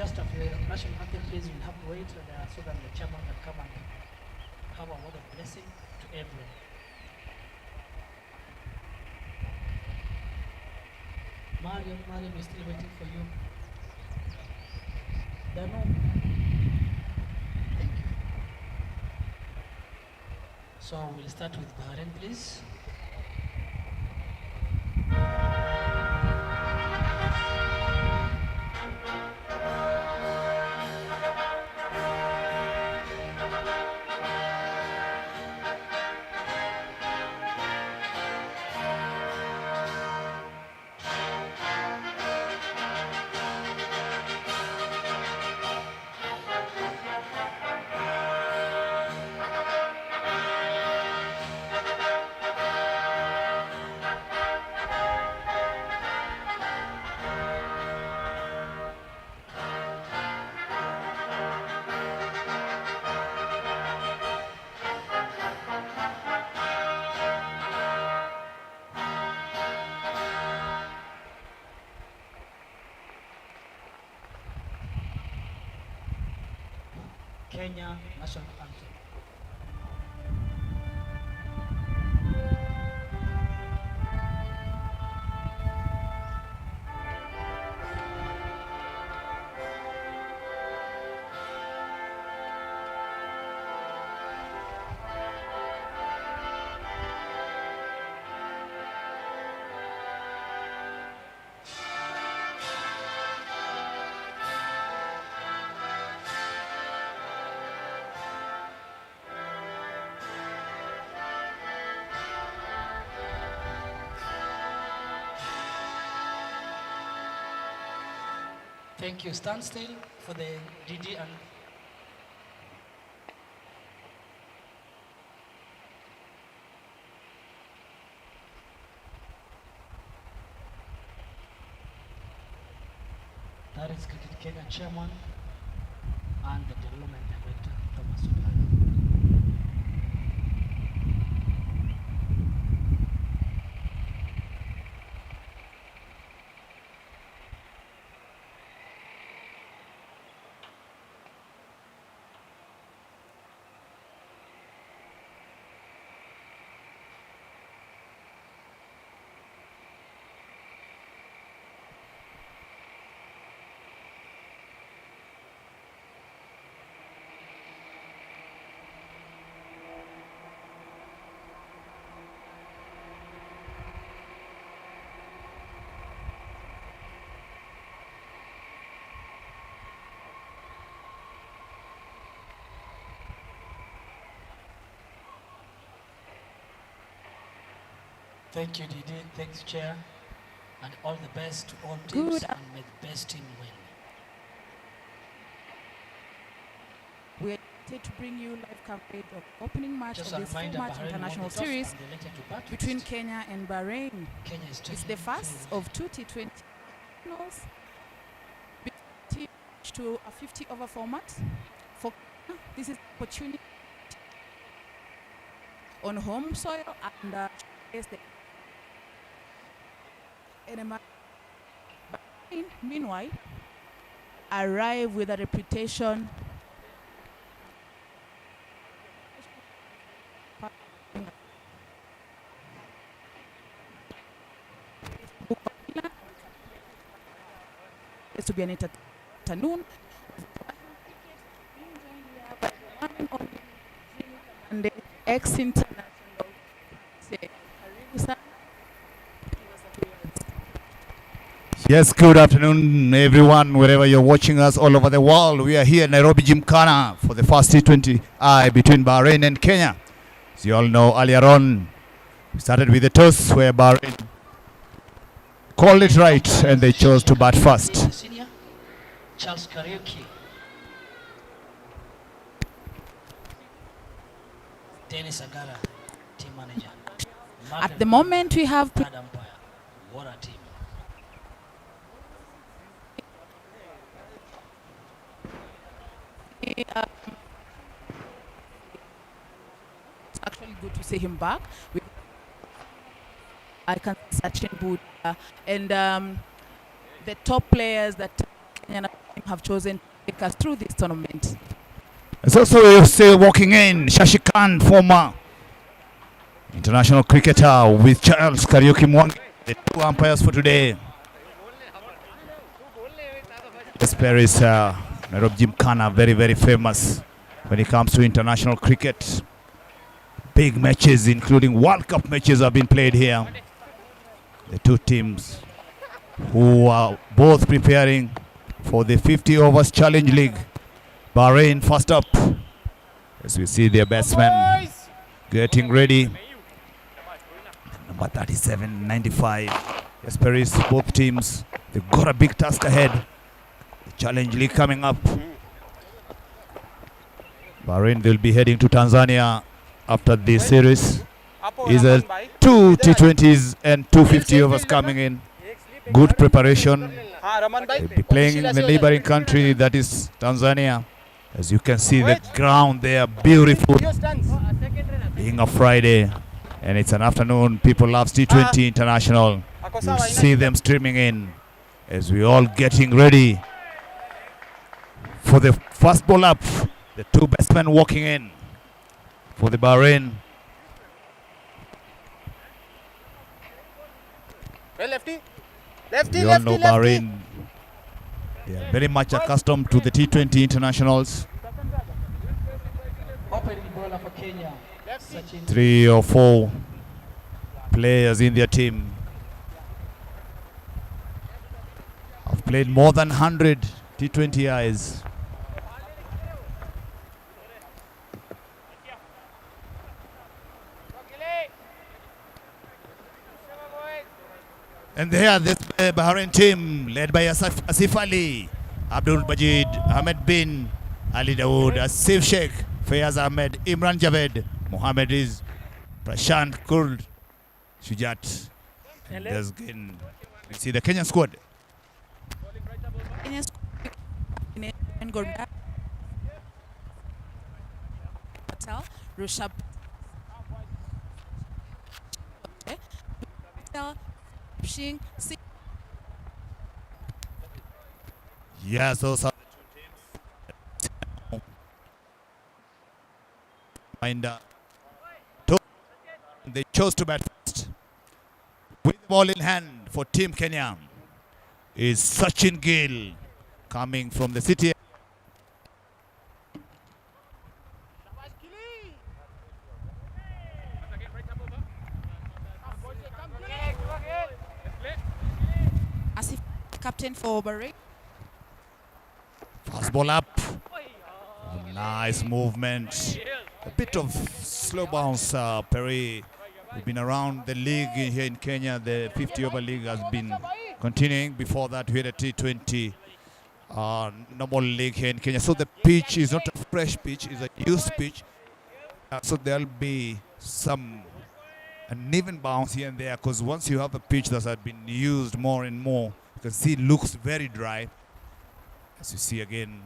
just after the national anthem, please, we'll have to wait so that the chairman can come and have a word of blessing to everyone. Mariam, we're still waiting for you. Dano. Thank you. So we'll start with Bahrain, please. Kenya National Anthem. Thank you. Stand still for the DD and that is Cricket Kenya Chairman and the Development Director, Thomas Sullivan. Thank you, Didi. Thanks, Chair. And all the best to all teams, and may the best team win. We're excited to bring you live coverage of opening match of this four-match international series between Kenya and Bahrain. It's the first of two T20 finals to a 50-over format. For Kenya, this is opportunity on home soil and the Bahrain, meanwhile, arrive with a reputation to be an afternoon and the ex-international. Yes, good afternoon, everyone, wherever you're watching us all over the world. We are here in Nairobi Gymkhana for the first T20I between Bahrain and Kenya. As you all know, earlier on, we started with the toss where Bahrain called it right and they chose to bat first. Charles Kariuki, Dennis Agara, team manager. At the moment, we have umpire. What a team. It's actually good to see him back. I can Sachin Buddha and the top players that Kenya have chosen to take us through this tournament. It's also still walking in Shashikant, former international cricketer, with Charles Kariuki Mwangi, the two umpires for today. This pair is Nairobi Gymkhana, very, very famous when it comes to international cricket. Big matches, including World Cup matches, have been played here. The two teams who are both preparing for the 50 overs Challenge League. Bahrain first up, as we see their batsmen getting ready. Number 37, 95. Yes, Paris, both teams, they've got a big task ahead. The Challenge League coming up. Bahrain will be heading to Tanzania after this series. Is a 2 T20s and 250 overs coming in. Good preparation. They'll be playing in the neighboring country, that is Tanzania. As you can see, the ground there, beautiful. Being a Friday and it's an afternoon, people love T20 International. You'll see them streaming in as we all getting ready for the first ball up. The two batsmen walking in for the Bahrain. Lefty, We all know Bahrain. They are very much accustomed to the T20 internationals. Opening bowler for Kenya. 3 or 4 players in their team have played more than 100 T20Is. And there, this Bahrain team led by Asif Ali, Abdul Majid, Ahmed Bin, Ali Dawood, Asif Sheikh, Fayaz Ahmed, Imran Javed, Mohammed Riz, Prashant Kurd, Shujat. And there's again, you see the Kenyan squad. Kenyan squad. Patel, Rishabh Patel, Shing, Yes, those are the 2 teams. And they chose to bat first. With the ball in hand for Team Kenya is Sachin Gill coming from the city. Asif, captain for Bahrain. Fast ball up. Nice movement. A bit of slow bounce, Perry. We've been around the league here in Kenya. The 50 over league has been continuing. Before that, we had a T20 normal league here in Kenya. So the pitch is not a fresh pitch, it's a used pitch. So there'll be some uneven bounce here and there, because once you have a pitch that has been used more and more, you can see it looks very dry. As you see again,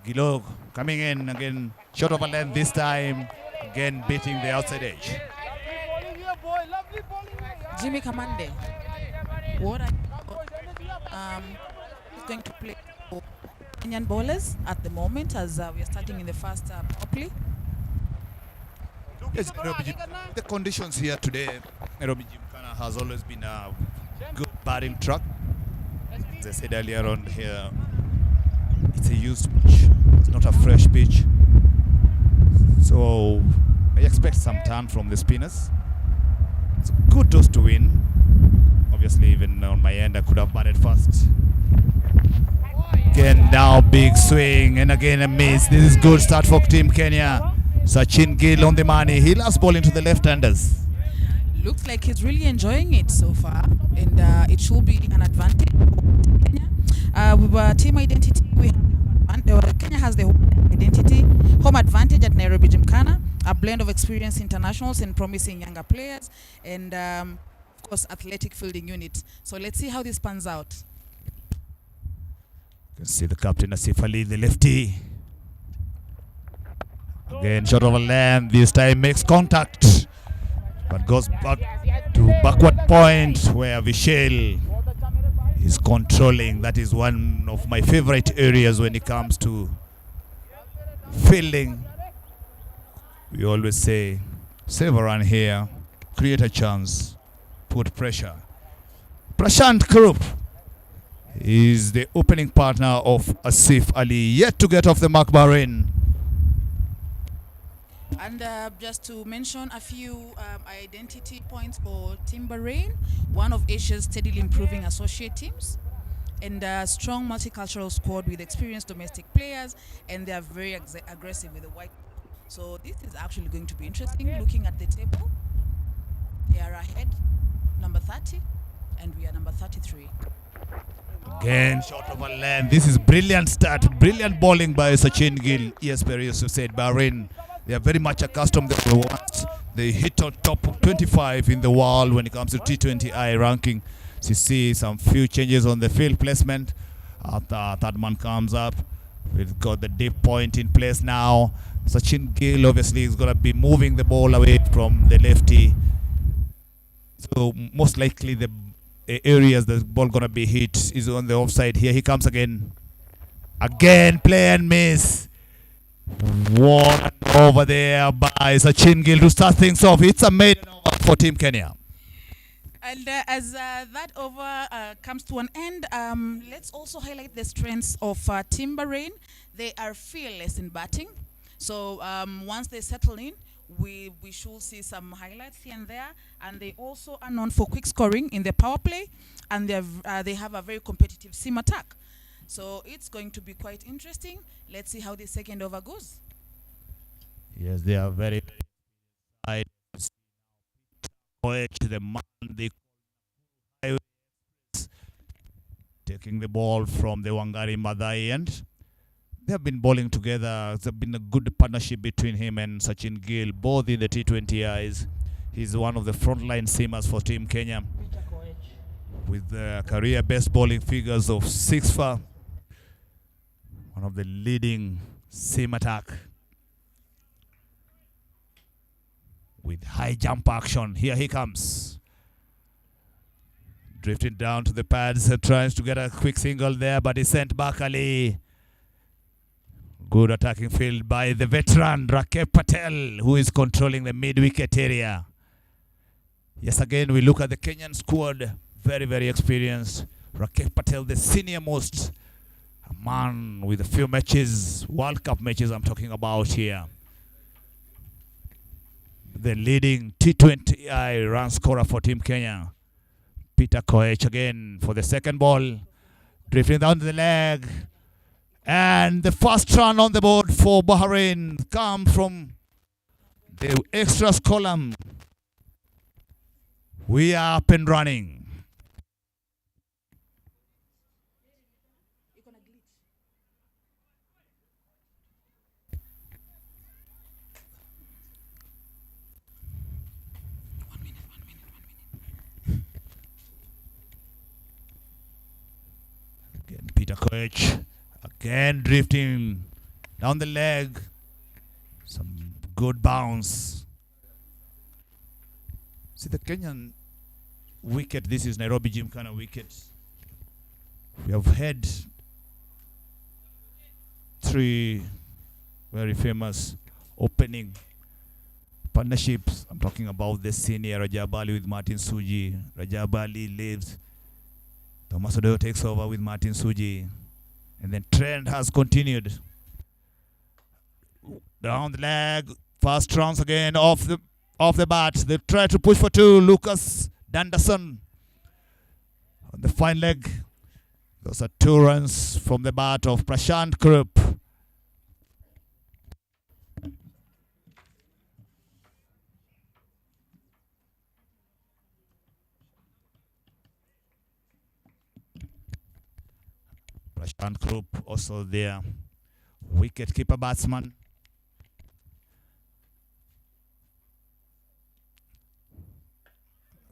Gilog coming in again, short of a length this time, again beating the outside edge. Jimmy Kamande, what are going to play for Kenyan bowlers at the moment as we are starting in the first properly? Yes, the conditions here today, Nairobi Gymkhana has always been a good batting track. As I said earlier on here, it's a used pitch, it's not a fresh pitch. So I expect some turn from the spinners. It's a good toss to win. Obviously, even on my end, I could have batted first. Again, now big swing, and again a miss. This is good start for Team Kenya. Sachin Gill on the money. He loves ball into the left-handers. Looks like he's really enjoying it so far, and it should be an advantage for Kenya. With our team identity, Kenya has the home identity, home advantage at Nairobi Gymkhana, a blend of experienced internationals and promising younger players, and of course, athletic fielding unit. So let's see how this pans out. You can see the captain Asif Ali, the lefty. Again, short of a length, this time makes contact, but goes back to backward point where Vishal He's controlling. That is one of my favorite areas when it comes to fielding. We always say, save a run here, create a chance, put pressure. Prashant Krupp is the opening partner of Asif Ali, yet to get off the mark, Bahrain. And just to mention a few identity points for Team Bahrain, one of Asia's steadily improving associate teams, and a strong multicultural squad with experienced domestic players, and they are very aggressive with the white. So this is actually going to be interesting. Looking at the table, they are ahead, number 30, and we are number 33. Again, short of a length. This is brilliant start, brilliant bowling by Sachin Gill. Yes, Perez said Bahrain, they are very much accustomed to once they hit on top 25 in the world when it comes to T20I ranking. So you see some few changes on the field placement. After third man comes up, we've got the deep point in place now. Sachin Gill obviously is going to be moving the ball away from the lefty. So most likely the areas the ball going to be hit is on the offside. Here he comes again. Again, play and miss. One over there by Sachin Gill to start things off. It's a maiden over for Team Kenya. And as that over comes to an end, let's also highlight the strengths of Team Bahrain. They are fearless in batting. So once they settle in, we should see some highlights here and there. And they also are known for quick scoring in the power play. And they have a very competitive seam attack. So it's going to be quite interesting. Let's see how the second over goes. Yes, they are very high. The man, taking the ball from the Wangari Maathai end. They have been bowling together. There's been a good partnership between him and Sachin Gill, both in the T20Is. He's one of the frontline seamers for Team Kenya, with career best bowling figures of 6 for. One of the leading seam attack with high jump action. Here he comes. Drifting down to the pads and tries to get a quick single there, but he sent back Ali. Good attacking field by the veteran Rakesh Patel, who is controlling the mid-wicket area. Yes, again, we look at the Kenyan squad. Very, very experienced. Rakesh Patel, the senior most. A man with a few matches, World Cup matches I'm talking about here. The leading T20I run scorer for Team Kenya. Peter Koech again for the second ball. Drifting down the leg. And the first run on the board for Bahrain comes from the extras column. We are up and running. Again, Peter Koech. Again, drifting down the leg. Some good bounce. See the Kenyan wicket. This is Nairobi Gymkhana wicket. We have had 3 very famous opening partnerships. I'm talking about the senior Rajab Ali with Martin Suji. Rajab Ali leaves. Thomas Odoyo takes over with Martin Suji. And then trend has continued. Down the leg. Fast rounds again off the bat. They try to push for 2. Lucas Danderson on the fine leg. Those are 2 runs from the bat of Prashant Krupp. Prashant Krupp also there. Wicket keeper batsman.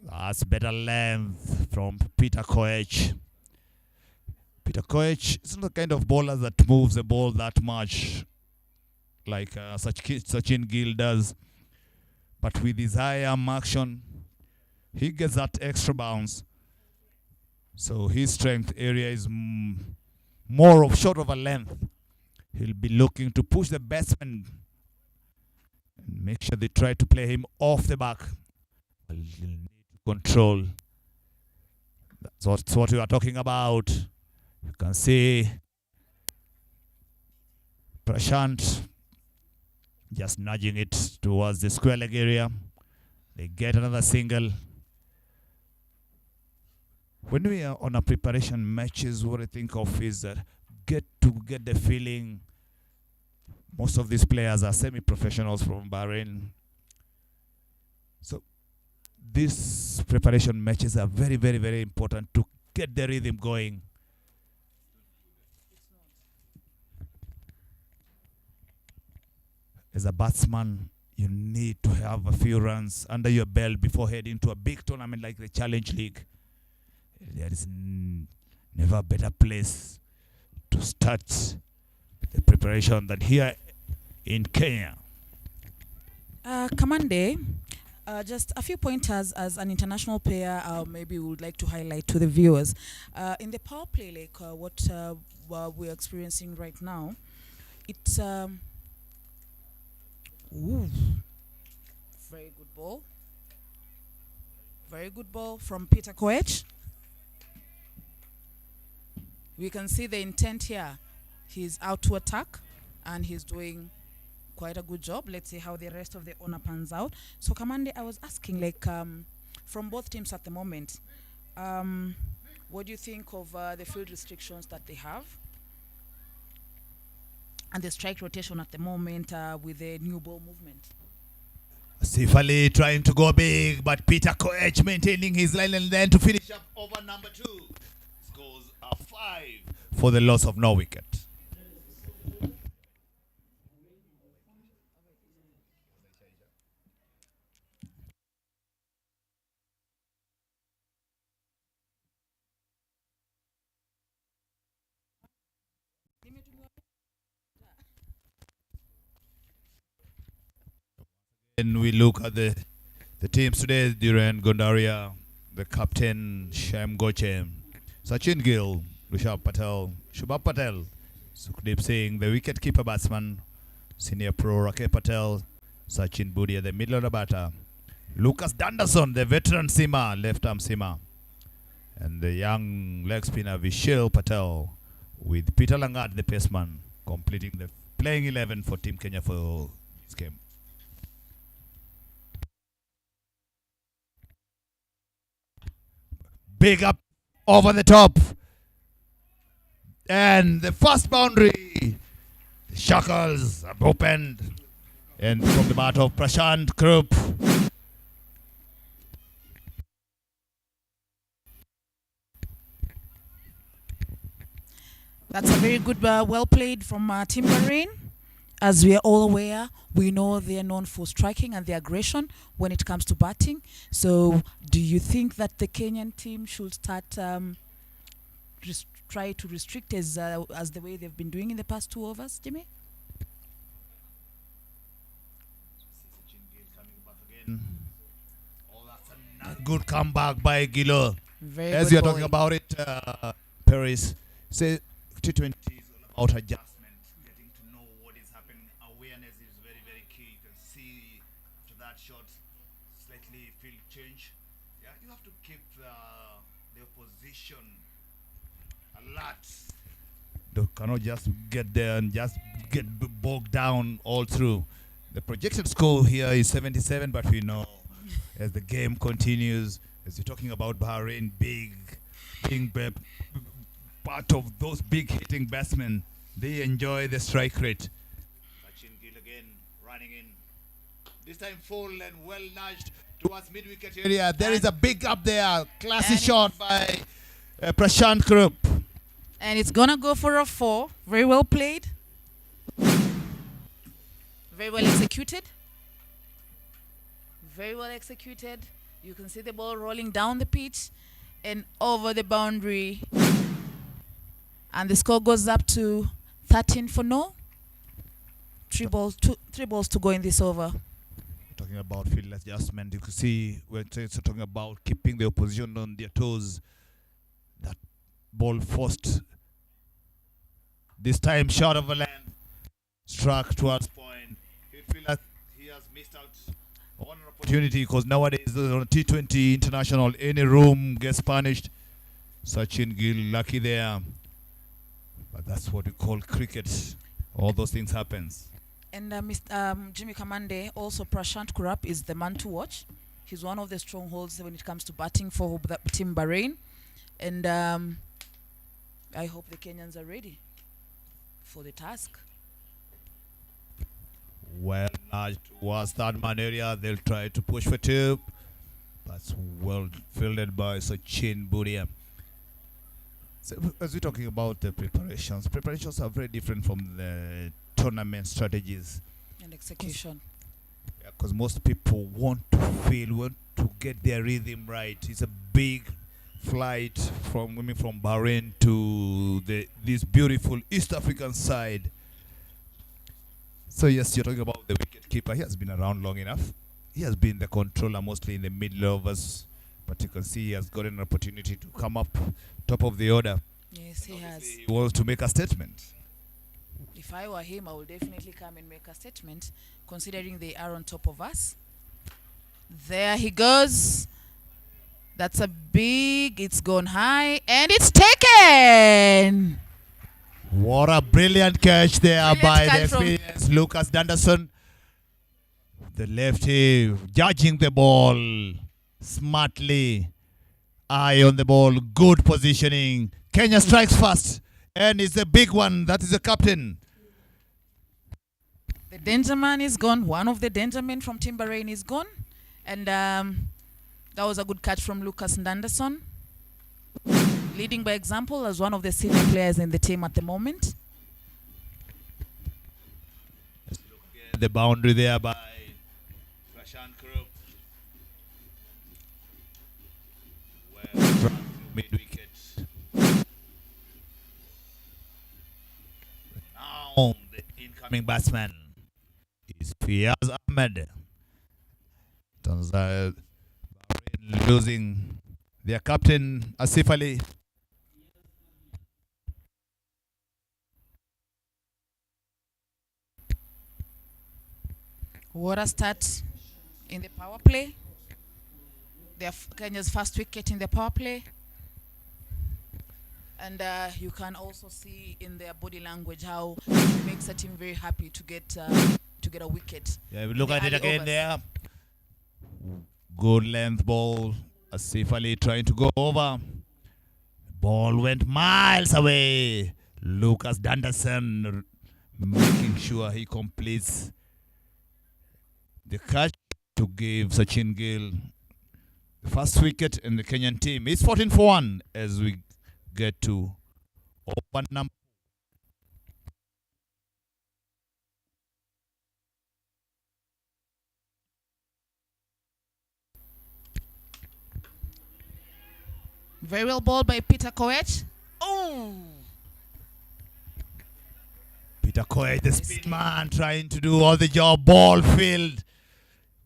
That's better length from Peter Koech. Peter Koech is not the kind of bowler that moves the ball that much like Sachin Gill does. But with his high arm action, he gets that extra bounce. So his strength area is more of short of a length. He'll be looking to push the batsman and make sure they try to play him off the back. He'll need to control. That's what we are talking about. You can see Prashant just nudging it towards the square leg area. They get another single. When we are on a preparation matches, what I think of is that get the feeling. Most of these players are semi-professionals from Bahrain. So these preparation matches are very, very, very important to get the rhythm going. As a batsman, you need to have a few runs under your belt before heading to a big tournament like the Challenge League. There is never a better place to start the preparation than here in Kenya. Kamande, just a few pointers as an international player, maybe we would like to highlight to the viewers. In the power play, like what we're experiencing right now, it's very good ball. Very good ball from Peter Koech. We can see the intent here. He's out to attack and he's doing quite a good job. Let's see how the rest of the owner pans out. So Kamande, I was asking, like, from both teams at the moment, what do you think of the field restrictions that they have and the strike rotation at the moment with the new ball movement? Asif Ali trying to go big, but Peter Koech maintaining his line and then to finish up over number 2. Scores a 5 for the loss of no wicket. And we look at the teams today: Duran Gondaria, the captain Shem Goche, Sachin Gill, Rishabh Patel, Shubham Patel, Sukhdeep Singh, the wicket-keeper batsman, senior pro Rakeh Patel, Sachin Budia, the middle order batter, Lucas Danderson, the veteran seamer, left-arm seamer, and the young leg spinner Vishal Patel, with Peter Langat, the paceman, completing the playing 11 for Team Kenya for this game. Big up over the top. And the first boundary. The shackles have opened. And from the bat of Prashant Krupp. That's a very good, well played from Team Bahrain. As we are all aware, we know they are known for striking and their aggression when it comes to batting. So do you think that the Kenyan team should start try to restrict as the way they've been doing in the past 2 overs, Jimmy? Oh, that's a good comeback by Gilo. Very as good you're bowling. talking about it, Paris, say T20 is all about adjustment, getting to know what is happening. Awareness is very, very key. You can see to that shot, slightly field change. Yeah, you have to keep the opposition alert. They cannot just get there and just get bogged down all through. The projected score here is 77, but we know as the game continues, as you're talking about Bahrain, being part of those big hitting batsmen, they enjoy the strike rate. Sachin Gill again running in. This time full and well nudged towards mid-wicket area. There is a big up there. Classy shot by Prashant Krupp. And it's going to go for a 4. Very well played. Very well executed. Very well executed. You can see the ball rolling down the pitch and over the boundary. And the score goes up to 13 for no. 3 balls to go in this over. Talking about field adjustment, you can see we're talking about keeping the opposition on their toes. That ball forced. This time short of a length. Struck towards point. He feels like he has missed out on an opportunity because nowadays on a T20 international, any room gets punished. Sachin Gill lucky there. But that's what we call cricket. All those things happens. And Mr. Jimmy Kamande, also Prashant Kurap is the man to watch. He's one of the strongholds when it comes to batting for the team Bahrain. And I hope the Kenyans are ready for the task. Well nudged towards third man area. They'll try to push for two. That's well fielded by Sachin Budia. So as we're talking about the preparations are very different from the tournament strategies And execution. because most people want to get their rhythm right. It's a big flight from Bahrain to this beautiful East African side. So yes, you're talking about the wicket keeper. He has been around long enough. He has been the controller mostly in the middle overs, but you can see he has gotten an opportunity to come up top of the order. Yes, he has. He wants to make a statement. If I were him, I would definitely come and make a statement, considering they are on top of us. There he goes. That's a big, it's gone high, and it's taken! What a brilliant catch there Brilliant by catch the from experienced Lucas Danderson. The lefty judging the ball smartly. Eye on the ball, good positioning. Kenya strikes first, and it's a big one. That is the captain. The danger man is gone. One of the danger men from Team Bahrain is gone. And that was a good catch from Lucas Danderson, leading by example as one of the senior players in the team at the moment. The boundary there by Prashant Kurup. Well struck mid-wicket. Now the incoming batsman is Fiaz Ahmed. Turns out Bahrain losing their captain Asif Ali. What a start in the power play. They are Kenya's first wicket in the power play. And you can also see in their body language how it makes a team very happy to get a wicket. Yeah, we look at it again there. Good length ball. Asif Ali trying to go over. Ball went miles away. Lucas Danderson making sure he completes the catch to give Sachin Gill the first wicket in the Kenyan team. It's 14 for 1 as we get to open number. Very well balled by Peter Koech. Oh! Peter Koech, the speed man, trying to do all the job. Ball field.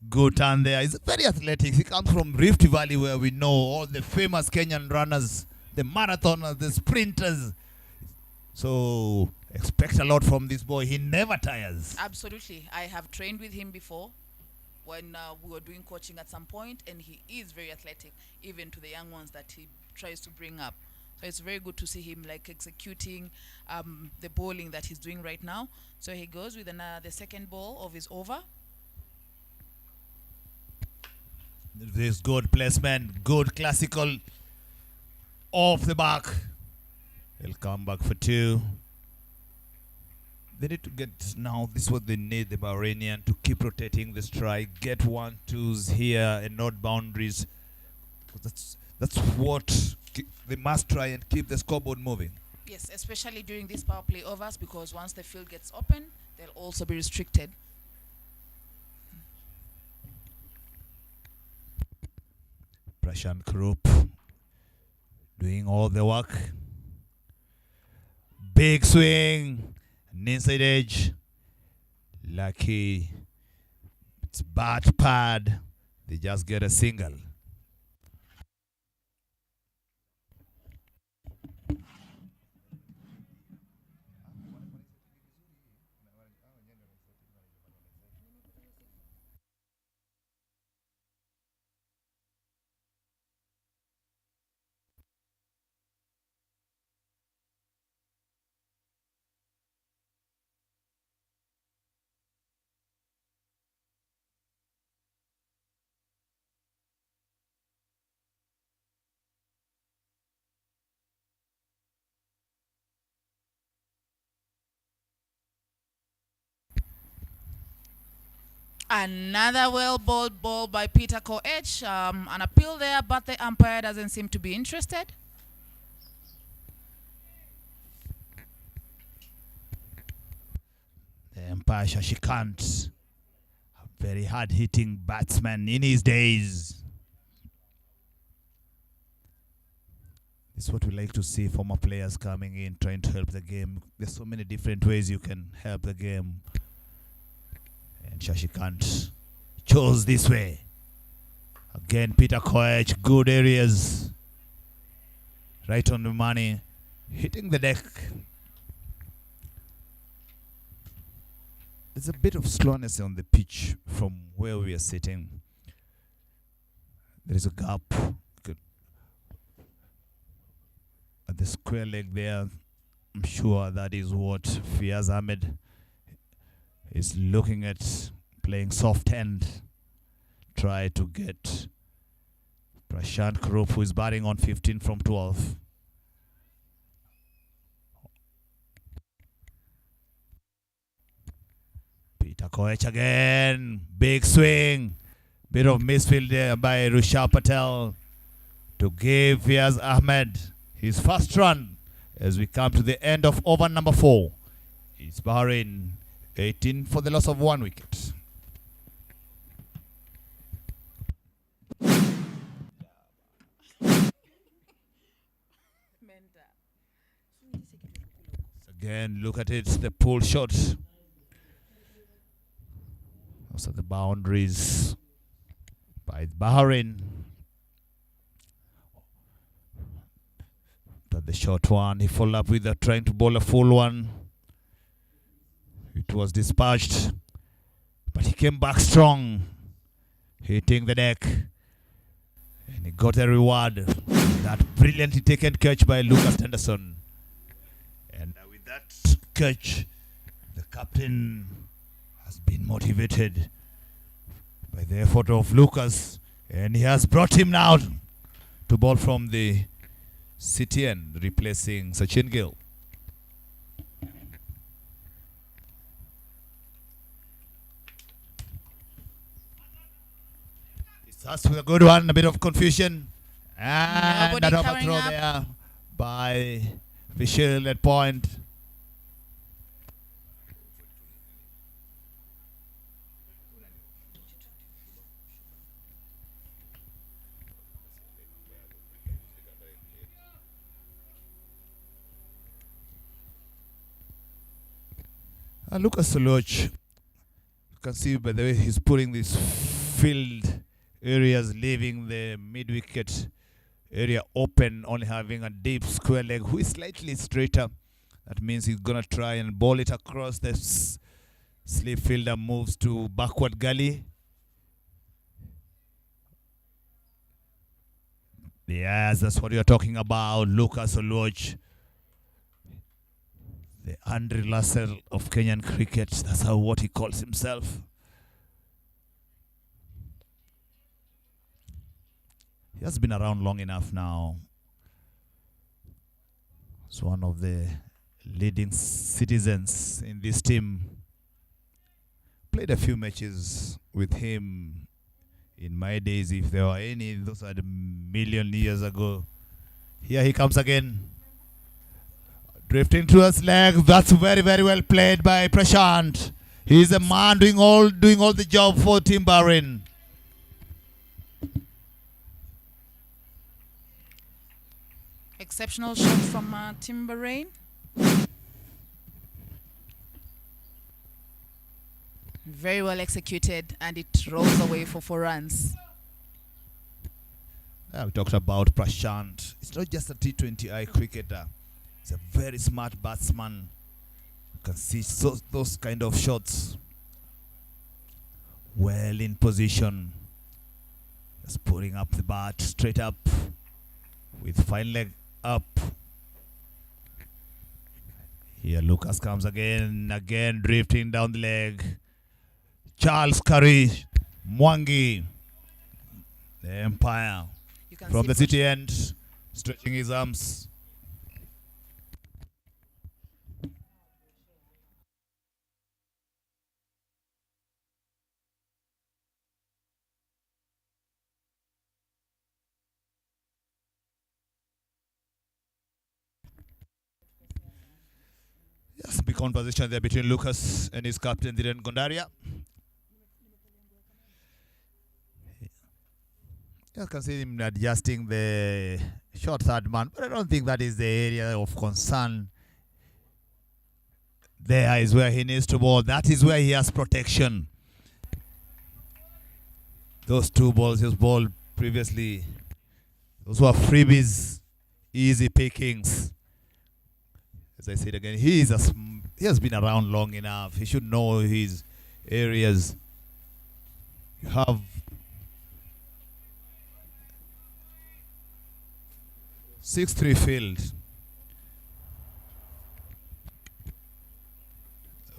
Good turn there. He's very athletic. He comes from Rift Valley, where we know all the famous Kenyan runners, the marathoners, the sprinters. So expect a lot from this boy. He never tires. Absolutely. I have trained with him before when we were doing coaching at some point, and he is very athletic, even to the young ones that he tries to bring up. So it's very good to see him like executing the bowling that he's doing right now. So he goes with the second ball of his over. This good placement, good classical off the back. He'll come back for two. They need to get now. This is what they need, the Bahrainian, to keep rotating the strike, get 1-2s here and not boundaries. That's what they must try and keep the scoreboard moving. Yes, especially during these power play overs, because once the field gets open, they'll also be restricted. Prashant Kurup doing all the work. Big swing, an inside edge. Lucky. It's bat pad. They just get a single. Another well-bowled ball by Peter Koech. An appeal there, but the umpire doesn't seem to be interested. The umpire Shashikant, a very hard-hitting batsman in his days. This is what we like to see, former players coming in, trying to help the game. There's so many different ways you can help the game. And Shashikant chose this way. Again, Peter Koech, good areas. Right on the money. Hitting the deck. There's a bit of slowness on the pitch from where we are sitting. There is a gap. At the square leg there, I'm sure that is what Fiaz Ahmed is looking at, playing soft end. Try to get Prashant Krupp, who is batting on 15 from 12. Peter Koech again, big swing. Bit of misfield there by Rushabh Patel to give Fiaz Ahmed his first run as we come to the end of over number 4. It's Bahrain 18 for the loss of 1 wicket. Again, look at it, the pull shot. Those are the boundaries by Bahrain. The short one, he followed up with trying to bowl a full one. It was dispatched, but he came back strong, hitting the deck, and he got a reward. That brilliantly taken catch by Lucas Tenderson. And with that catch, the captain has been motivated by the effort of Lucas, and he has brought him now to bowl from the City end, replacing Sachin Gill. It starts with a good one, a bit of confusion. And that overthrow there by Vishal at point. Lucas Soloch, you can see by the way he's putting these field areas, leaving the mid-wicket area open, only having a deep square leg, who is slightly straighter. That means he's going to try and bowl it across. The slip fielder moves to backward gully. Yes, that's what you're talking about, Lucas Soloch. The Andre Russell of Kenyan cricket, that's what he calls himself. He has been around long enough now. He's one of the leading citizens in this team. Played a few matches with him in my days, if there were any. Those are the million years ago. Here he comes again. Drifting to his leg. That's very, very well played by Prashant. He's a man doing all the job for Team Bahrain. Exceptional shot from Team Bahrain. Very well executed, and it rolls away for 4 runs. We talked about Prashant. It's not just a T20I cricketer. He's a very smart batsman. You can see those kind of shots. Well in position. Just putting up the bat straight up with fine leg up. Here Lucas comes again drifting down the leg. Charles Curry, Mwangi, the Empire from the City end, stretching his arms. conversation there between Lucas and his captain, Dhiren Gondaria. You can see him adjusting the short third man, but I don't think that is the area of concern. There is where he needs to ball. That is where he has protection. Those two balls he was bowled previously, those were freebies, easy pickings. As I said again, he has been around long enough. He should know his areas. You have 6-3 field.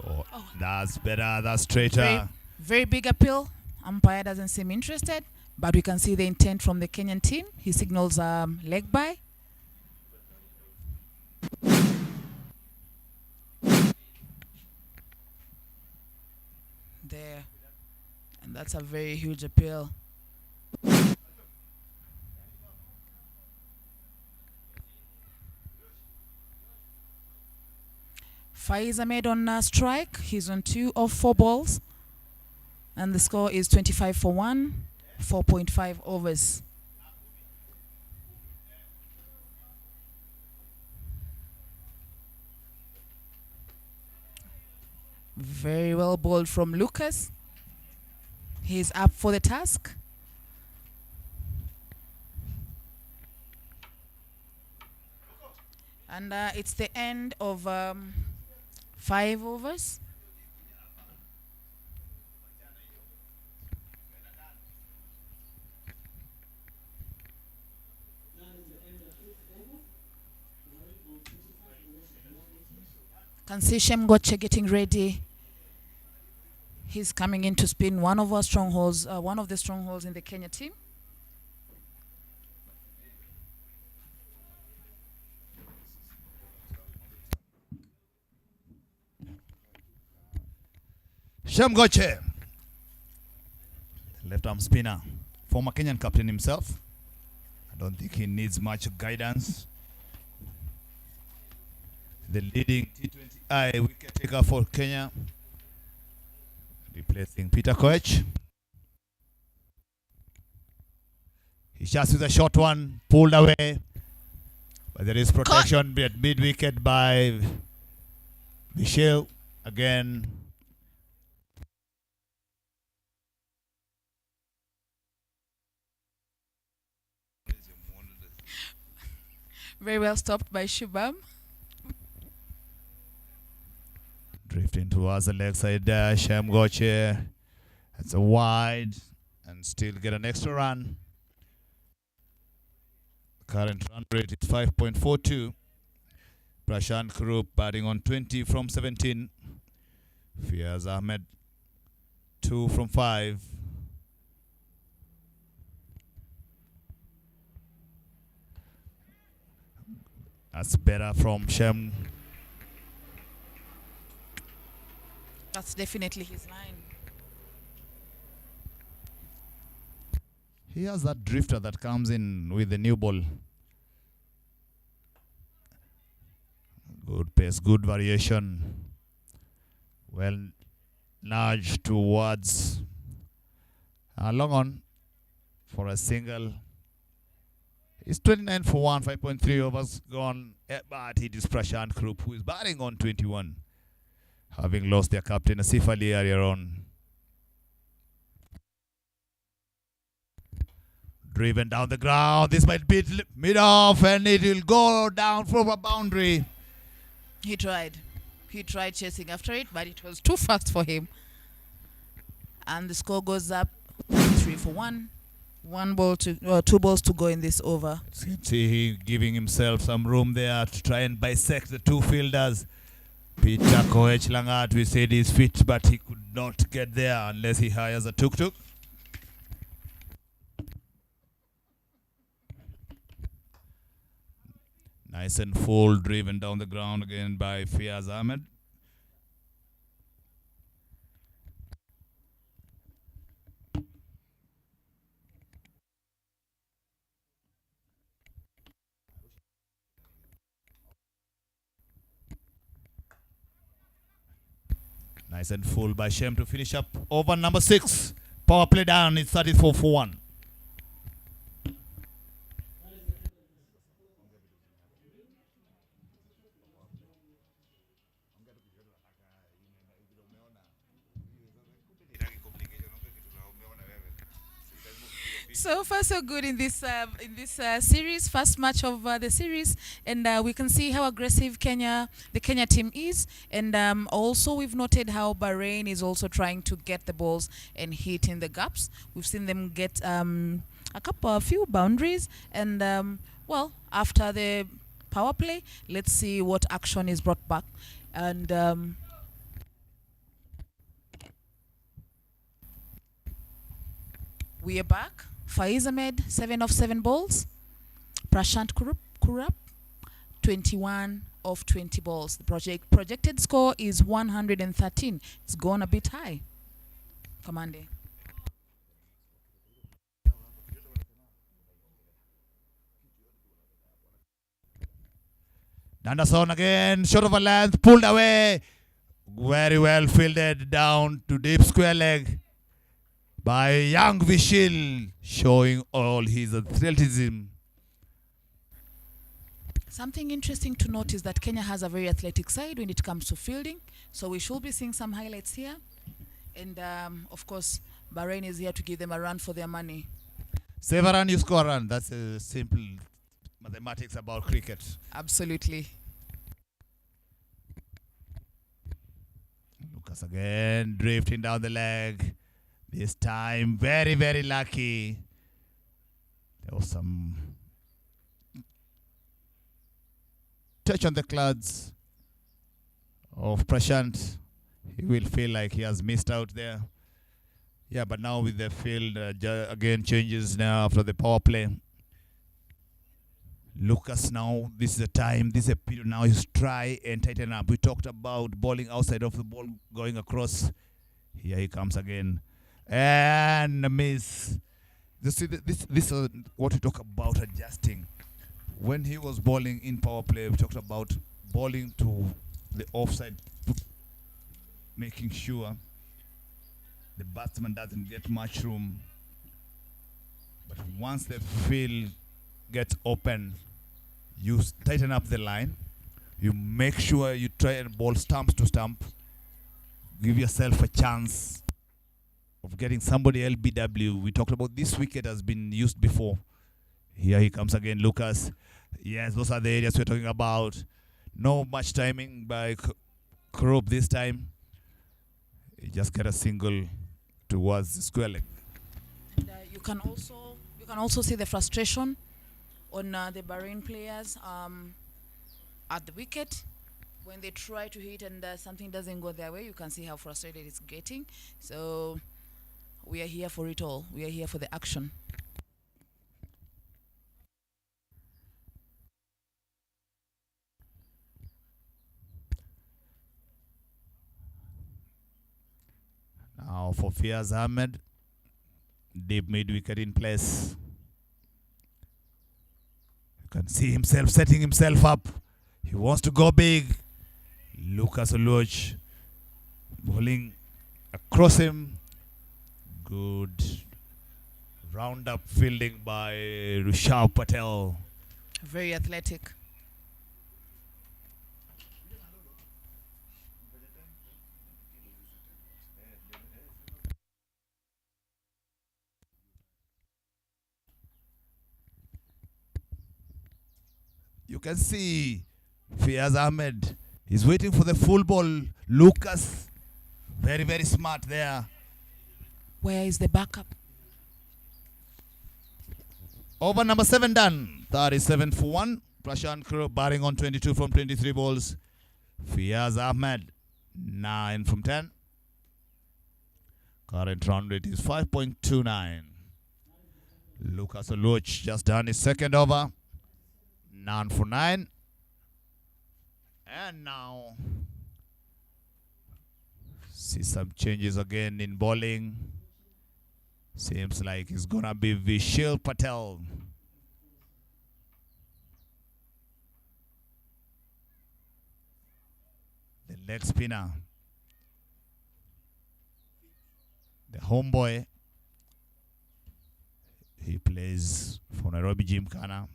Oh, that's better. That's straighter. Very big appeal. Umpire doesn't seem interested, but we can see the intent from the Kenyan team. He signals leg by. There. And that's a very huge appeal. Faiz Ahmed on strike. He's on 2 of 4 balls. And the score is 25 for 1, 4.5 overs. Very well bowled from Lucas. He's up for the task. And it's the end of 5 overs. Can see Shemgoche getting ready. He's coming in to spin one of our strongholds, one of the strongholds in the Kenya team. Shemgoche, left arm spinner, former Kenyan captain himself. I don't think he needs much guidance. The leading T20I wicket taker for Kenya, replacing Peter Koech. He shots with a short one, pulled away, but there is protection at mid wicket by Michelle again. Very well stopped by Shubham. Drifting towards the leg side there, Shemgoche. That's a wide and still get an extra run. Current run rate is 5.42. Prashant Krupp batting on 20 from 17. Fiaz Ahmed 2 from 5. That's better from Shem. That's definitely his line. He has that drifter that comes in with the new ball. Good pace, good variation. Well nudged towards long on for a single. It's 29 for 1, 5.3 overs gone. But it is Prashant Krupp who is batting on 21. Having lost their captain Asif Ali earlier on. Driven down the ground. This might be mid-off and it will go down from a boundary. He tried. He tried chasing after it, but it was too fast for him. And the score goes up 3 for 1. 2 balls to go in this over. See, he giving himself some room there to try and bisect the two fielders. Peter Koech Langat, we said he's fit, but he could not get there unless he hires a tuk-tuk. Nice and full, driven down the ground again by Fiaz Ahmed. Nice and full by Shem to finish up over number 6. Power play down. It's 34 for 1. So far, so good in this series, first match of the series, and we can see how aggressive the Kenya team is, and also we've noted how Bahrain is also trying to get the balls and hit in the gaps. We've seen them get a few boundaries, and well, after the power play, let's see what action is brought back, and. We are back. Faiz Ahmed, 7 of 7 balls. Prashant Kurup, 21 of 20 balls. The projected score is 113. It's gone a bit high. Kamande. Anderson again, short of a length, pulled away. Very well fielded down to deep square leg by young Vishil, showing all his athleticism. Something interesting to note is that Kenya has a very athletic side when it comes to fielding, so we should be seeing some highlights here. And of course, Bahrain is here to give them a run for their money. Save a run, you score a run. That's a simple mathematics about cricket. Absolutely. Lucas again, drifting down the leg. This time, very, very lucky. There was some touch on the clads of Prashant. He will feel like he has missed out there. Yeah, but now with the field, again changes now after the power play. Lucas now, this is the time, this is a period now, he's try and tighten up. We talked about bowling outside of the ball, going across. Here he comes again. And a miss. You see, this is what we talk about adjusting. When he was bowling in power play, we talked about bowling to the offside, making sure the batsman doesn't get much room. But once the field gets open, you tighten up the line. You make sure you try and bowl stumps to stump. Give yourself a chance of getting somebody LBW. We talked about this wicket has been used before. Here he comes again, Lucas. Yes, those are the areas we're talking about. No much timing by Kroop this time. He just get a single towards the square leg. And, you can also see the frustration on the Bahrain players at the wicket. When they try to hit and something doesn't go their way, you can see how frustrated it's getting. So we are here for it all. We are here for the action. Now for Fiaz Ahmed, deep mid wicket in place. You can see himself setting himself up. He wants to go big. Lucas Oluoch bowling across him. Good round-up fielding by Rishabh Patel. Very athletic. You can see Fiaz Ahmed is waiting for the full ball. Lucas, very, very smart there. Where is the backup? Over number 7 done. 37 for 1. Prashant Kurup batting on 22 from 23 balls. Fiaz Ahmed, 9 from 10. Current run rate is 5.29. Lucas Oluoch just done his second over. 9 for 9. And now, see some changes again in bowling. Seems like it's gonna be Vishal Patel. The leg spinner. the homeboy. He plays for Nairobi Gymkhana.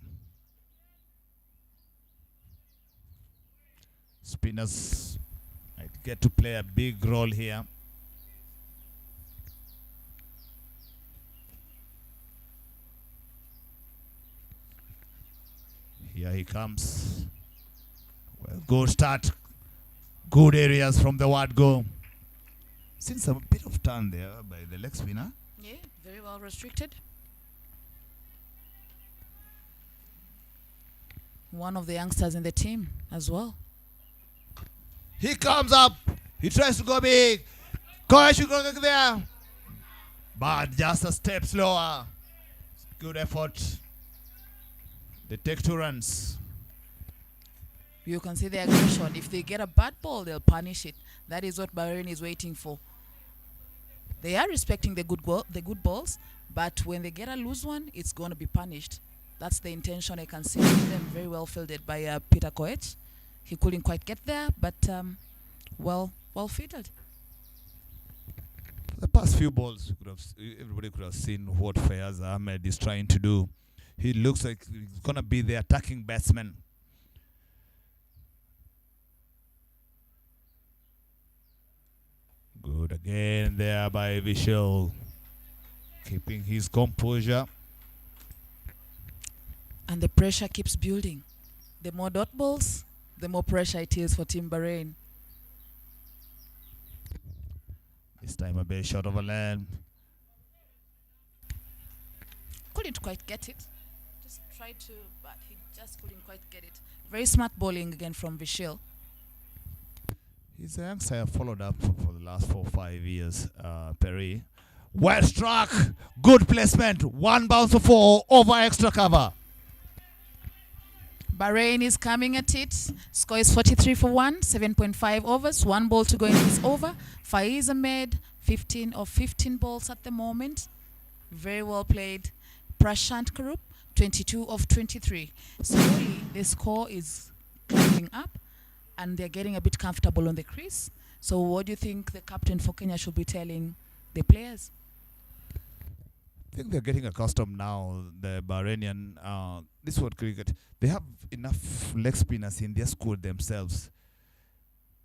Spinners might get to play a big role here. Here he comes. Well, good start. Good areas from the word go. Since a bit of turn there by the leg spinner. Yeah, very well restricted. One of the youngsters in the team as well. He comes up. He tries to go big. Koya should go there. But just a step slower. Good effort. They take 2 runs. You can see the aggression. If they get a bad ball, they'll punish it. That is what Bahrain is waiting for. They are respecting the good balls, but when they get a loose one, it's going to be punished. That's the intention. I can see them very well fielded by Peter Koech. He couldn't quite get there, but well fielded. The past few balls, everybody could have seen what Fayaz Ahmed is trying to do. He looks like he's going to be the attacking batsman. Good again there by Vishal, keeping his composure. And the pressure keeps building. The more dot balls, the more pressure it is for Team Bahrain. This time a base shot over land. Couldn't quite get it. Just tried to, but he just couldn't quite get it. Very smart bowling again from Vishal. He's a youngster I followed up for the last 4 or 5 years, Perry. Well struck. Good placement. 1 bounce of 4 over extra cover. Bahrain is coming at it. Score is 43 for 1, 7.5 overs. 1 ball to go in this over. Faiz Ahmed, 15 of 15 balls at the moment. Very well played. Prashant Karup, 22 of 23. Slowly, the score is climbing up, and they're getting a bit comfortable on the crease. So what do you think the captain for Kenya should be telling the players? I think they're getting accustomed now, the Bahrainian, this world cricket. They have enough leg spinners in their squad themselves.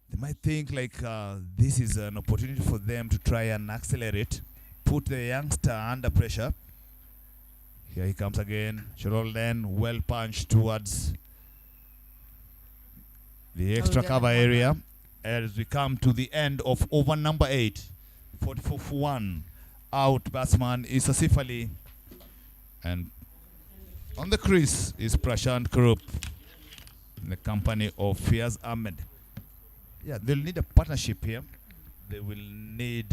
They might think like this is an opportunity for them to try and accelerate, put the youngster under pressure. Here he comes again. Sharol then well punched towards the extra cover area as we come to the end of over number 8. 44 for 1. Out batsman is Asif Ali, and on the crease is Prashant Karup in the company of Faiz Ahmed. Yeah, they'll need a partnership here. They will need,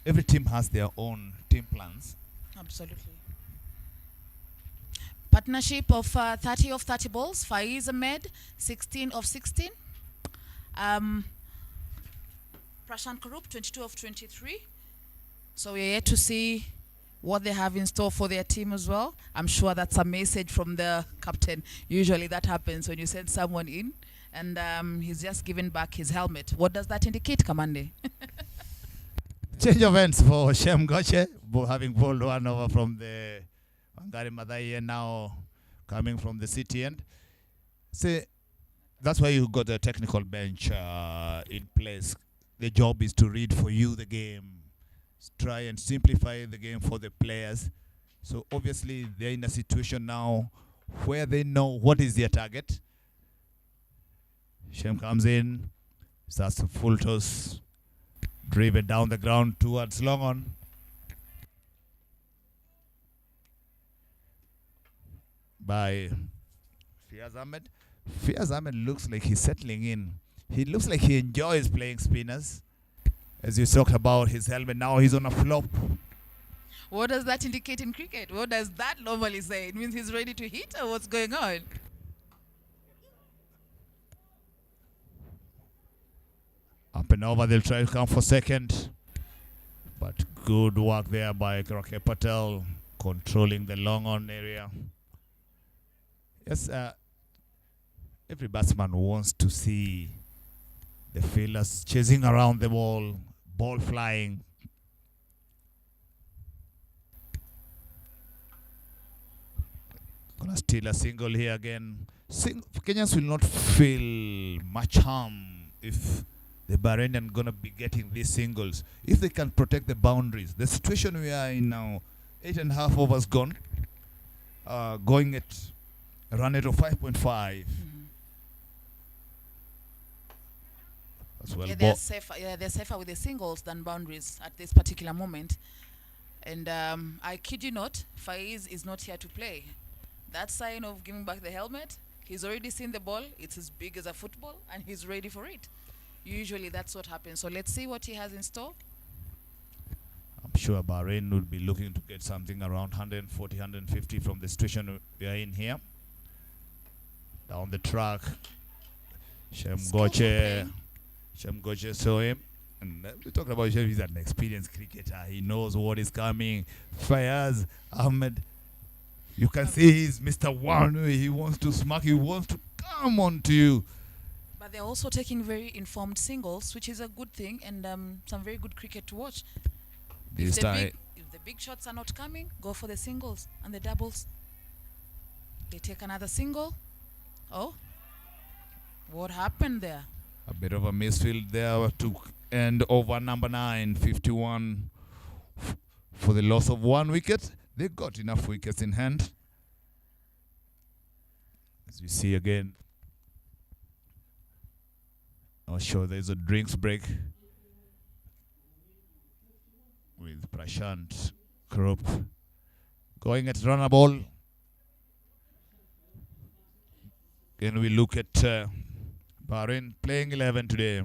every team has their own team plans. Absolutely. Partnership of 30 of 30 balls. Faiz Ahmed, 16 of 16. Prashant Karup, 22 of 23. So we're yet to see what they have in store for their team as well. I'm sure that's a message from the captain. Usually that happens when you send someone in and he's just given back his helmet. What does that indicate, Kamande? Change of ends for Shem Goche, having bowled 1 over from the Wangari Maathai, and now coming from the city end. See, that's why you got the technical bench in place. The job is to read for you the game, try and simplify the game for the players. So obviously they're in a situation now where they know what is their target. Shem comes in, starts to full toss, driven down the ground towards long on. By Faiz Ahmed. Faiz Ahmed looks like he's settling in. He looks like he enjoys playing spinners. As you talked about his helmet, now he's on a flop. What does that indicate in cricket? What does that normally say? It means he's ready to hit, or what's going on? Up and over, they'll try to come for second. But good work there by Rakesh Patel, controlling the long on area. Yes, every batsman wants to see the fielders chasing around the ball flying. Gonna steal a single here again. Kenyans will not feel much harm if the Bahrainian gonna be getting these singles if they can protect the boundaries. The situation we are in now, 8.5 overs gone, going at a run rate of 5.5. As well. Yeah, they're safer. Yeah, they're safer with the singles than boundaries at this particular moment. And I kid you not, Faiz is not here to play. That sign of giving back the helmet, he's already seen the ball. It's as big as a football, and he's ready for it. Usually that's what happens. So let's see what he has in store. I'm sure Bahrain would be looking to get something around 140, 150 from the situation we are in here. Down the track, Shem Goche saw him. And we talked about Shem, he's an experienced cricketer. He knows what is coming. Fayaz Ahmed, you can see he's Mr. One. He wants to smack you, he wants to come on to you. But they're also taking very informed singles, which is a good thing, and some very good cricket to watch. This time, if the big shots are not coming, go for the singles and the doubles. They take another single. Oh, what happened there? a bit of a misfield there to end over number 9, 51 for the loss of 1 wicket. They got enough wickets in hand. As we see again, not sure there's a drinks break with Prashant Krupp going at runner ball. Can we look at Bahrain playing 11 today?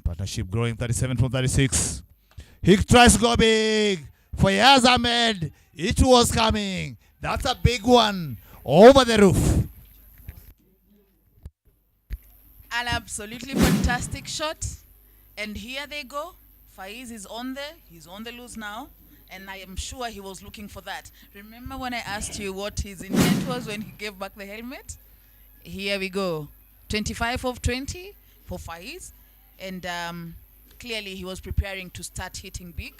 Partnership growing 37 from 36. He tries to go big. For Yaz Ahmed, it was coming. That's a big one. Over the roof. An absolutely fantastic shot. And here they go. Faiz is on there. He's on the loose now. And I am sure he was looking for that. Remember when I asked you what his intent was when he gave back the helmet? Here we go. 25 of 20 for Faiz. And clearly he was preparing to start hitting big.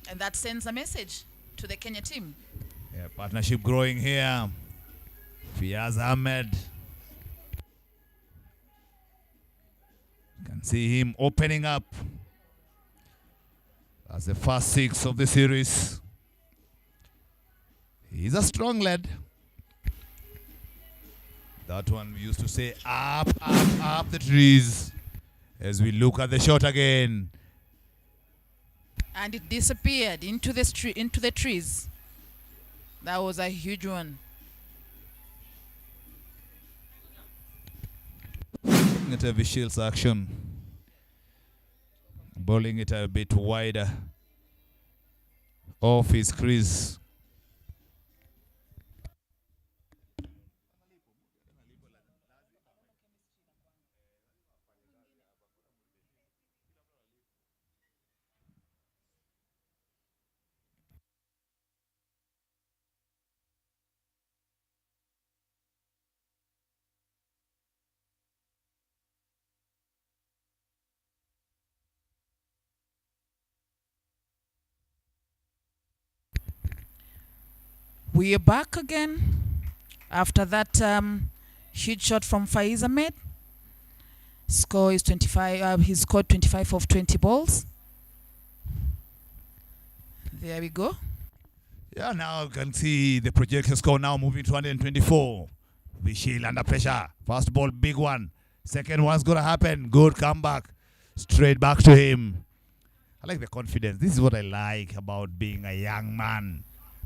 And that sends a message to the Kenya team. Yeah, partnership growing here. Fiaz Ahmed. You can see him opening up as the first 6 of the series. He's a strong lad. That one we used to say up, up, up the trees. As we look at the shot again. And it disappeared into the trees. That was a huge one. At a Vishil's action. Bowling it a bit wider off his crease. We are back again after that huge shot from Faiz Ahmed. Score is 25. He scored 25 of 20 balls. There we go. Yeah, now you can see the projection score now moving to 124. Vishil under pressure. First ball, big one. Second one's going to happen. Good comeback. Straight back to him. I like the confidence. This is what I like about being a young man.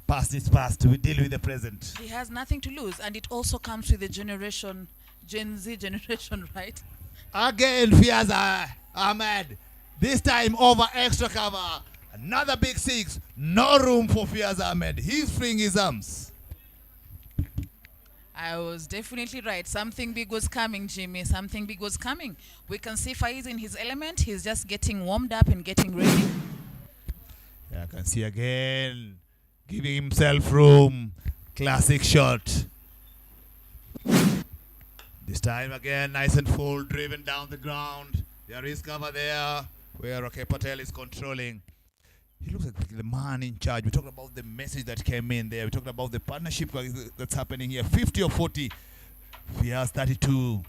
Past is past. We deal with the present. He has nothing to lose, and it also comes with the generation Gen Z generation, right? Again, Fiaz Ahmed. This time over extra cover. Another big six. No room for Fiaz Ahmed. He's freeing his arms. I was definitely right. Something big was coming, Jimmy. Something big was coming. We can see Faiz in his element. He's just getting warmed up and getting ready. Yeah, I can see again. Giving himself room. Classic shot. This time again, nice and full, driven down the ground. There is cover there where Rakesh Patel is controlling. He looks like the man in charge. We talked about the message that came in there. We talked about the partnership that's happening here. 50 or 40. Fiaz 32.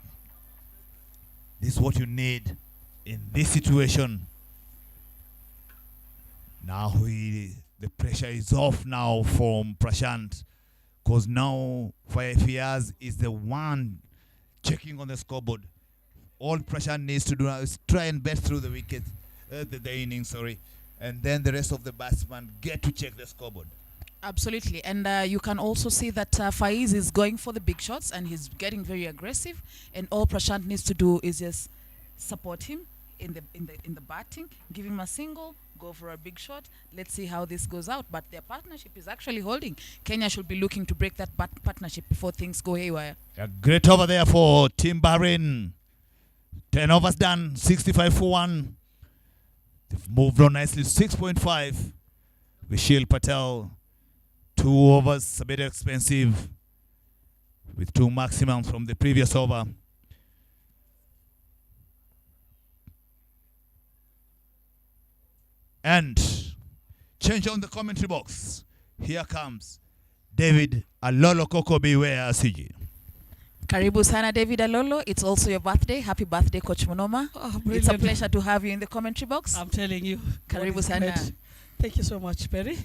This is what you need in this situation. Now the pressure is off now from Prashant. Because now Fiaz is the one checking on the scoreboard. All Prashant needs to do now is try and bet through the wicket, the inning, sorry. And then the rest of the batsmen get to check the scoreboard. Absolutely. And you can also see that Faiz is going for the big shots and he's getting very aggressive. And all Prashant needs to do is just support him in the batting, give him a single, go for a big shot. Let's see how this goes out. But their partnership is actually holding. Kenya should be looking to break that partnership before things go haywire. A great over there for Team Bahrain. 10 overs done, 65 for 1. They've moved on nicely, 6.5. Vishil Patel, 2 overs, a bit expensive, with 2 maximums from the previous over. And change on the commentary box. Here comes David Alolo Koko Beware Asiji. Karibu sana David Alolo. It's also your birthday. Happy birthday, Coach Monoma. Oh, it's a pleasure to have you in the commentary box. I'm telling you. Karibu sana. Thank you so much, Perry.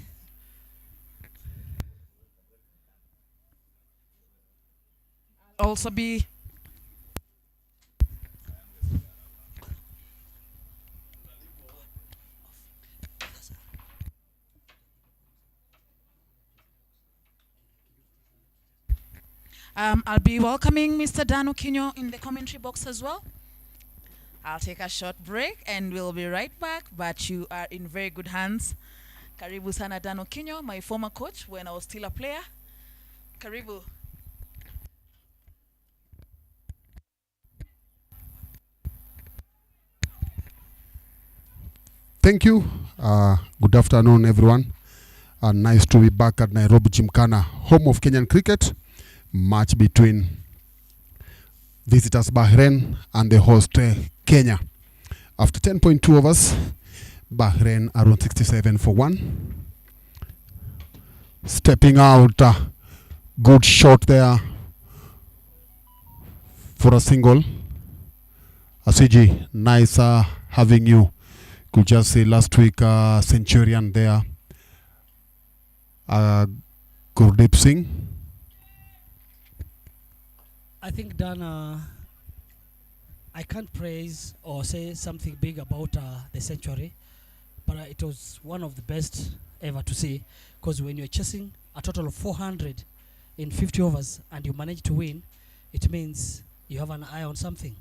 Also be I'll be welcoming Mr. Dan Okinyo in the commentary box as well. I'll take a short break and we'll be right back, but you are in very good hands. Karibu sana Dan Okinyo, my former coach when I was still a player. Karibu. Thank you. Good afternoon, everyone. Nice to be back at Nairobi Gymkhana, home of Kenyan cricket. Match between visitors Bahrain and the host Kenya. After 10.2 overs, Bahrain are on 67 for 1. Stepping out, good shot there for a single. Asiji, nice having you. Could just say last week Centurion there. Gurdeep Singh. I think Dan, I can't praise or say something big about the century, but it was one of the best ever to see, because when you're chasing a total of 400 in 50 overs and you manage to win, it means you have an eye on something.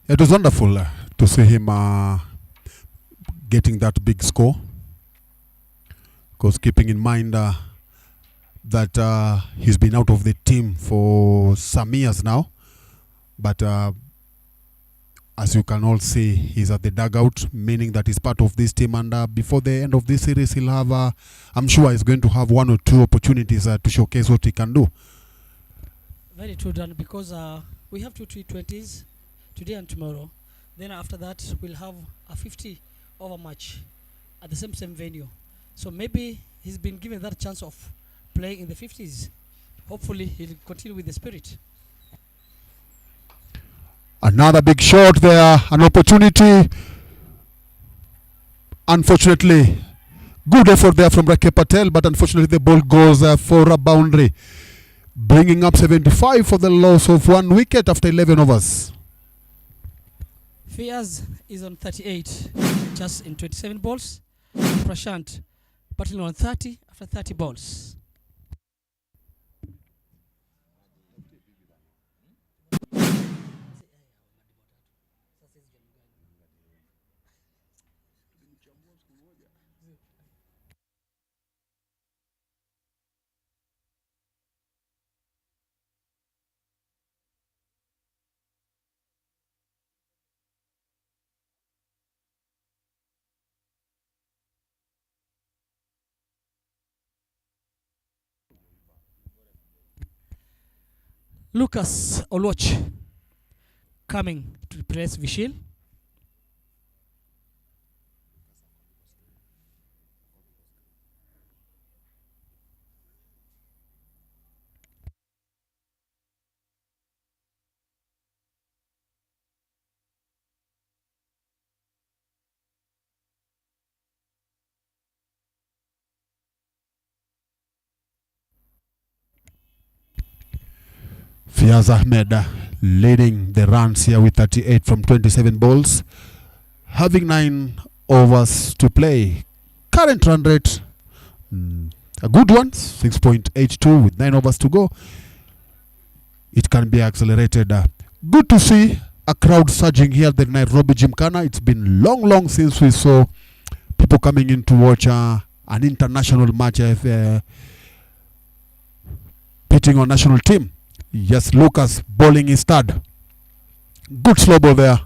It was wonderful to see him getting that big score, because keeping in mind that he's been out of the team for some years now, but as you can all see, he's at the dugout, meaning that he's part of this team, and before the end of this series he'll have I'm sure he's going to have 1 or 2 opportunities to showcase what he can do. Very true, Dan, because we have 2 T20s today and tomorrow. Then after that we'll have a 50 over match at the same venue, so maybe he's been given that chance of playing in the 50s. Hopefully he'll continue with the spirit. Another big shot there, an opportunity. Unfortunately, good effort there from Rakesh Patel, but unfortunately the ball goes for a boundary, bringing up 75 for the loss of 1 wicket after 11 overs. Fiaz is on 38, just in 27 balls. Prashant battling on 30 after 30 balls. Lucas Oluoch coming to replace Vishil. Fiaz Ahmed leading the runs here with 38 from 27 balls, having 9 overs to play. Current run rate, a good one, 6.82 with 9 overs to go. It can be accelerated. Good to see a crowd surging here at the Nairobi Gymkhana. It's been long since we saw people coming in to watch an international match pitting on national team. Yes, Lucas bowling his stud. Good slow ball there.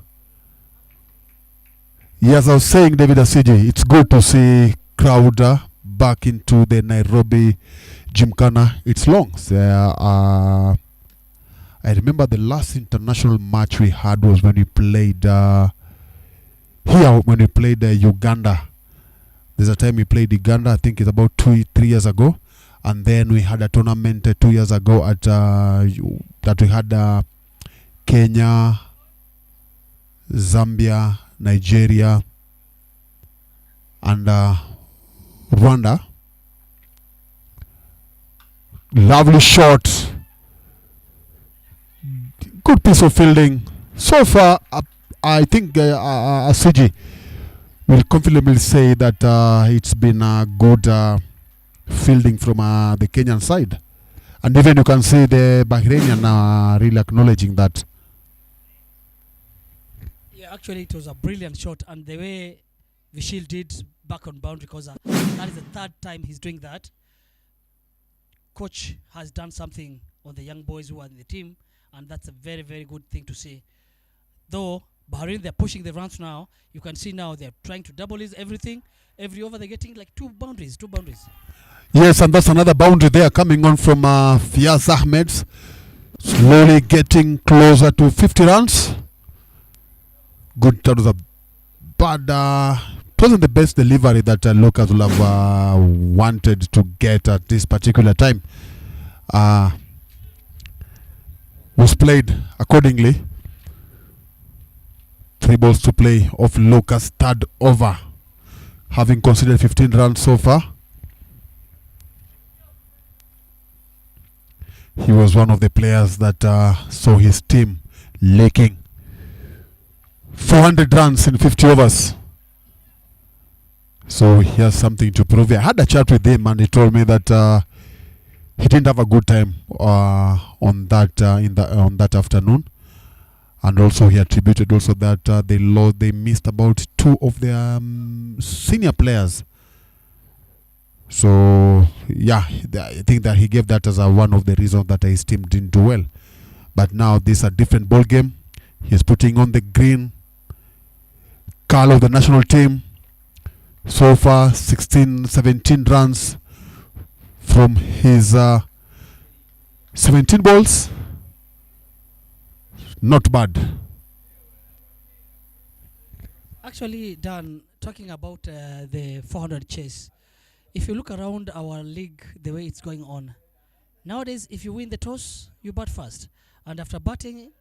Yes, I was saying, David Asiji, it's good to see crowd back into the Nairobi Gymkhana. It's long. I remember the last international match we had was when we played here, when we played Uganda. There's a time we played Uganda, I think it's about 3 years ago. And then we had a tournament 2 years ago at that we had Kenya, Zambia, Nigeria, and Rwanda. Lovely shot. Good piece of fielding. So far, I think Asiji will confidently say that it's been a good fielding from the Kenyan side, and even you can see the Bahrainian really acknowledging that. Yeah, actually it was a brilliant shot, and the way Vishil did back on boundary, because that is the third time he's doing that. Coach has done something on the young boys who are in the team, and that's a very good thing to see. Though Bahrain, they're pushing the runs now. You can see now they're trying to double his everything. Every over they're getting like two boundaries. Yes, and that's another boundary there coming on from Fiaz Ahmed. Slowly getting closer to 50 runs. Good turn of the bad. It wasn't the best delivery that Lucas would have wanted to get at this particular time. Was played accordingly. 3 balls to play of Lucas' third over, having conceded 15 runs so far. He was one of the players that saw his team lacking 400 runs in 50 overs. So he has something to prove. I had a chat with him and he told me that he didn't have a good time on that afternoon, and also he attributed also that they missed about 2 of their senior players. So yeah, I think that he gave that as one of the reasons that his team didn't do well. But now this is a different ball game. He's putting on the green color of the national team. So far 17 runs from his 17 balls. Not bad. Actually, Dan, talking about the 400 chase, if you look around our league, the way it's going on nowadays, if you win the toss, you bat first, and after batting,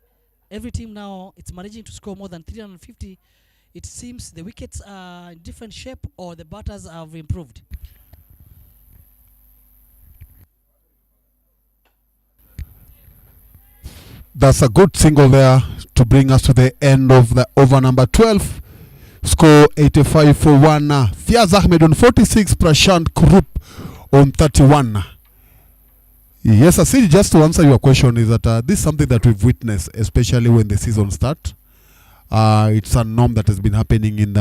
every team now it's managing to score more than 350. It seems the wickets are in different shape, or the batters have improved. That's a good single there to bring us to the end of the over number 12. Score 85 for 1. Fiaz Ahmed on 46, Prashant Kurup on 31. Yes, Asiri, just to answer your question, is that this is something that we've witnessed, especially when the season starts. It's a norm that has been happening in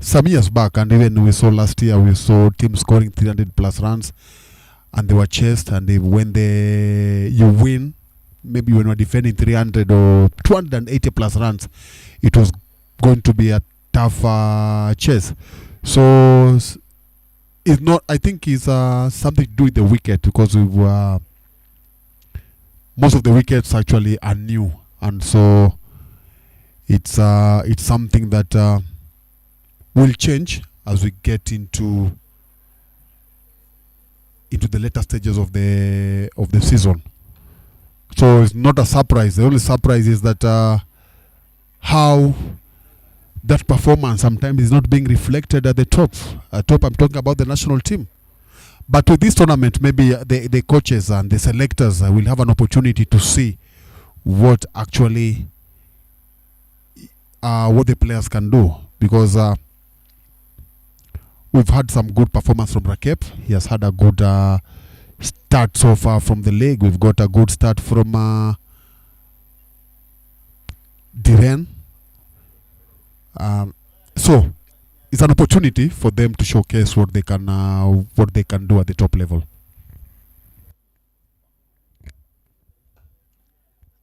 some years back, and even we saw last year, we saw teams scoring 300 plus runs, and they were chased, and when you win, maybe when you're defending 300 or 280 plus runs, it was going to be a tough chase. So it's not, I think it's something to do with the wicket, because we've most of the wickets actually are new, and so it's something that will change as we get into the later stages of the season. So it's not a surprise. The only surprise is that how that performance sometimes is not being reflected at the top. At top, I'm talking about the national team. But with this tournament, maybe the coaches and the selectors will have an opportunity to see what actually what the players can do, because we've had some good performance from Rakep. He has had a good start so far from the league. We've got a good start from Diren. So it's an opportunity for them to showcase what they can do at the top level.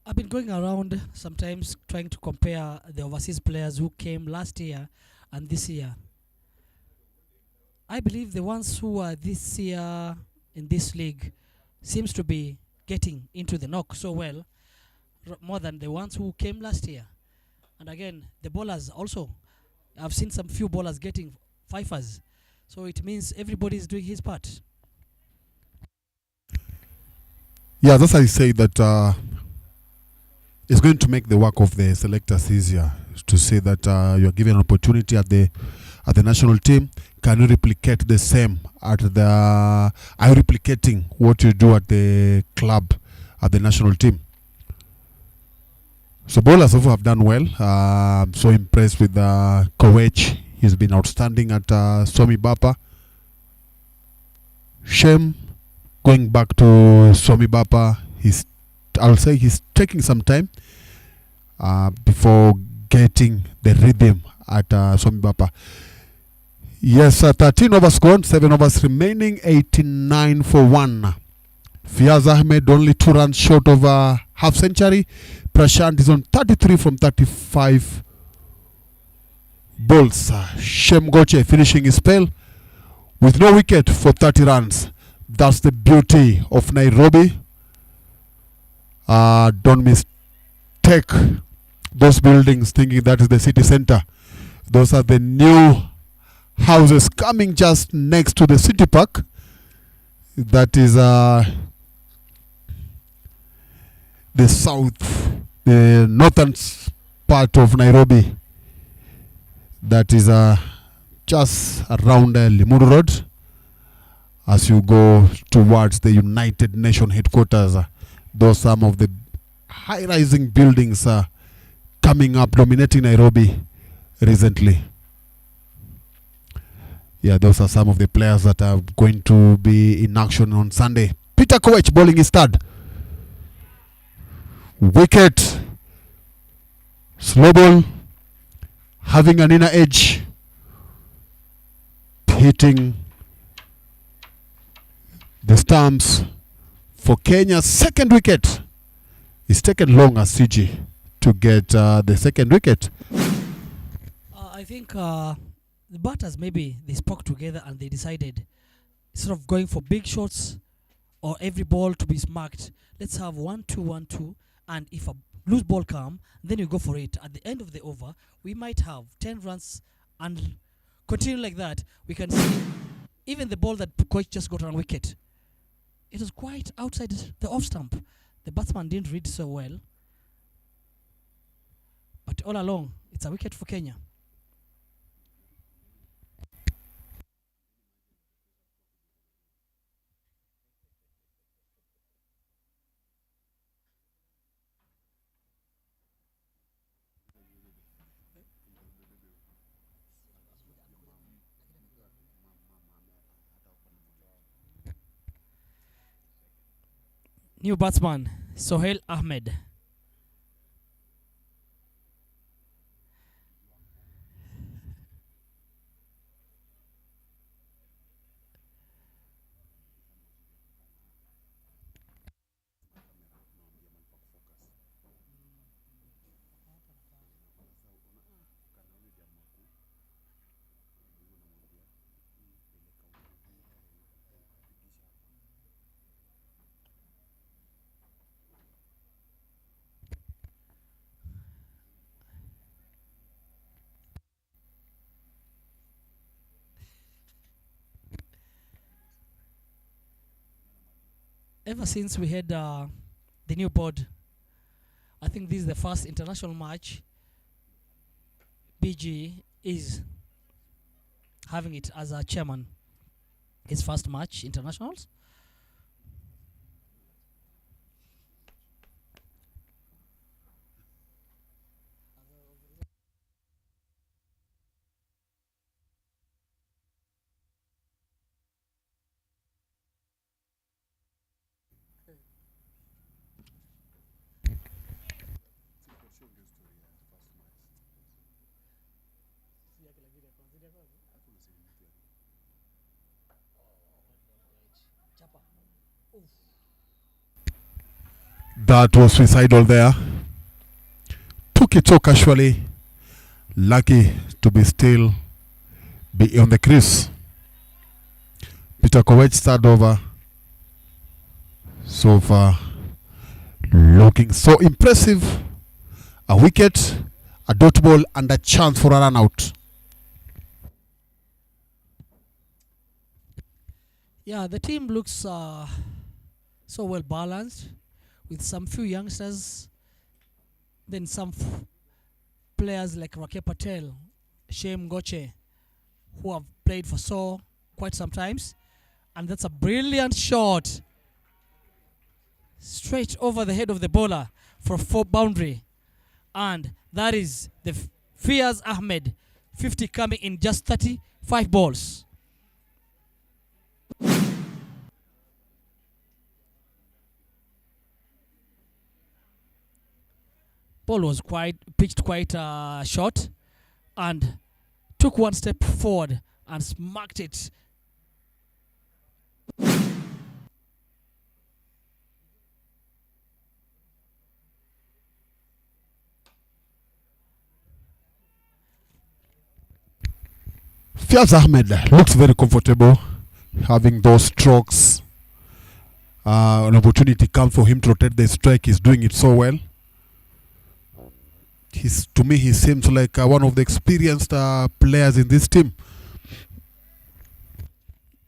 I've been going around sometimes trying to compare the overseas players who came last year and this year. I believe the ones who are this year in this league seems to be getting into the knock so well, more than the ones who came last year. And again, the bowlers also, I've seen some few bowlers getting fifers, so it means everybody is doing his part. Yeah, that's how I say that it's going to make the work of the selectors easier, to say that you are given an opportunity at the national team. Can you replicate the same at the? Are you replicating what you do at the club, at the national team? So bowlers also have done well. I'm so impressed with Kowech. He's been outstanding at Swami Bapa. Shame going back to Swami Bapa. I'll say he's taking some time before getting the rhythm at Swami Bapa. Yes, 13 overs gone, 7 overs remaining, 89 for 1. Fiaz Ahmed only 2 runs short of a half century. Prashant is on 33 from 35 balls. Shem Goche finishing his spell with no wicket for 30 runs. That's the beauty of Nairobi. Don't mistake those buildings thinking that is the city center. Those are the new houses coming just next to the city park. That is the northern part of Nairobi. That is just around Limuru Road as you go towards the United Nations headquarters. Those some of the high-rising buildings coming up, dominating Nairobi recently. Yeah, those are some of the players that are going to be in action on Sunday. Peter Kowech bowling his third. Wicket. Slow ball. Having an inner edge. Hitting the stumps for Kenya's second wicket. It's taken long as CG to get the second wicket. I think the batters, maybe they spoke together and they decided, instead of going for big shots or every ball to be marked, let's have 1-2, 1-2, and if a loose ball come, then you go for it. At the end of the over, we might have 10 runs and continue like that. We can see even the ball that Coach just got on wicket, it was quite outside the off stump. The batsman didn't read so well, but all along, it's a wicket for Kenya. New batsman, Sohail Ahmed. ever since we had the new board, I think this is the first international match BG is having it as a chairman. His first match internationals. That was suicidal there. Took it so casually. Lucky to be still be on the crease. Peter Koech third over. So far, looking so impressive. A wicket, a dot ball, and a chance for a run out. Yeah, the team looks so well balanced, with some few youngsters, then some players like Rakesh Patel, Shem Goche, who have played for quite some times. And that's a brilliant shot straight over the head of the bowler for 4 boundary. And that is the Fiaz Ahmed, 50 coming in just 35 balls. Ball was pitched quite short and took one step forward and smacked it. Fiaz Ahmed looks very comfortable having those strokes. An opportunity comes for him to rotate the strike. He's doing it so well. To me, he seems like one of the experienced players in this team.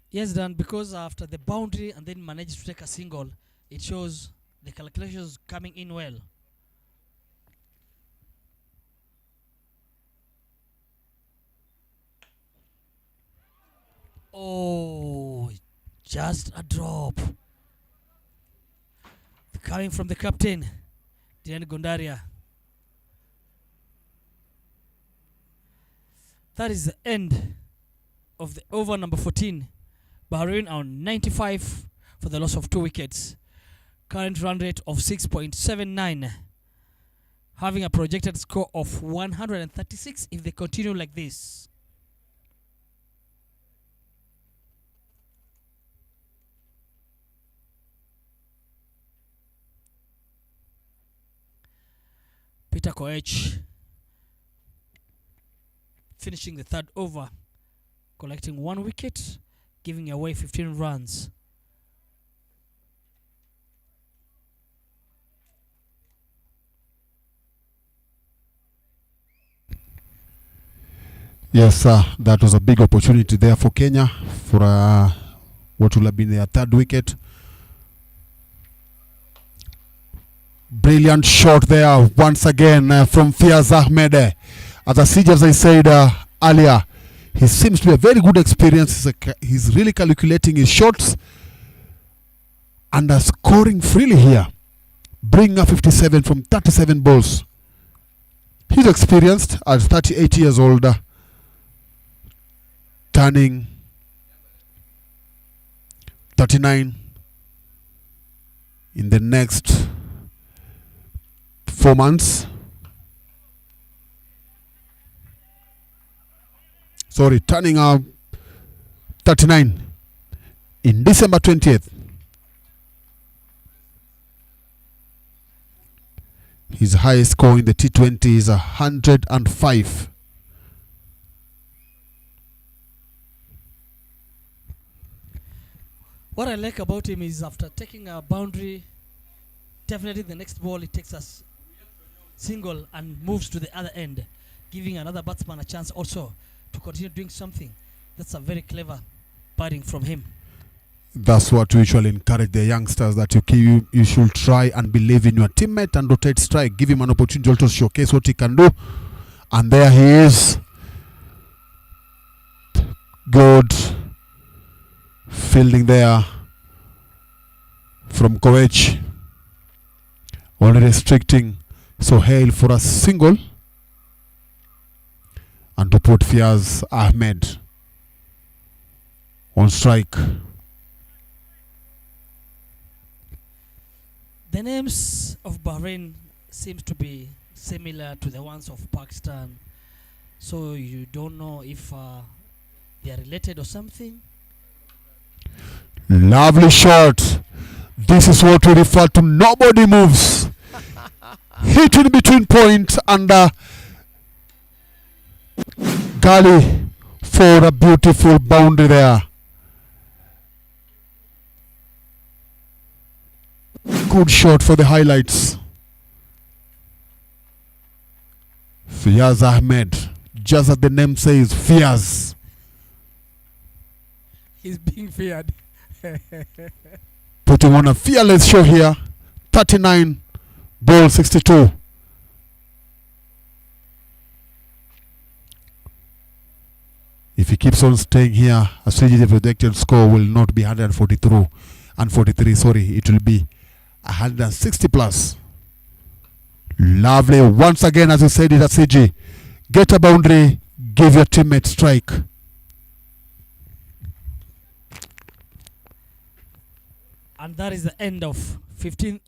Yes, Dan, because after the boundary and then managed to take a single, it shows the calculations coming in well. Oh, just a drop. Coming from the captain, Dian Gondaria. That is the end of the over number 14. Bahrain on 95 for the loss of 2 wickets. Current run rate of 6.79. Having a projected score of 136 if they continue like this. Peter Koech finishing the 3rd over, collecting 1 wicket, giving away 15 runs. Yes, that was a big opportunity there for Kenya for what will have been their 3rd wicket. Brilliant shot there once again from Fiaz Ahmed. As I said earlier, he seems to be a very good experience. He's really calculating his shots and scoring freely here. Bringing up 57 from 37 balls. He's experienced at 38 years old. Turning 39 in the next 4 months. Sorry, turning 39 in December 20th. His highest score in the T20 is 105. What I like about him is after taking a boundary, definitely the next ball it takes us single and moves to the other end, giving another batsman a chance also to continue doing something. That's a very clever batting from him. That's what we usually encourage the youngsters, that you should try and believe in your teammate and rotate strike. Give him an opportunity to showcase what he can do. And there he is. Good fielding there from Koech. Only restricting Sohail for a single. And to put Fiaz Ahmed on strike. The names of Bahrain seems to be similar to the ones of Pakistan, so you don't know if they are related or something. Lovely shot. This is what we refer to nobody moves. Hit in between point and gully for a beautiful boundary there. Good shot for the highlights. Fiaz Ahmed, just as the name says, Fiaz. He's being feared. Putting on a fearless show here. 39, ball 62. If he keeps on staying here, a CGT projected score will not be 143 and 43. Sorry, it will be 160 plus. Lovely. Once again, as you said it at CG, get a boundary, give your teammate strike. And that is the end of 15.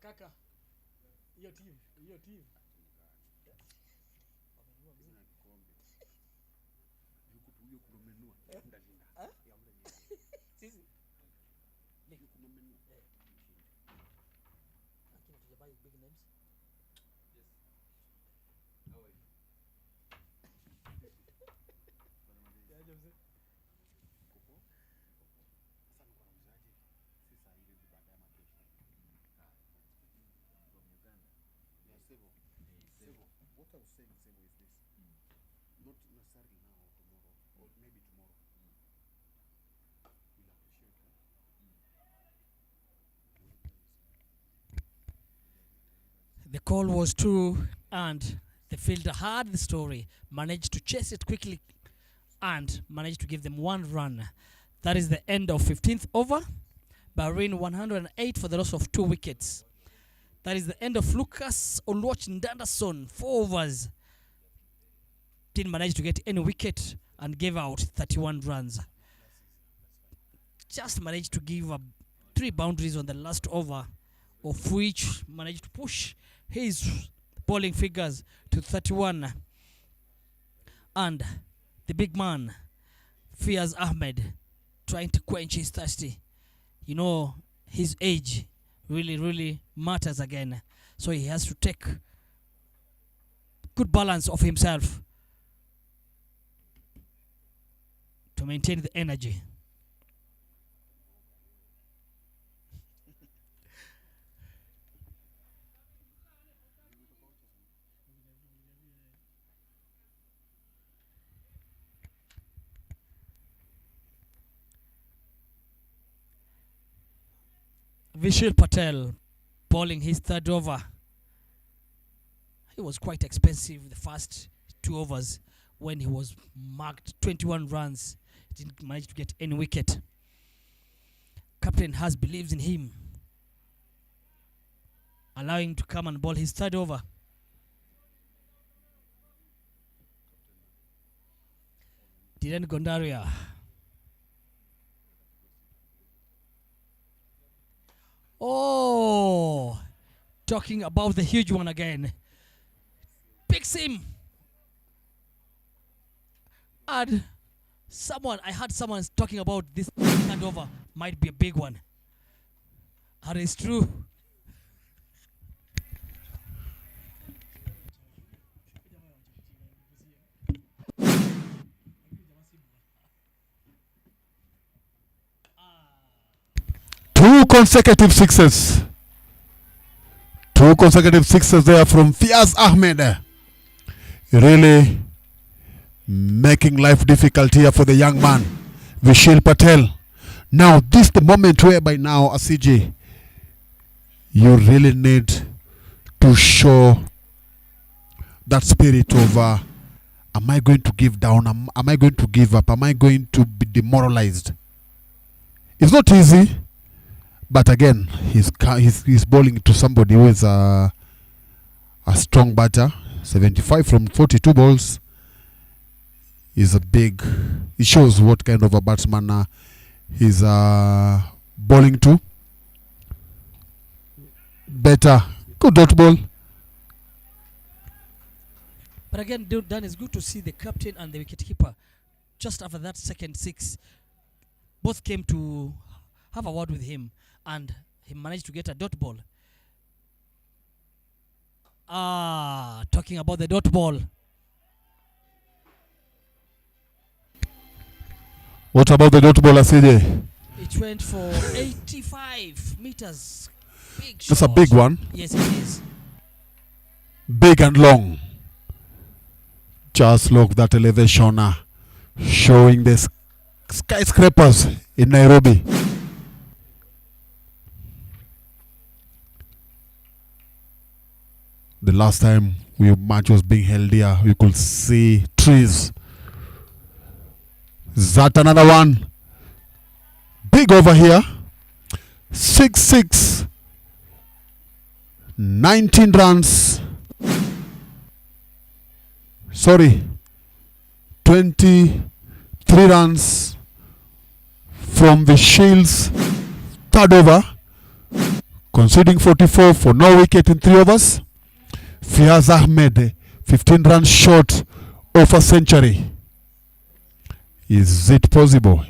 Kaka, your team. Big names. What I was saying is this. Not necessarily now or tomorrow, or maybe tomorrow. We'll appreciate it. The call was true, and the fielder heard the story, managed to chase it quickly, and managed to give them one run. That is the end of 15th over. Bahrain 108 for the loss of 2 wickets. That is the end of Lucas Oluoch Ndandason, 4 overs. Didn't manage to get any wicket and gave out 31 runs. Just managed to give up 3 boundaries on the last over, of which managed to push his bowling figures to 31. And the big man, Fiaz Ahmed, trying to quench his thirsty. You know, his age really matters again. So he has to take good balance of himself to maintain the energy. Vishal Patel bowling his 3rd over. He was quite expensive the first 2 overs when he was marked 21 runs. He didn't manage to get any wicket. Captain Has believes in him, allowing him to come and bowl his 3rd over. Dylan Gondaria. Oh, talking about the huge one again. Picks him. And I heard someone talking about this handover might be a big one. And it's true. consecutive sixes. 2 consecutive sixes there from Fiaz Ahmed. Really making life difficult here for the young man, Vishil Patel. Now, this is the moment whereby now, ACJ, you really need to show that spirit of, am I going to give down? Am I going to give up? Am I going to be demoralized? It's not easy, but again, he's bowling to somebody who is a strong batter. 75 from 42 balls is a big. It shows what kind of a batsman he's bowling to. Better, good dot ball. But again, Dan, it's good to see the captain and the wicketkeeper just after that second six. Both came to have a word with him, and he managed to get a dot ball. Talking about the dot ball. What about the dot ball, ACJ? It went for 85 meters. Big shot. That's a big one. Yes, it is. Big and long. Just look that elevation showing the skyscrapers in Nairobi. The last time match was being held here, you could see trees. Is that another one? Big over here. 6-6. 19 runs. Sorry. 23 runs from the Shields. Third over. Conceding 44 for no wicket in 3 overs. Fiaz Ahmed, 15 runs short of a century. Is it possible?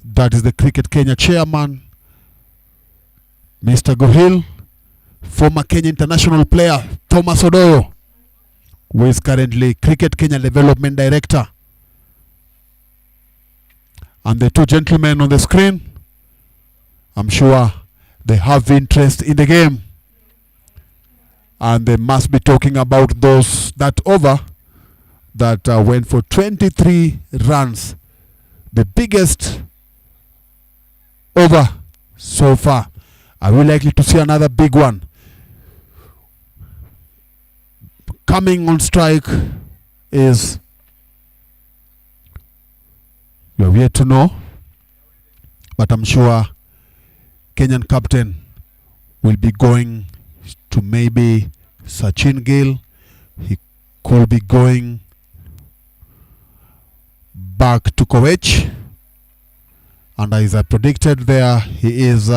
That is the Cricket Kenya chairman, Mr. Gohil, former Kenya international player Thomas Odoyo, who is currently Cricket Kenya Development Director. And the two gentlemen on the screen, I'm sure they have interest in the game. And they must be talking about that over that went for 23 runs. The biggest over so far. Are we likely to see another big one? Coming on strike is, we're yet to know, but I'm sure Kenyan captain will be going to maybe Sachin Gill. He could be going back to Koech. And as I predicted there, he is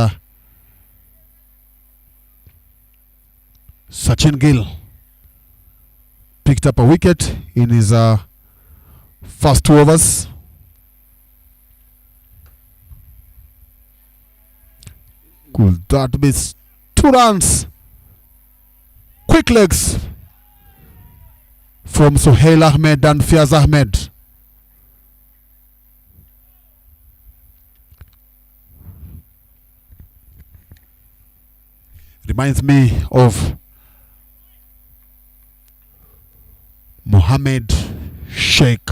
Sachin Gill. Picked up a wicket in his first 2 overs. Could that be 2 runs? Quick legs from Sohail Ahmed and Fiaz Ahmed. Reminds me of Mohammed Sheikh.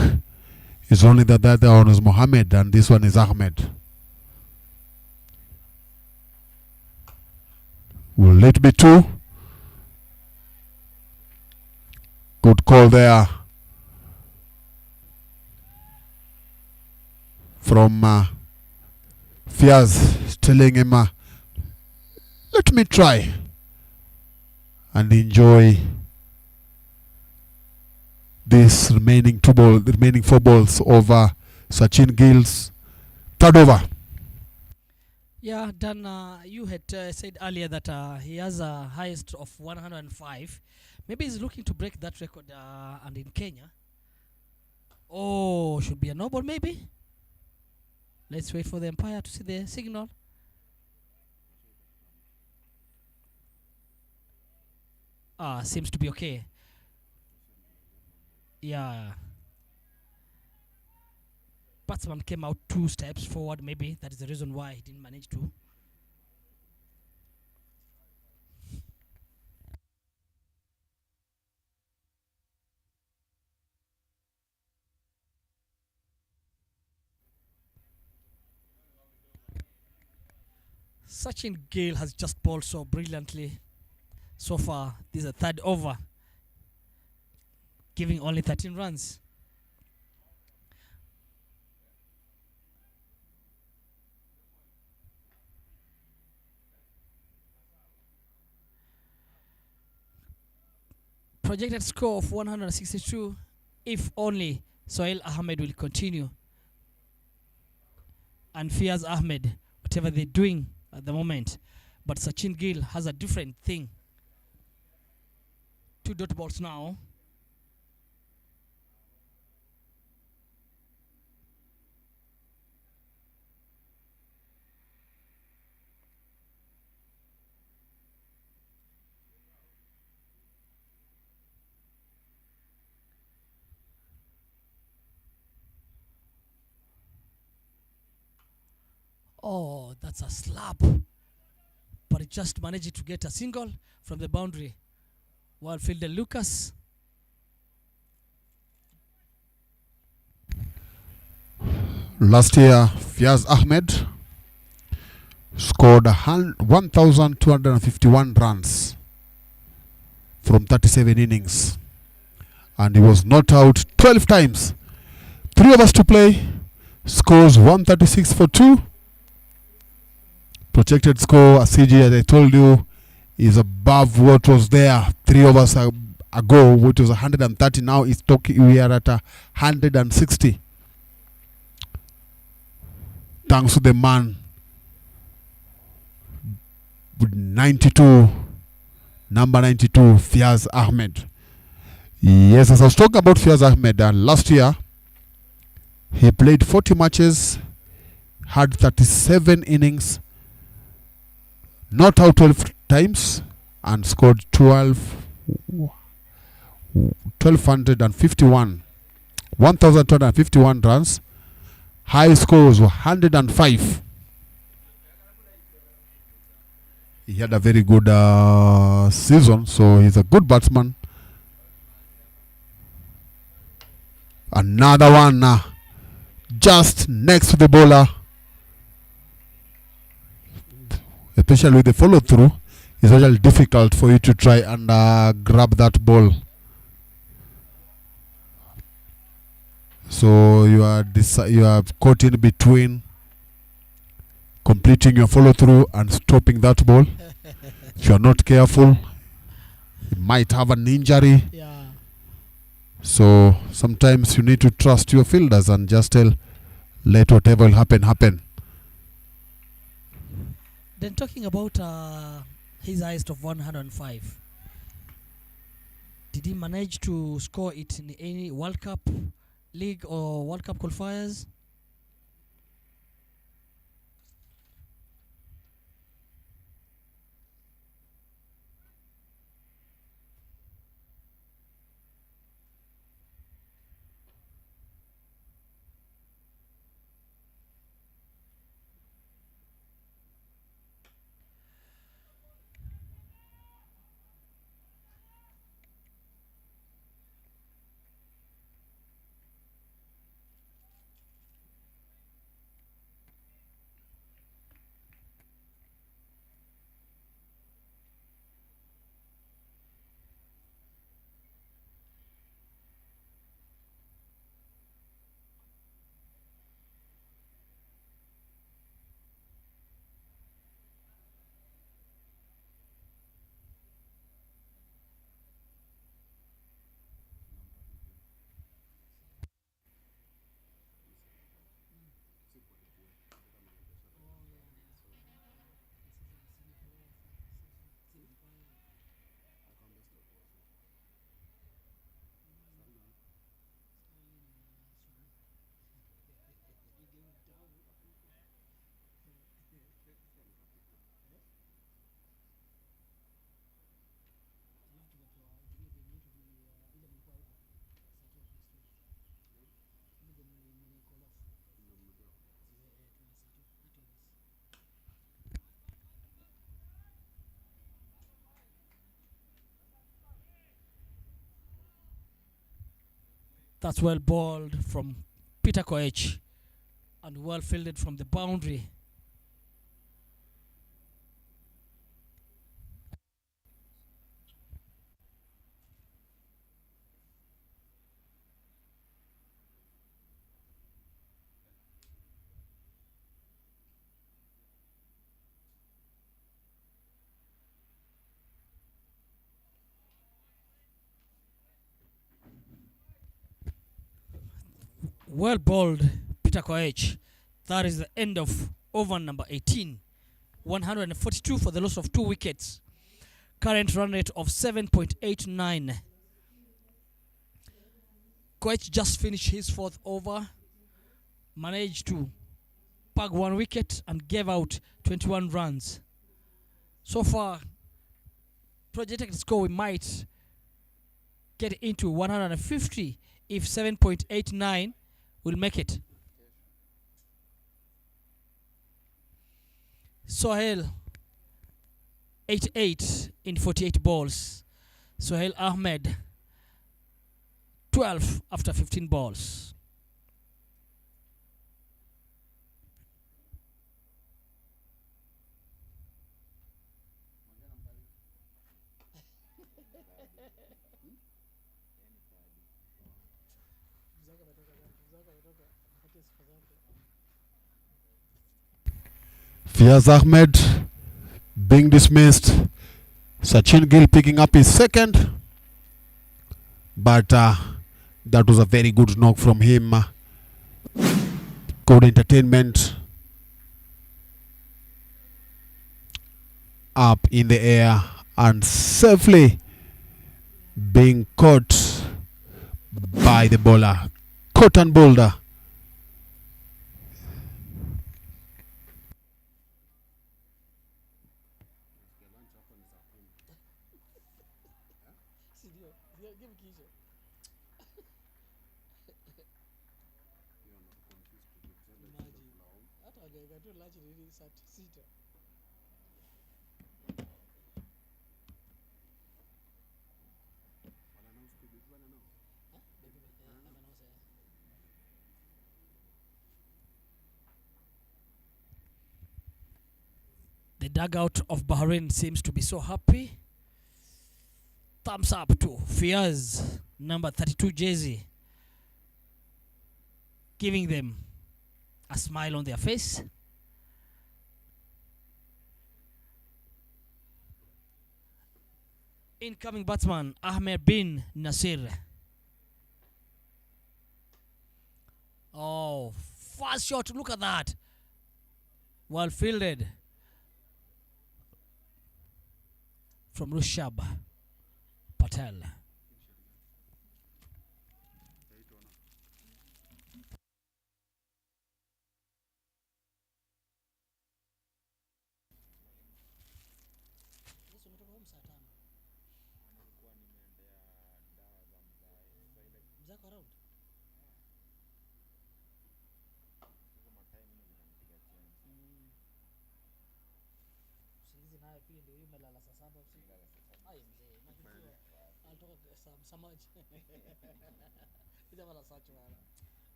It's only that the other one is Mohammed and this one is Ahmed. Will it be 2? Good call there from Fiaz, telling him, let me try and enjoy this remaining 4 balls over Sachin Gill's third over. Yeah, Dan, you had said earlier that he has a highest of 105. Maybe he's looking to break that record and in Kenya. Oh, should be a no ball maybe. Let's wait for the umpire to see the signal. Seems to be okay. Yeah. Batsman came out 2 steps forward, maybe. That is the reason why he didn't manage to Sachin Gill has just bowled so brilliantly so far. This is a third over, giving only 13 runs. Projected score of 162 if only Sohail Ahmed will continue. And Fiaz Ahmed, whatever they're doing at the moment. But Sachin Gill has a different thing. 2 dot balls now. Oh, that's a slap. But it just managed to get a single from the boundary. Well fielder Lucas. Last year, Fiaz Ahmed scored 1,251 runs from 37 innings. And he was not out 12 times. 3 overs to play. Scores 136 for 2. Projected score, CG, as I told you, is above what was there 3 overs ago, which was 130. Now it's talking, we are at 160. Thanks to the man with 92, number 92, Fiaz Ahmed. Yes, as I was talking about Fiaz Ahmed, last year he played 40 matches, had 37 innings, not out 12 times, and scored 1,251 runs. High scores were 105. He had a very good season, so he's a good batsman. Another one just next to the bowler. Especially with the follow through, it's actually difficult for you to try and grab that ball. So you are caught in between completing your follow through and stopping that ball. If you are not careful, you might have an injury. Yeah. So sometimes you need to trust your fielders and just let whatever will happen. Then talking about his highest of 105, did he manage to score it in any World Cup League or World Cup qualifiers? That's well bowled from Peter Koech and well fielded from the boundary. Well bowled, Peter Koech. That is the end of over number 18. 142 for the loss of 2 wickets. Current run rate of 7.89. Koech just finished his 4th over. Managed to pug 1 wicket and gave out 21 runs. So far, projected score we might get into 150 if 7.89 will make it. Sohail 88 in 48 balls. Sohail Ahmed 12 after 15 balls. Fiaz Ahmed being dismissed. Sachin Gill picking up his 2nd. But that was a very good knock from him. Good entertainment. Up in the air and safely being caught by the bowler. Cotton Boulder. The dugout of Bahrain seems to be so happy. Thumbs up to Fiaz, number 32 jersey, giving them a smile on their face. Incoming batsman Ahmed bin Nasir. Oh, fast shot, look at that. Well fielded from Rushabh Patel.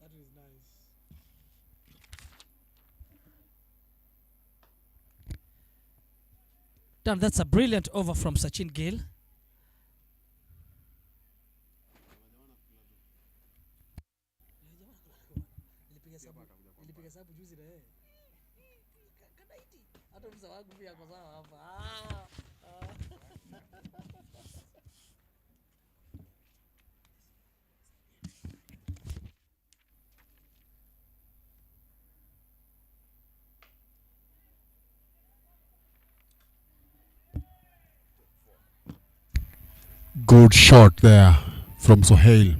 That is nice. Damn, that's a brilliant over from Sachin Gill. Good shot there from Sohail.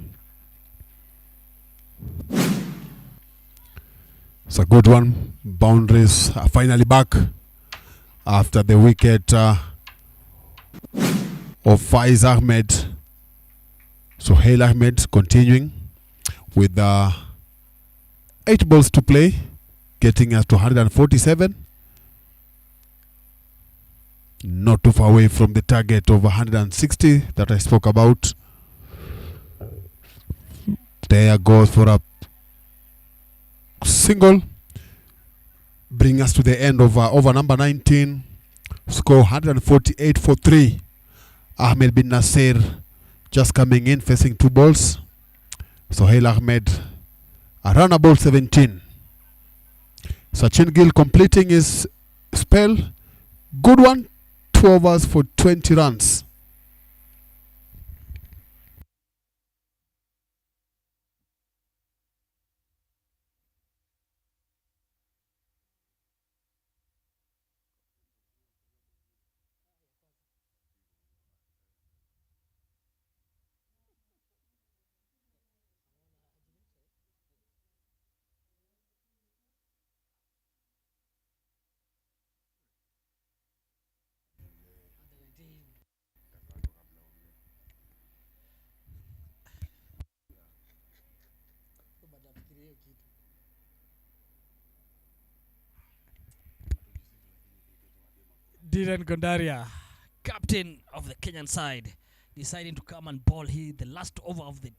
It's a good one. Boundaries are finally back after the wicket of Faiz Ahmed. Sohail Ahmed continuing with 8 balls to play, getting us to 147. Not too far away from the target of 160 that I spoke about. There goes for a single. Bring us to the end of over number 19. Score 148 for 3. Ahmed bin Nasir just coming in, facing 2 balls. Sohail Ahmed, a run ball 17. Sachin Gill completing his spell. Good one. 2 overs for 20 runs. Dylan Gondaria, captain of the Kenyan side, deciding to come and bowl here the last over of the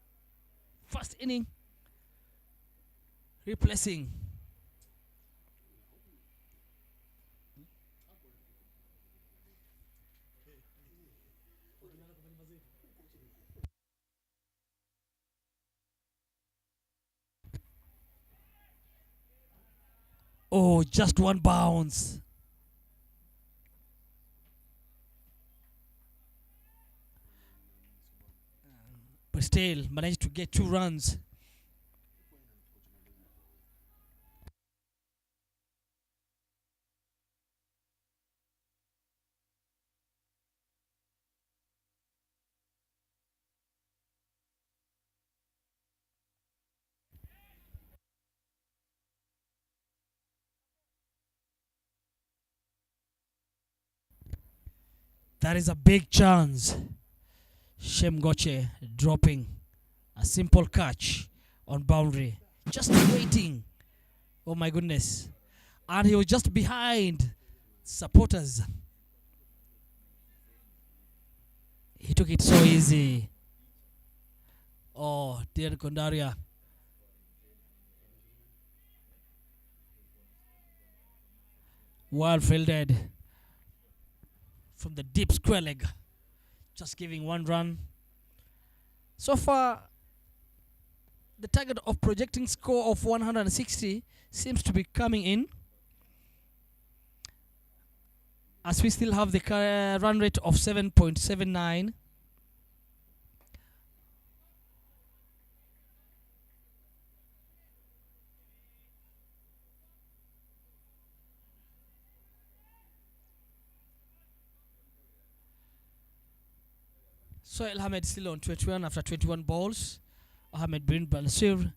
first inning, replacing just one bounce. But still managed to get 2 runs. That is a big chance. Shemgoche dropping a simple catch on boundary. Just waiting. Oh my goodness. And he was just behind supporters. He took it so easy. Oh, dear Kondaria. Well fielded from the deep square leg. Just giving 1 run. So far, the target of projecting score of 160 seems to be coming in, as we still have the run rate of 7.79. Sohail Ahmed still on 21 after 21 balls. Ahmed bin Bansir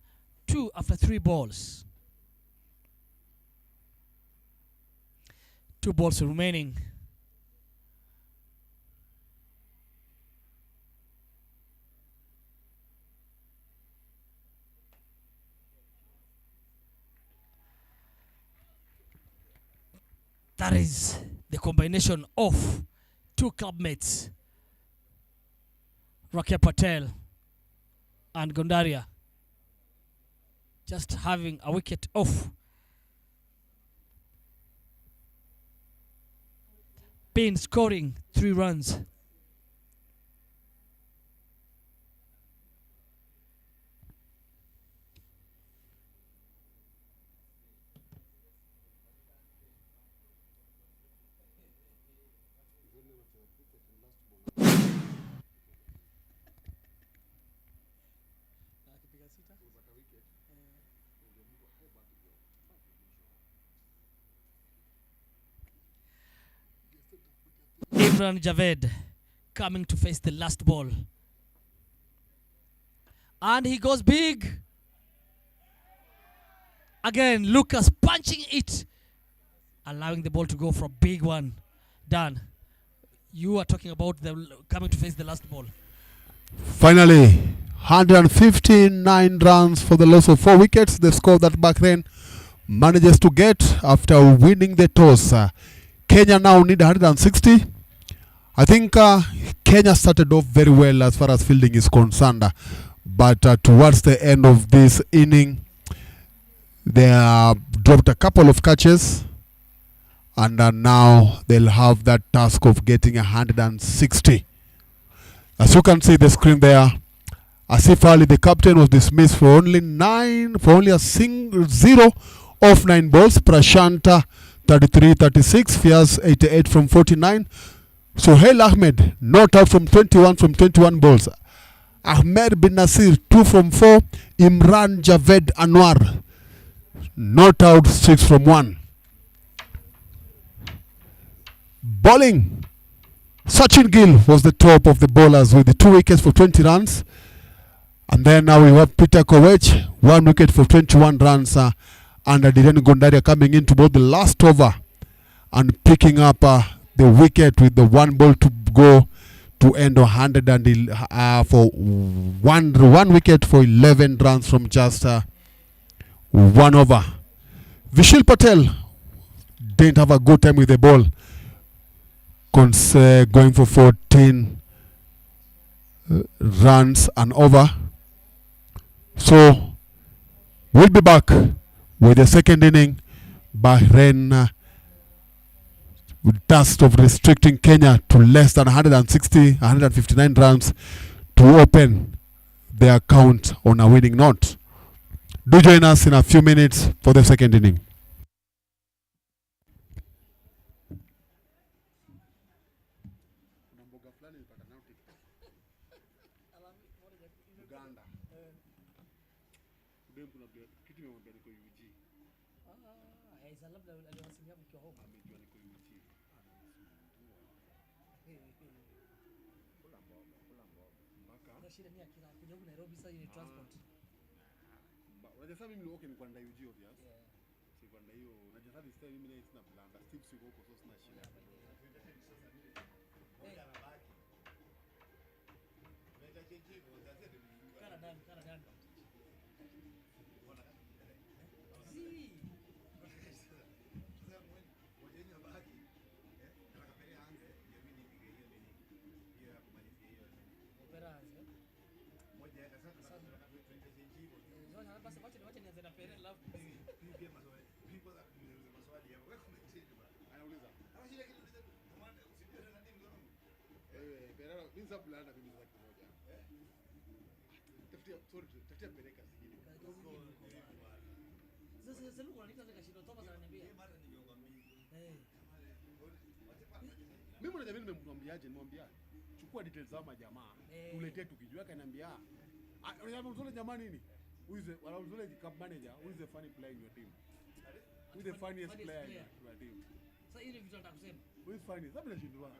2 after 3 balls. 2 balls remaining. That is the combination of 2 clubmates, Rakia Patel and Gondaria, just having a wicket off. Been scoring 3 runs. Imran Javed coming to face the last ball. And he goes big. Again, Lucas punching it, allowing the ball to go for a big one. Dan, you are talking about the coming to face the last ball. Finally, 159 runs for the loss of 4 wickets. The score that Bahrain manages to get after winning the toss. Kenya now need 160. I think Kenya started off very well as far as fielding is concerned, but towards the end of this inning, they dropped a couple of catches, and now they'll have that task of getting 160. As you can see the screen there, Asif Ali, the captain, was dismissed for only 0 off 9 balls. Prashanta 33-36, Fiaz 88 from 49. Sohail Ahmed not out from 21 balls. Ahmed bin Nasir 2 from 4. Imran Javed Anwar not out 6 from 1. Bowling, Sachin Gill was the top of the bowlers with the 2 wickets for 20 runs. And then now we have Peter Koech, 1 wicket for 21 runs, and Dhiren Gondaria coming into both the last over and picking up the wicket with the 1 ball to go to end 100 and for one wicket for 11 runs from just 1 over. Vishal Patel didn't have a good time with the ball, going for 14 runs and over. So we'll be back with the second inning. Bahrain with task of restricting Kenya to less than 159 runs to open their account on a winning note. Do join us in a few minutes for the second inning. Mimi na jamii nimemwambiaje, nimwambia chukua details za majamaa tuletee tukijua, kaniambia unazungumza jamaa nini? Who is the camp manager? Who is the funny player in your team? Who is the funniest player in your team? Sasa ile vitu nataka kusema. Who is funny? Sababu nashindwa.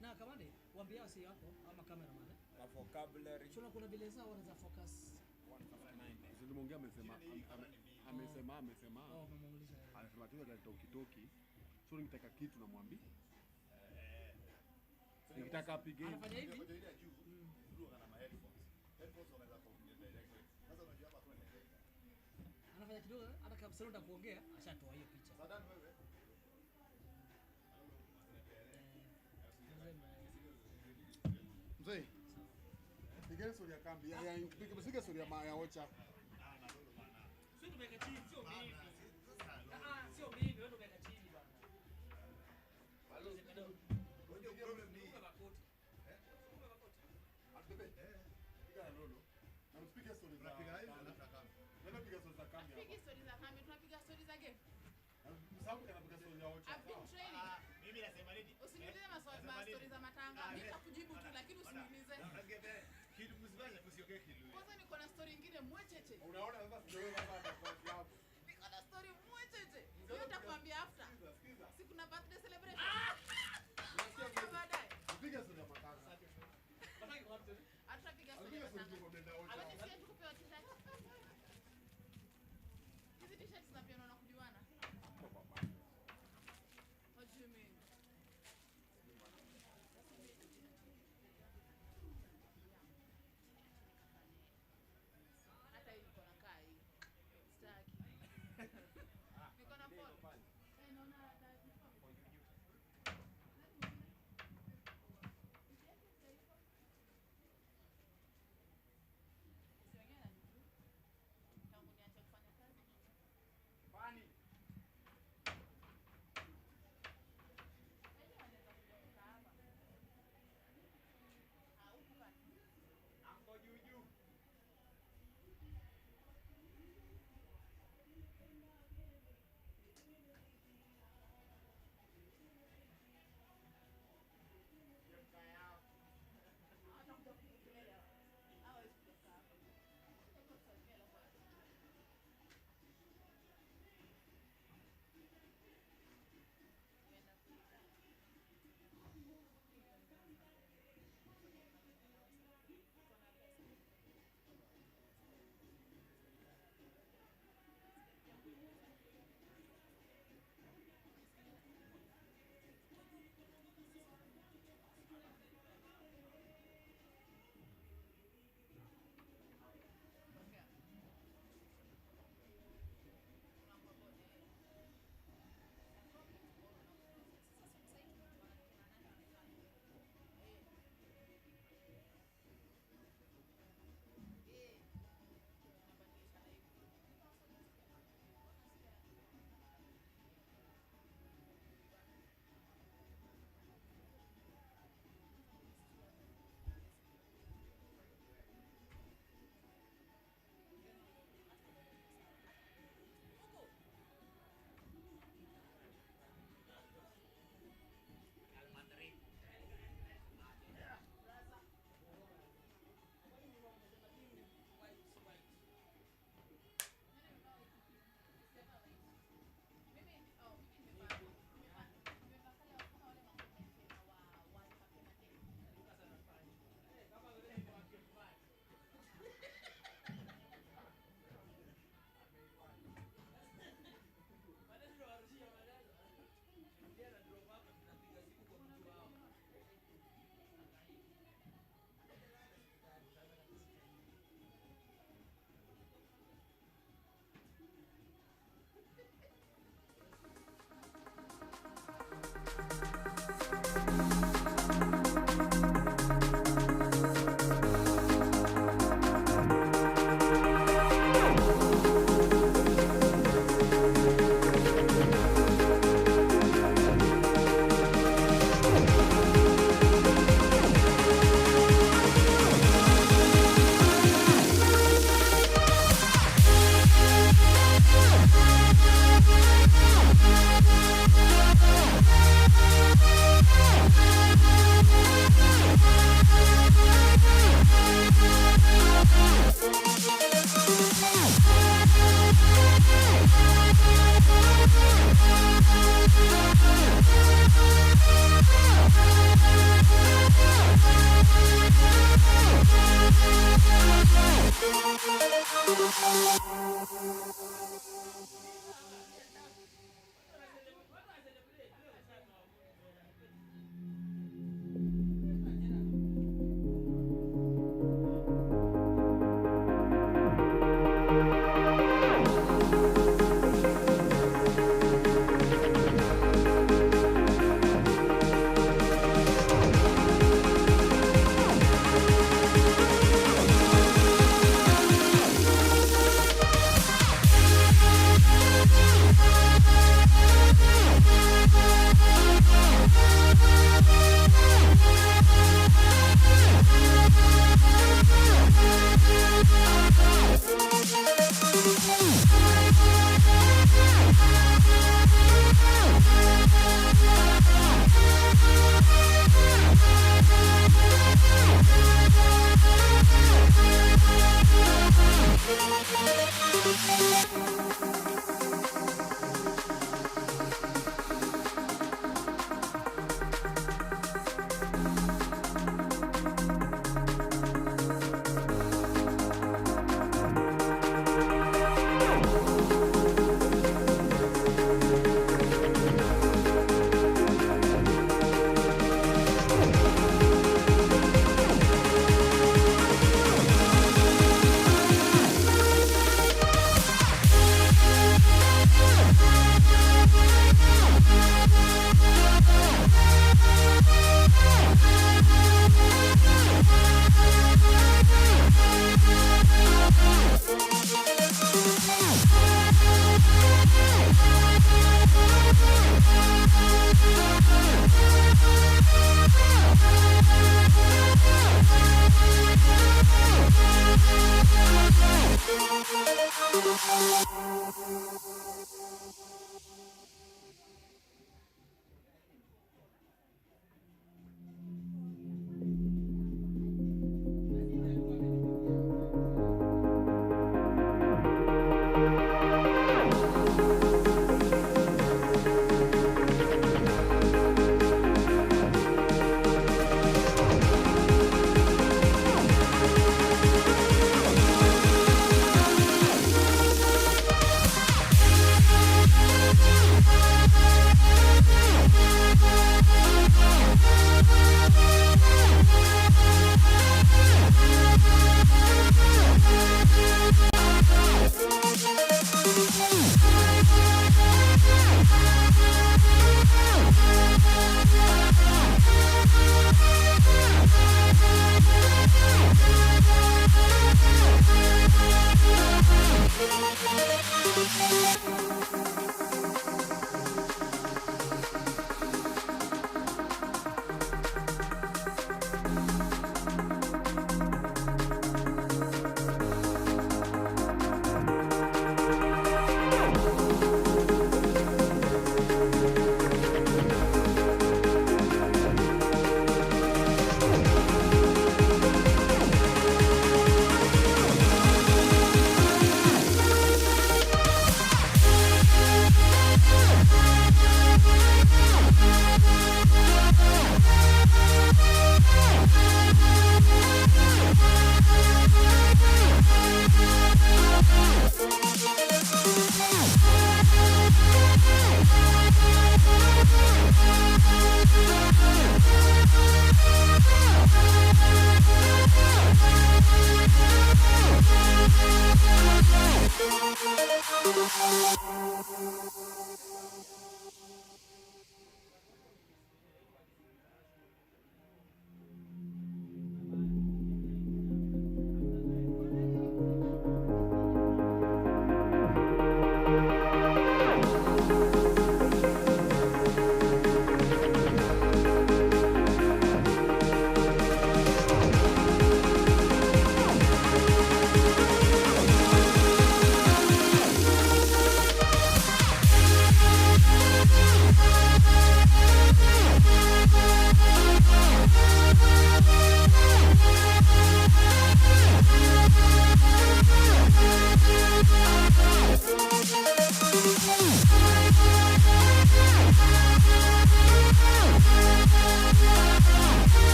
Na kamande waambia wasi wako ama cameraman na vocabulary tuna kuna vile zao wanaweza focus 159. Nilimwongea amesema oh umemuuliza anasema tu ataleta ukitoki, so nikitaka kitu namwambia nikitaka apige anafanya hivi anafanya kidogo hata kama sasa unataka kuongea ashatoa hiyo picha mzee nigeni sori ya kambi ya nipige sori ya ocha sio tumeka chini sio mimi sio mimi wewe tumeka chini bwana bado kidogo unajua problem ni kwa makoti kwa makoti atebe piga lolo na mpige sori za kambi ndio piga sori za kambi hapa Pigi stories za kambi, tunapiga stories za game. Sababu tunapiga sori ya ocha Mimi nasema nini? Usiniulize maswali za matanga. Mimi nitakujibu tu lakini usiniulize. Kitu msifanye msiongee kilu. Kwanza niko na story nyingine mwecheche. unaona sasa ndio hapa kwa hapo Niko na story mwecheche. Hiyo nitakwambia after. Si kuna birthday celebration. Baadaye. piga sori ya matanga Atapiga story za matanga. Alafu sisi tukupewa t-shirt. Hizi t-shirts zinapeana na kujuana. What do you mean? Hata hii iko na kai.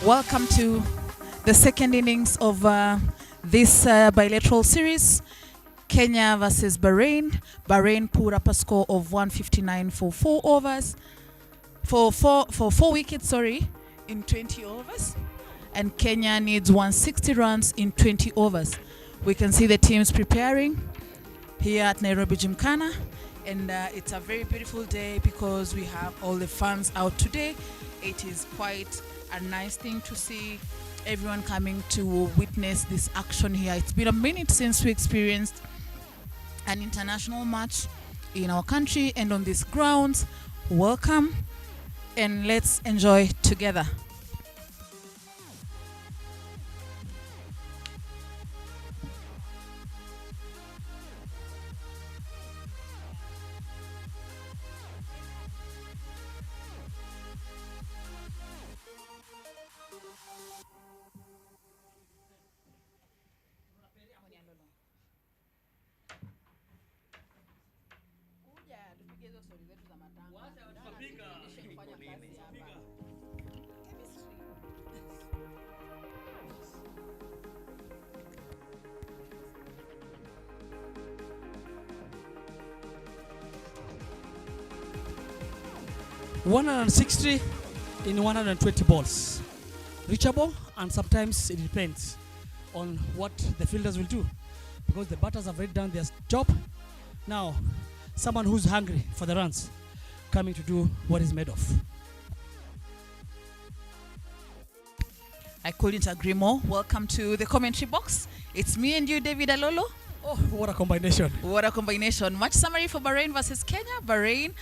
Welcome to the second innings of this bilateral series. Kenya versus Bahrain. Bahrain put up a score of 159 for 4 overs. For 4 wickets, in 20 overs. And Kenya needs 160 runs in 20 overs. We can see the teams preparing here at Nairobi Gymkhana. And it's a very beautiful day because we have all the fans out today. It is quite a nice thing to see everyone coming to witness this action here. It's been a minute since we experienced an international match in our country and on these grounds. Welcome and let's enjoy together. $160 in 120 balls. Reachable, and sometimes it depends on what the fielders will do because the batters have already done their job. Now, someone who's hungry for the runs coming to do what is made of. I couldn't agree more. Welcome to the commentary box. It's me and you, David Alolo. Oh, what a combination. What a combination. Match summary for Bahrain versus Kenya. Bahrain,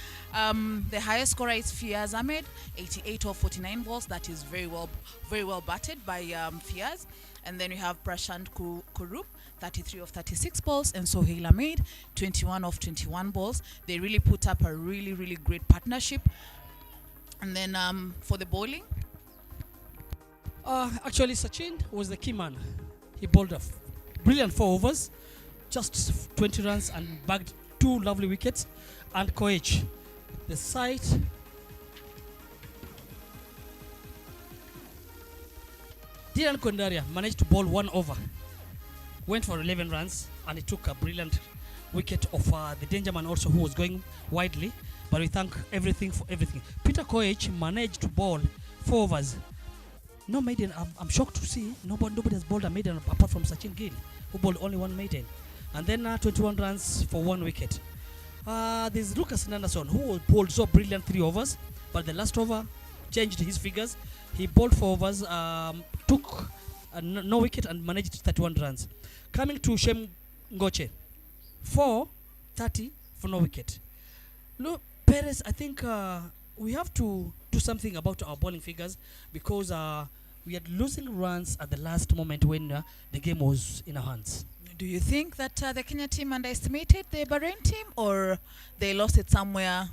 the highest scorer is Fiaz Ahmed, 88 of 49 balls. That is very well batted by Fiaz. And then we have Prashant Kurup, 33 of 36 balls, and Sohail Ahmed, 21 of 21 balls. They really put up a really great partnership. And then for the bowling, actually, Sachin was the key man. He bowled a brilliant 4 overs, just 20 runs, and bagged 2 lovely wickets. And Koech, the side, Dylan Kondaria managed to bowl 1 over, went for 11 runs, and he took a brilliant wicket of the danger man also, who was going widely. But we thank everything for everything. Peter Koech managed to bowl 4 overs. No maiden. I'm shocked to see nobody has bowled a maiden apart from Sachin Gill, who bowled only 1 maiden. And then 21 runs for 1 wicket. There's Lucas Nanderson, who bowled so brilliant 3 overs, but the last over changed his figures. He bowled 4 overs, took no wicket, and managed 31 runs. Coming to Shem Ngoche, 4-30 for no wicket. Look, Perez, I think we have to do something about our bowling figures because we are losing runs at the last moment when the game was in our hands. do you think that the Kenya team underestimated the Bahrain team, or they lost it somewhere?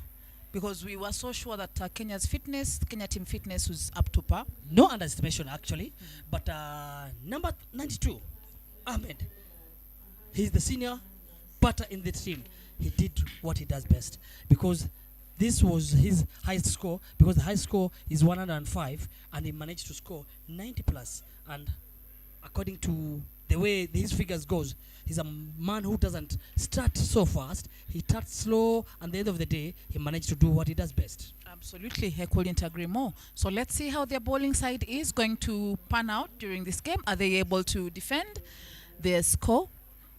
Because we were so sure that Kenya team fitness was up to par. No underestimation, actually. But number 92, Ahmed, he's the senior batter in the team. He did what he does best, because this was his highest score, because the highest score is 105, and he managed to score 90 plus. And according to the way his figures goes, he's a man who doesn't start so fast. He starts slow, and at the end of the day, he managed to do what he does best. Absolutely, I couldn't agree more. So let's see how their bowling side is going to pan out during this game. Are they able to defend their score,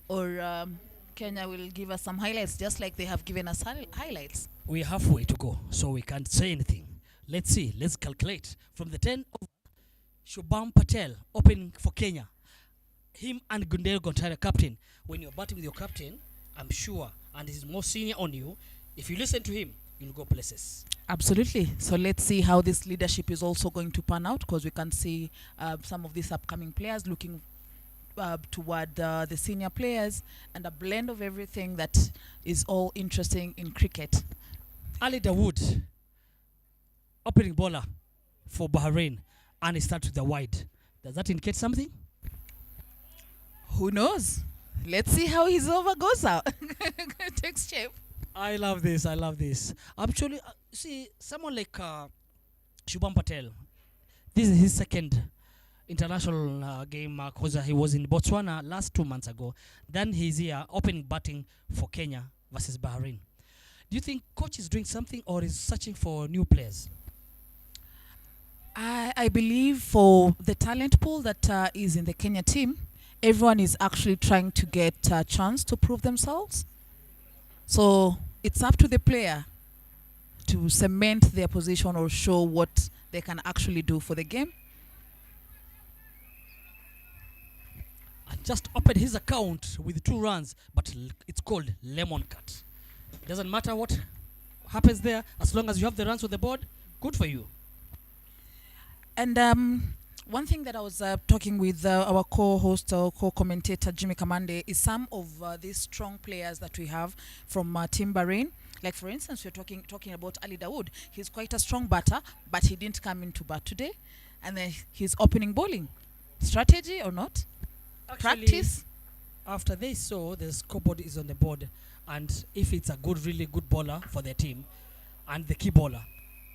or Kenya will give us some highlights, just like they have given us highlights? We're halfway to go, so we can't say anything. Let's see. Let's calculate. From the 10 of Shubham Patel opening for Kenya, him and Gundel Gontara, captain. When you're batting with your captain, I'm sure, and he's more senior on you, if you listen to him, you'll go places. Absolutely. So let's see how this leadership is also going to pan out, because we can see some of these upcoming players looking toward the senior players, and a blend of everything that is all interesting in cricket. Ali Dawood, opening bowler for Bahrain, and he starts with the wide. Does that indicate something? Who knows? Let's see how his over goes out. Takes shape. I love this. I love this. Actually, see, someone like Shubham Patel, This is his second international game because he was in Botswana last 2 months ago. Then he's here opening batting for Kenya versus Bahrain. Do you think coach is doing something or is searching for new players? I believe for the talent pool that is in the Kenya team, everyone is actually trying to get a chance to prove themselves. So it's up to the player to cement their position or show what they can actually do for the game. I just opened his account with 2 runs, but it's called lemon cut. Doesn't matter what happens there, as long as you have the runs on the board, good for you. And one thing that I was talking with our co-host or co-commentator Jimmy Kamande is some of these strong players that we have from Team Bahrain. Like for instance, we're talking about Ali Dawood. He's quite a strong batter, but he didn't come into bat today. And then he's opening bowling. Strategy or not? Actually, Practice? after they saw the scoreboard is on the board, and if it's a really good bowler for their team and the key bowler,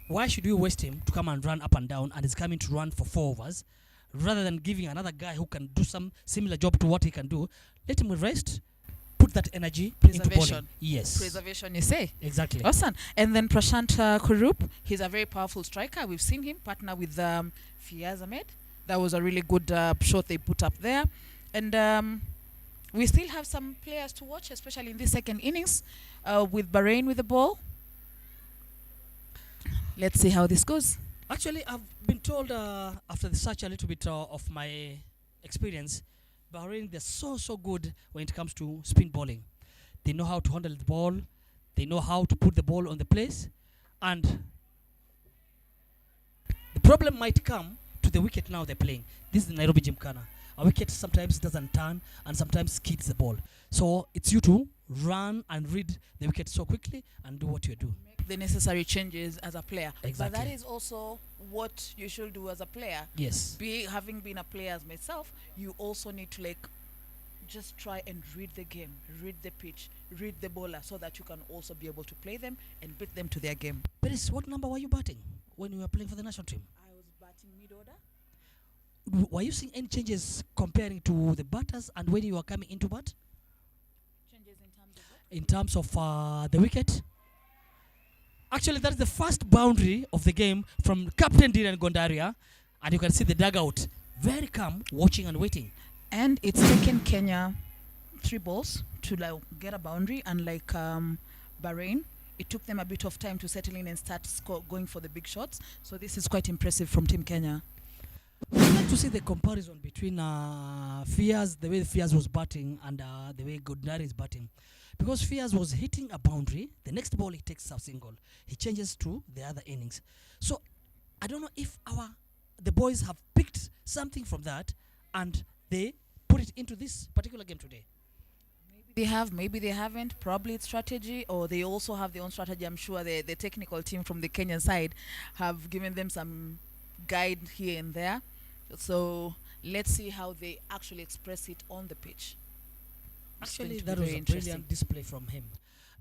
why should we waste him to come and run up and down and he's coming to run for 4 overs rather than giving another guy who can do some similar job to what he can do? Let him rest, put that energy into bowling. Yes. Preservation, you say? Exactly. Awesome. And then Prashant Kurup, he's a very powerful striker. We've seen him partner with Fiaz Ahmed. That was a really good shot they put up there. And we still have some players to watch, especially in this second innings with Bahrain with the ball. Let's see how this goes. Actually, I've been told after the search a little bit of my experience, Bahrain, they're so good when it comes to spin bowling. They know how to handle the ball. They know how to put the ball on the place. And the problem might come to the wicket now they're playing. This is the Nairobi Gymkhana. A wicket sometimes doesn't turn and sometimes skids the ball. So it's you to run and read the wicket so quickly and do what you do. Make the necessary changes as a player. Exactly. But that is also what you should do as a player. Yes. Having been a player as myself, you also need to just try and read the game, read the pitch, read the bowler, so that you can also be able to play them and beat them to their game. Paris, what number were you batting when you were playing for the national team? I was batting mid-order. Were you seeing any changes comparing to the batters and when you were coming into bat? Changes in terms of what? In terms of the wicket? Actually, that's the first boundary of the game from Captain Diran Gondaria, and you can see the dugout very calm, watching and waiting. And it's taken Kenya 3 balls to get a boundary, unlike Bahrain. It took them a bit of time to settle in and start going for the big shots. So this is quite impressive from Team Kenya. I'd like to see the comparison between Fiaz, the way Fiaz was batting, and the way Gondari is batting. Because Fiaz was hitting a boundary, the next ball he takes a single. He changes to the other innings. So I don't know if the boys have picked something from that and they put it into this particular game today. Maybe they have, maybe they haven't. Probably it's strategy, or they also have their own strategy. I'm sure the technical team from the Kenyan side have given them some guide here and there. So let's see how they actually express it on the pitch. Actually, that was a brilliant display from him,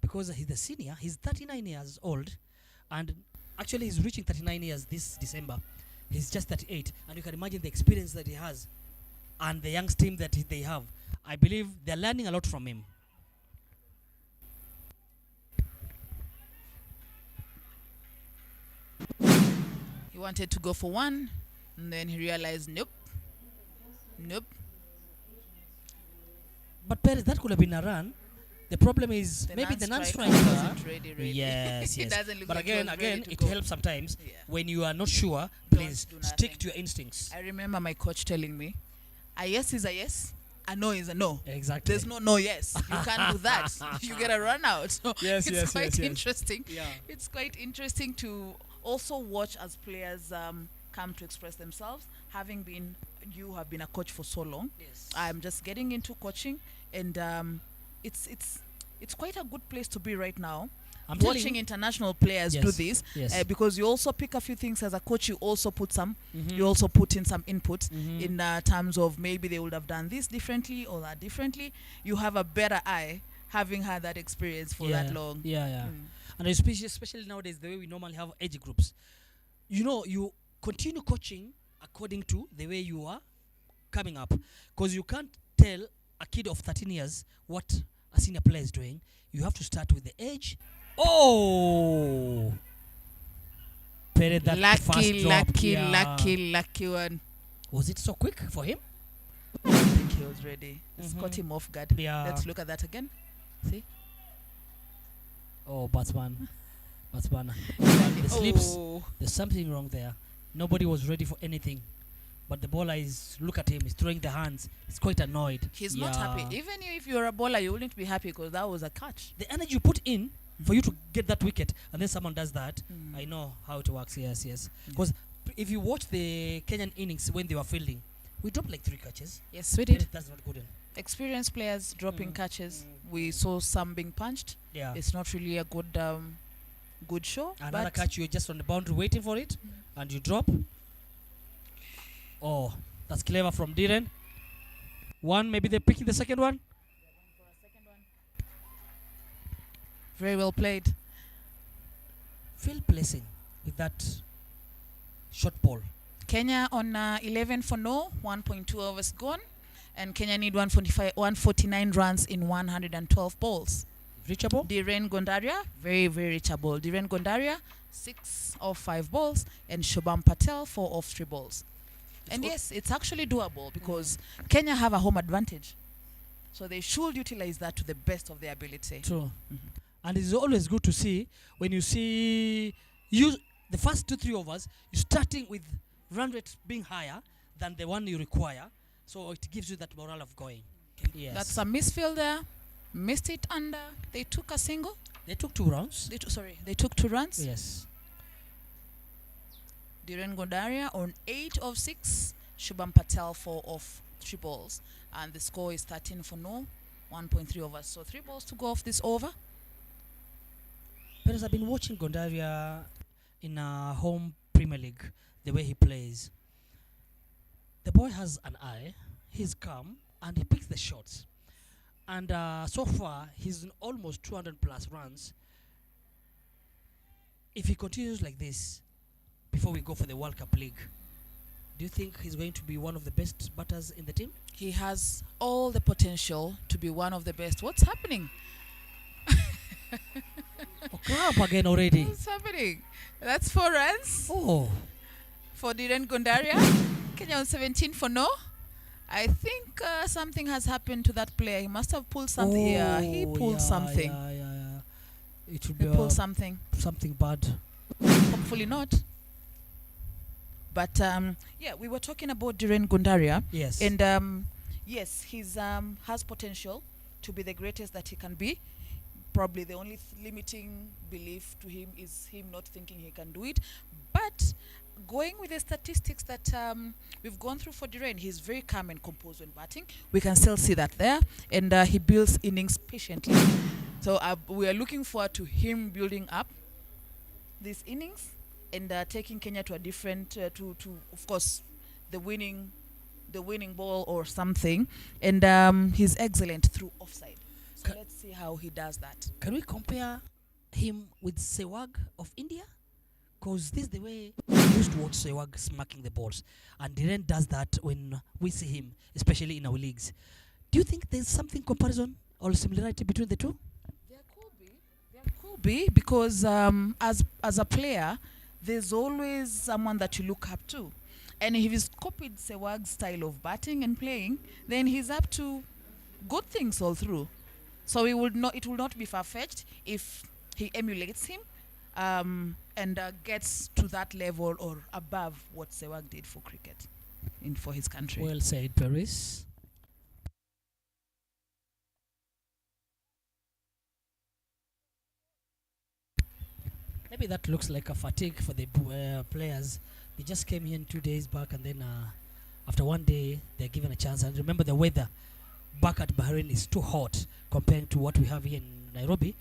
because he's the senior. He's 39 years old, and actually he's reaching 39 years this December. He's just 38, and you can imagine the experience that he has and the young team that they have. I believe they're learning a lot from him. He wanted to go for one, and then he realized, nope. But Perez, that could have been a run. The problem is maybe the non-striker wasn't ready. Yes, It yes. doesn't look But like he was again, ready to it go. helps sometimes Yeah. when you are not sure. Don't Please do stick nothing. to your instincts. I remember my coach telling me, a yes is a yes, a no is a no. Exactly. There's no yes. You can't do that. You get a run out. So Yes, it's yes, quite yes, yes. interesting. Yeah. It's quite interesting to also watch as players come to express themselves. You have been a coach for so long. Yes. I'm just getting into coaching, and it's quite a good place to be right now. I'm Watching telling you. international players do Yes, this, yes. because you also pick a few things as a coach. You also put Mhm. you also put in some input Mhm. in terms of maybe they would have done this differently or that differently. You have a better eye having had that experience for that long. Yeah. Mm. And especially nowadays, the way we normally have age groups. You continue coaching according to the way you are coming up. Because you can't tell a kid of 13 years what a senior player is doing. You have to start with the age. Oh! Pere that fast drop. Lucky one. Was it so quick for him? I don't think he was ready. It's Mhm. caught him off guard. Yeah. Let's look at that again. See? Oh, batsman. Batsman. The slips. Oh. There's something wrong there. Nobody was ready for anything. But the bowler is, look at him, he's throwing the hands. He's quite annoyed. He's not happy. Even if you're a bowler, you wouldn't be happy because that was a catch. The energy you put in for you to get that wicket, and then someone does that, I know how it works. Yes, yes. Because if you watch the Kenyan innings when they were fielding, we dropped like 3 catches. Yes, we did. That's not good. Experienced players dropping catches. We saw some being punched. Yeah. It's not really a good show. Another but catch, you're just on the boundary waiting for it, and you drop. Oh, that's clever from Diren. One, maybe they're picking the second one. Very well played. Field placing with that short ball. Kenya on 11 for no, 1.2 overs gone. And Kenya need 149 runs in 112 balls. Reachable? Dhiren Gondaria, very, very reachable. Dhiren Gondaria, 6 of 5 balls. And Shubham Patel, 4 of 3 balls. And yes, it's actually doable because Kenya have a home advantage. So they should utilize that to the best of their ability. True. And it's always good to see when you see the first 2-3 overs, you're starting with run rate being higher than the one you require. So it gives you that morale of going. Yes. That's a misfield there. Missed it and they took a single. They took 2 rounds. They took 2 runs. Yes. Dhiren Gondaria on 8 of 6. Shubham Patel 4 of 3 balls. And the score is 13 for no, 1.3 overs. So 3 balls to go off this over. Because I've been watching Gondaria in a home Premier League, the way he plays. The boy has an eye, he's calm, and he picks the shots. And so far, he's in almost 200 plus runs. If he continues like this, before we go for the World Cup League, do you think he's going to be one of the best batters in the team? He has all the potential to be one of the best. What's happening? Oh, crap again already. What's happening? That's 4 runs. Oh. For Dhiren Gondaria. Kenya on 17 for no. I think something has happened to that player. He must have pulled something. Yeah, he pulled something. Yeah. It should He be pulled something. something bad. Hopefully not. But yeah, we were talking about Dhiren Gondaria. Yes. And yes, he's has potential to be the greatest that he can be. Probably the only limiting belief to him is him not thinking he can do it. But going with the statistics that we've gone through for Dhiren, he's very calm and composed when batting. We can still see that there. And he builds innings patiently. So we are looking forward to him building up these innings and taking Kenya to a different, to of course, the winning ball or something. And he's excellent through offside. So let's see how he does that. Can we compare him with Sehwag of India? Because this is the way we used to watch Sehwag smacking the balls. And Dhiren does that when we see him, especially in our leagues. Do you think there's something comparison or similarity between the two? There could be because as a player, there's always someone that you look up to. And if he's copied Sehwag's style of batting and playing, then he's up to good things all through. So it will not be far-fetched if he emulates him and gets to that level or above what Sehwag did for cricket for his country. Well said, Paris. Maybe that looks like a fatigue for the players. They just came here 2 days back, and then after 1 day, they're given a chance. And remember, the weather back at Bahrain is too hot compared to what we have here in Nairobi.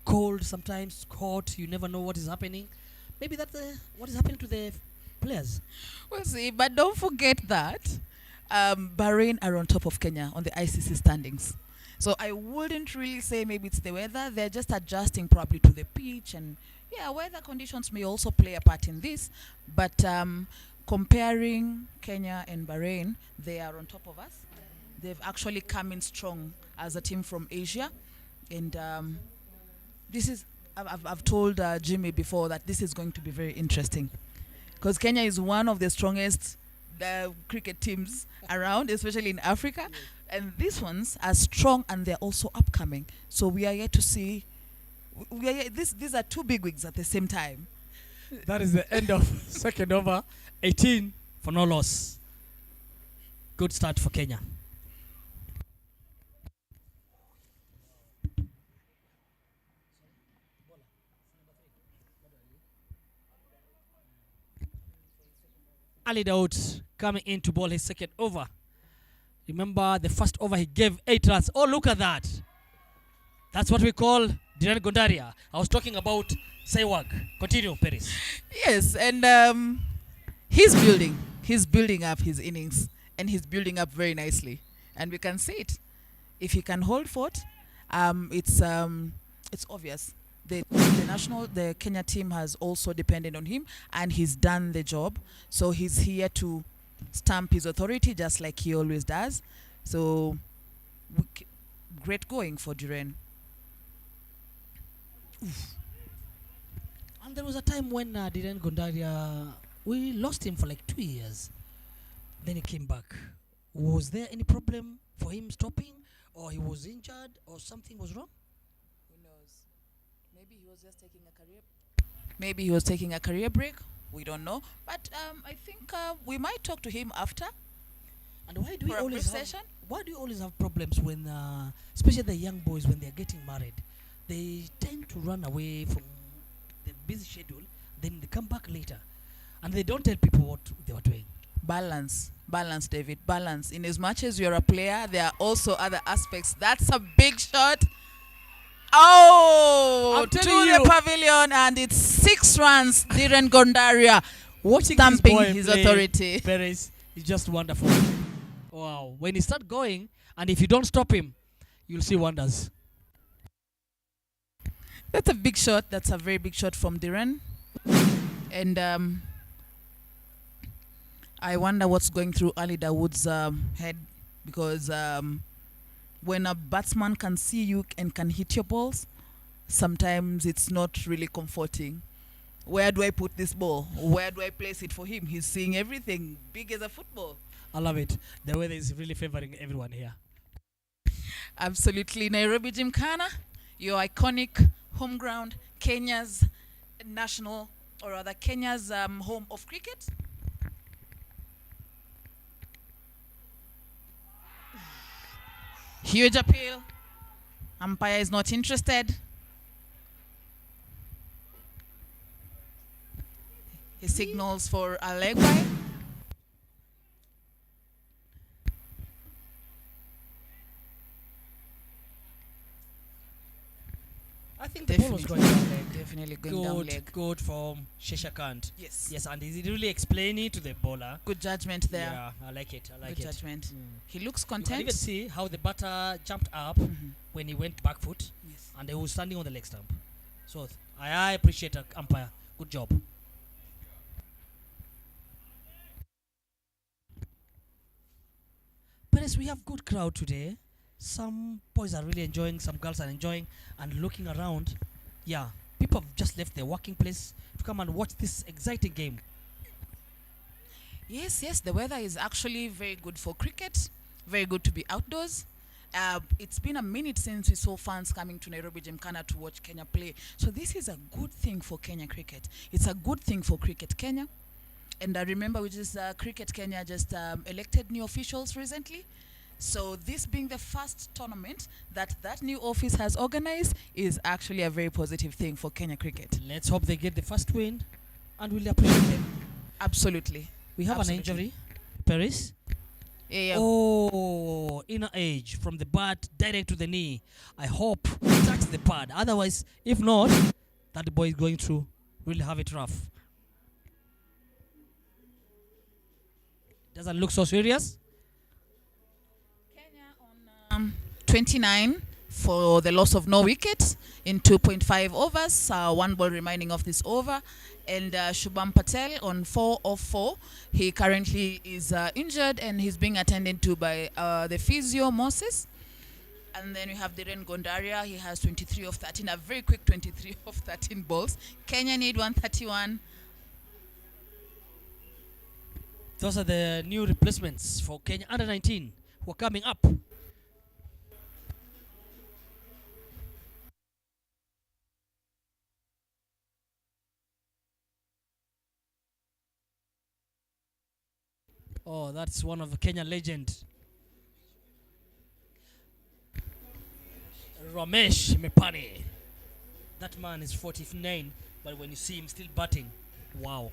Cold, sometimes hot. You never know what is happening. Maybe that's what is happening to the players. We'll see, but don't forget that Bahrain are on top of Kenya on the ICC standings. So I wouldn't really say maybe it's the weather. They're just adjusting probably to the pitch, and yeah, weather conditions may also play a part in this. But comparing Kenya and Bahrain, they are on top of us. They've actually come in strong as a team from Asia. And this is, I've told Jimmy before that this is going to be very interesting. Because Kenya is one of the strongest cricket teams around, especially in Africa. Yes. And these ones are strong and they're also upcoming. So we are yet to see. These are two big wigs at the same time. That is the end of second over. 18 for no loss. Good start for Kenya. Ali Daud coming in to bowl his second over. Remember the first over he gave 8 runs. Oh, look at that. That's what we call Diran Gondaria. I was talking about Saiwag. Continue, Paris. Yes, and he's building up his innings, and he's building up very nicely. And we can see it. If he can hold fort, it's obvious. The Kenya team has also depended on him, and he's done the job. So he's here to stamp his authority, just like he always does. So great going for Duran. And there was a time when Diran Gondaria, we lost him for like 2 years. Then he came back. Was there any problem for him stopping, or he was injured, or something was wrong? Who knows? Maybe he was just taking a career. Maybe he was taking a career break. We don't know. But I think we might talk to him after. And why do you always have problems when, especially the young boys, when they're getting married? They tend to run away from the busy schedule, then they come back later, and they don't tell people what they were doing. Balance, David, balance. In as much as you're a player, there are also other aspects. That's a big shot. Oh, to the pavilion, and it's 6 runs. Diran Gondaria stamping his authority. Perez is just wonderful. Wow. When he starts going, and if you don't stop him, you'll see wonders. That's a big shot. That's a very big shot from Diran. And I wonder what's going through Ali Dawood's head, because when a batsman can see you and can hit your balls, sometimes it's not really comforting. Where do I put this ball? Where do I place it for him? He's seeing everything big as a football. I love it. The weather is really favoring everyone here. Absolutely. Nairobi Gymkhana, your iconic home ground, Kenya's national, or rather Kenya's home of cricket. Huge appeal. Umpire is not interested. He signals for a leg by. I think the ball was going down leg. Definitely going down leg. Good from Sheshakant. Yes. Yes, and he's really explaining to the bowler. Good judgment there. Yeah, I like it. Good judgment. He looks You can content. even see how the batter jumped up when he went back foot, Yes. and he was standing on the leg stump. So I appreciate umpire. Good job. Perez, we have good crowd today. Some boys are really enjoying, some girls are enjoying, and looking around. Yeah, people have just left their working place to come and watch this exciting game. Yes, the weather is actually very good for cricket. Very good to be outdoors. It's been a minute since we saw fans coming to Nairobi Gymkhana to watch Kenya play. So this is a good thing for Kenya cricket. It's a good thing for Cricket Kenya. And I remember Cricket Kenya just elected new officials recently. So this being the first tournament that new office has organized is actually a very positive thing for Kenya cricket. Let's hope they get the first win, and we'll appreciate them. Absolutely. We have an injury, Paris. Yeah. Oh, inner edge from the bat direct to the knee. I hope he touches the pad. Otherwise, if not, that boy is going through. We'll have it rough. Doesn't look so serious. Kenya on 29, for the loss of no wickets in 2.5 overs, 1 ball remaining of this over. And Shubham Patel on 4 of 4. He currently is injured and he's being attended to by the physio Moses. And then we have Dhiren Gondaria. He has 23 of 13, a very quick 23 of 13 balls. Kenya need 131. Those are the new replacements for Kenya under 19 who are coming up. Oh, that's one of the Kenya legend. Ramesh Mepani. That man is 49, but when you see him still batting, wow.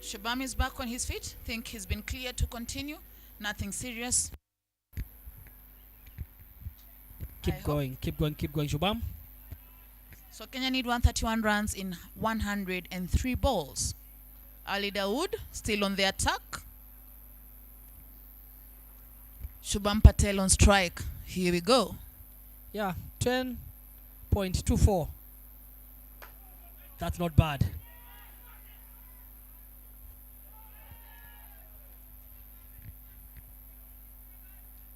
Shubham is back on his feet. Think he's been cleared to continue. Nothing serious. Keep going, Shubham. So Kenya need 131 runs in 103 balls. Ali Dawood still on the attack. Shubham Patel on strike. Here we go. Yeah, 10.24. That's not bad.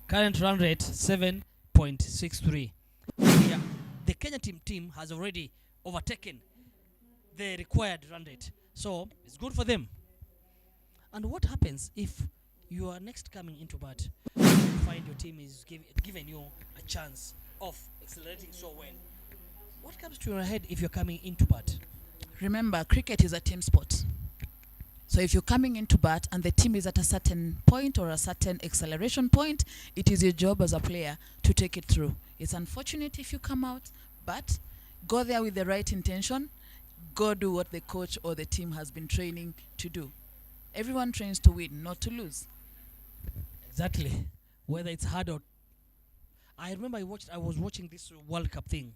Current run rate 7.63. Yeah, the Kenya team has already overtaken the required run rate, so it's good for them. And what happens if you are next coming into bat, you find your team is given you a chance of accelerating so well? What comes to your head if you're coming into bat? Remember, cricket is a team sport. So if you're coming into bat and the team is at a certain point or a certain acceleration point, it is your job as a player to take it through. It's unfortunate if you come out, but go there with the right intention. Go do what the coach or the team has been training to do. Everyone trains to win, not to lose. Exactly. Whether it's hard or... I remember I was watching this World Cup thing.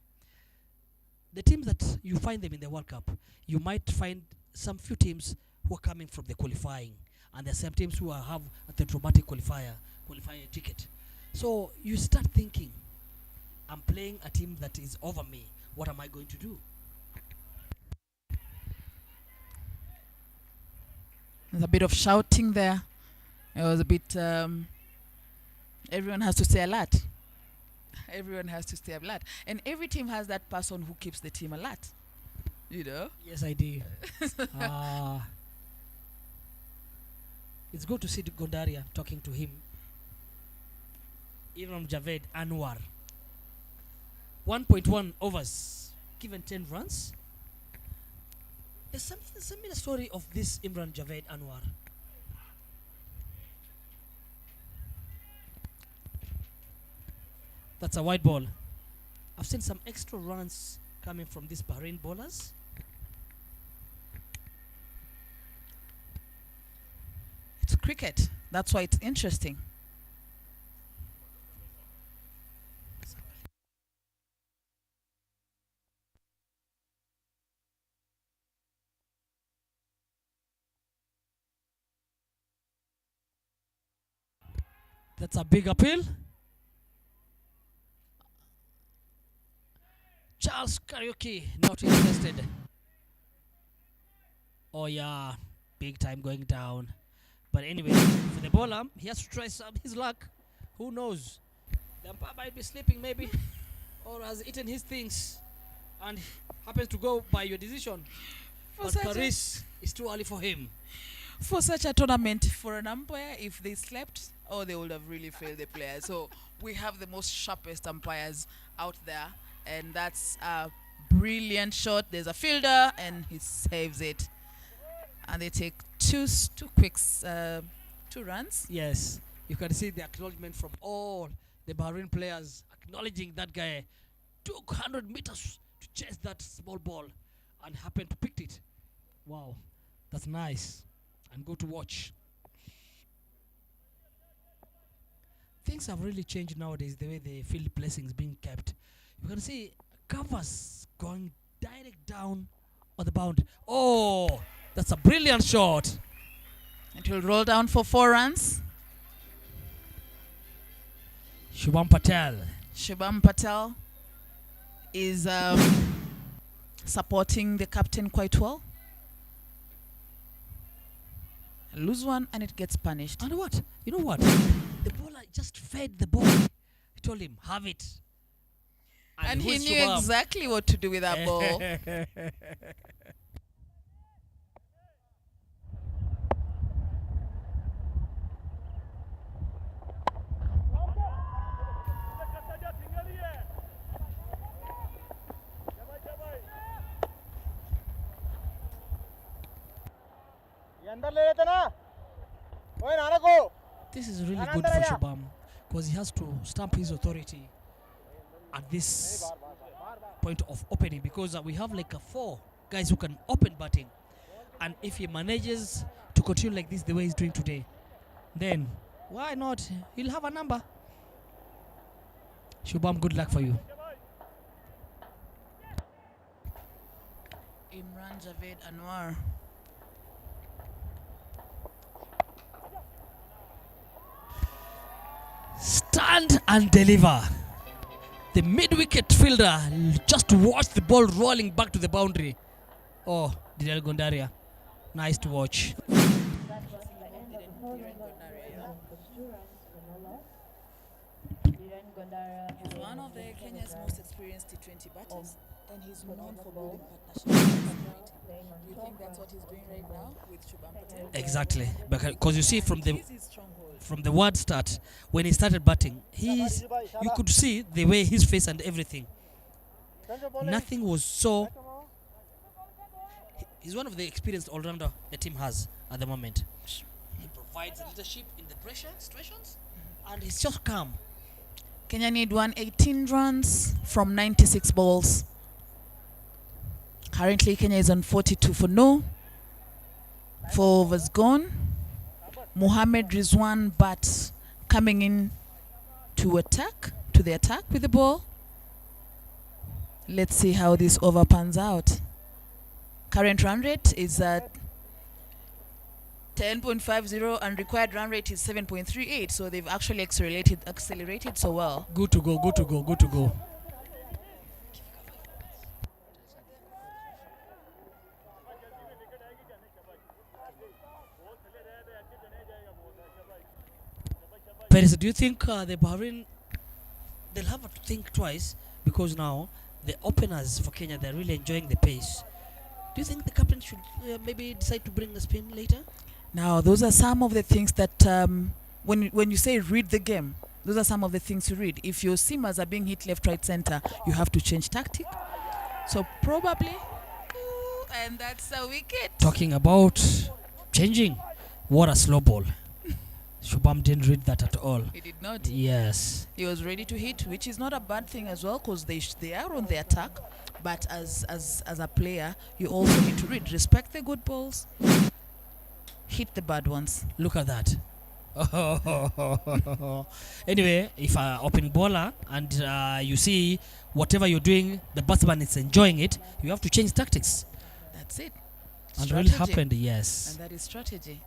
The teams that you find them in the World Cup, you might find some few teams who are coming from the qualifying, and there are some teams who have the traumatic qualifier ticket. So you start thinking, I'm playing a team that is over me. What am I going to do? There's a bit of shouting there. It was a bit... everyone has to stay alert. Everyone has to stay alert. And every team has that person who keeps the team alert. You know? Yes, I do. It's good to see Gondaria talking to him. Imran Javed Anwar. 1.1 overs, given 10 runs. There's something similar story of this Imran Javed Anwar. That's a wide ball. I've seen some extra runs coming from these Bahrain bowlers. It's cricket. That's why it's interesting. That's a big appeal. Charles Karaoke not interested. Oh yeah, big time going down. But anyway, for the bowler, he has to try some his luck. Who knows? The umpire might be sleeping maybe, or has eaten his things and happens to go by your decision. But Karis, it's too early for him. For such a tournament, for an umpire, if they slept, oh, they would have really failed the player. So we have the most sharpest umpires out there, and that's a brilliant shot. There's a fielder, and he saves it. And they take two runs. Yes, you can see the acknowledgement from all the Bahrain players acknowledging that guy took 100 meters to chase that small ball and happened to pick it. Wow, that's nice and good to watch. Things have really changed nowadays, the way the field placing is being kept. You can see covers going direct down on the boundary. Oh, that's a brilliant shot. It will roll down for 4 runs. Shubham Patel. Shubham Patel is supporting the captain quite well. Lose one and it gets punished. And what? You know what? The bowler just fed the ball. He told him, have it. And he who's knew Shubham? exactly what to do with that ball. This is really good for Shubham because he has to stamp his authority at this point of opening, because we have like 4 guys who can open batting, and if he manages to continue like this the way he's doing today, then why not? He'll have a number. Shubham, good luck for you. Imran Javed Anwar. Stand and deliver. The mid-wicket fielder just watched the ball rolling back to the boundary. Oh, Didel Gondaria. Nice to watch. He's one of the Kenya's most experienced T20 batters, and he's known for building partnerships. Do you think that's what he's doing right now with Shubham Patel? Exactly, because you see from the He's his stronghold. from the word start, when he started batting, you could see the way his face and everything. Nothing was so. He's one of the experienced all-rounder the team has at the moment. He provides leadership in the pressure situations, and he's just calm. Kenya need 118 runs from 96 balls. Currently, Kenya is on 42 for no. 4 overs gone. Mohammed Rizwan Bat coming in to the attack with the ball. Let's see how this over pans out. Current run rate is at 10.50 and required run rate is 7.38. So they've actually accelerated so well. Good to go, good to go, good to go. Paris, do you think the Bahrain, they'll have to think twice, because now the openers for Kenya, they're really enjoying the pace. Do you think the captain should maybe decide to bring a spin later? Now, those are some of the things that when you say read the game, those are some of the things you read. If your seamers are being hit left, right, center, you have to change tactic. So probably, and that's a wicket. Talking about changing, what a slow ball. Shubham didn't read that at all. He did not. Yes. He was ready to hit, which is not a bad thing as well, because they are on the attack. But as a player, you also need to read. Respect the good balls. Hit the bad ones. Look at that. Anyway, if an open bowler and you see whatever you're doing, the batsman is enjoying it, you have to change tactics. That's it. And really happened, yes. And that is strategy.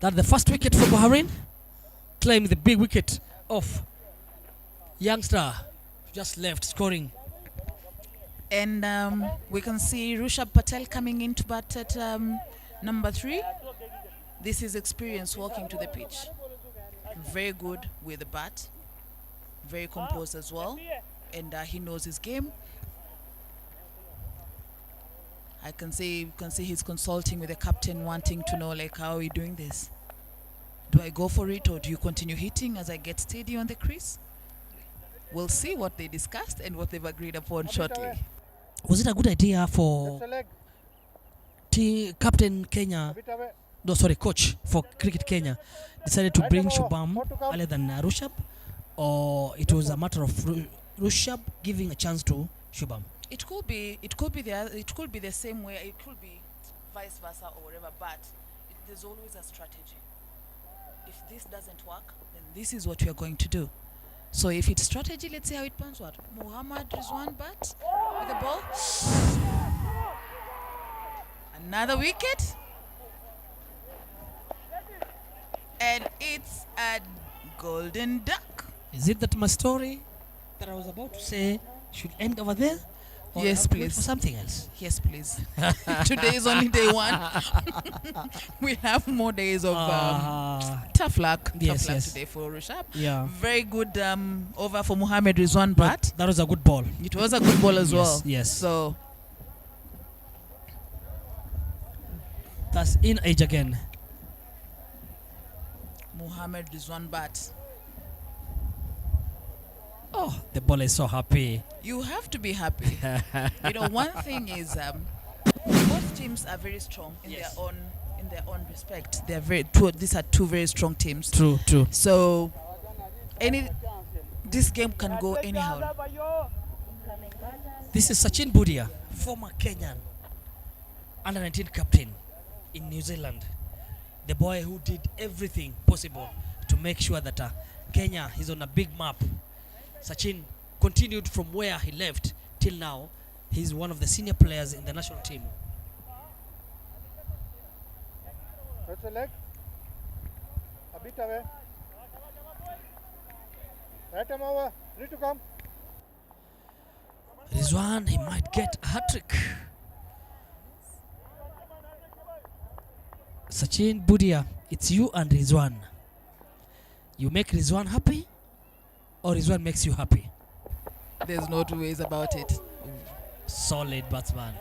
That the first wicket for Bahrain, claimed the big wicket of youngster, just left scoring. And we can see Rishabh Patel coming in to bat at number 3. This is experience walking to the pitch. Very good with the bat. Very composed as well. And he knows his game. You can see he's consulting with the captain, wanting to know, like, how are we doing this? Do I go for it, or do you continue hitting as I get steady on the crease? We'll see what they discussed and what they've agreed upon shortly. Was it a good idea for Captain Kenya, no sorry, coach for Cricket Kenya, decided to bring Shubham earlier than Rishabh, or it was a matter of Rishabh giving a chance to Shubham? It could be the same way. It could be vice versa or whatever. But there's always a strategy. If this doesn't work, then this is what we are going to do. So if it's strategy, let's see how it pans out. Muhammad Rizwan bat with the ball. Another wicket. And it's a golden duck. Is it that my story that I was about to say should end over there? Or I Yes, have to wait please. for something else. Yes, please. Today is only day one. We have more days of tough luck. Yes, Tough luck yes. today for Rushab. Yeah. Very good over for Mohammed Rizwan Bat. That was a good ball. It was a good ball as Yes, well. yes. So That's in age again. Mohammed Rizwan Bat. Oh, the ball is so happy. You have to be happy. You know, one thing is both teams are very strong in Yes. their own respect. They are these are two very strong teams. True, true. So this game can go anyhow. This is Sachin Budia, former Kenyan under 19 captain in New Zealand. The boy who did everything possible to make sure that Kenya is on a big map. Sachin continued from where he left till now. He's one of the senior players in the national team. That's a leg. A bit away. Right him over. Ready to come. Rizwan, he might get a hat-trick. Sachin Budia, it's you and Rizwan. You make Rizwan happy, or Rizwan makes you happy? There's no two ways about it. Solid batsman.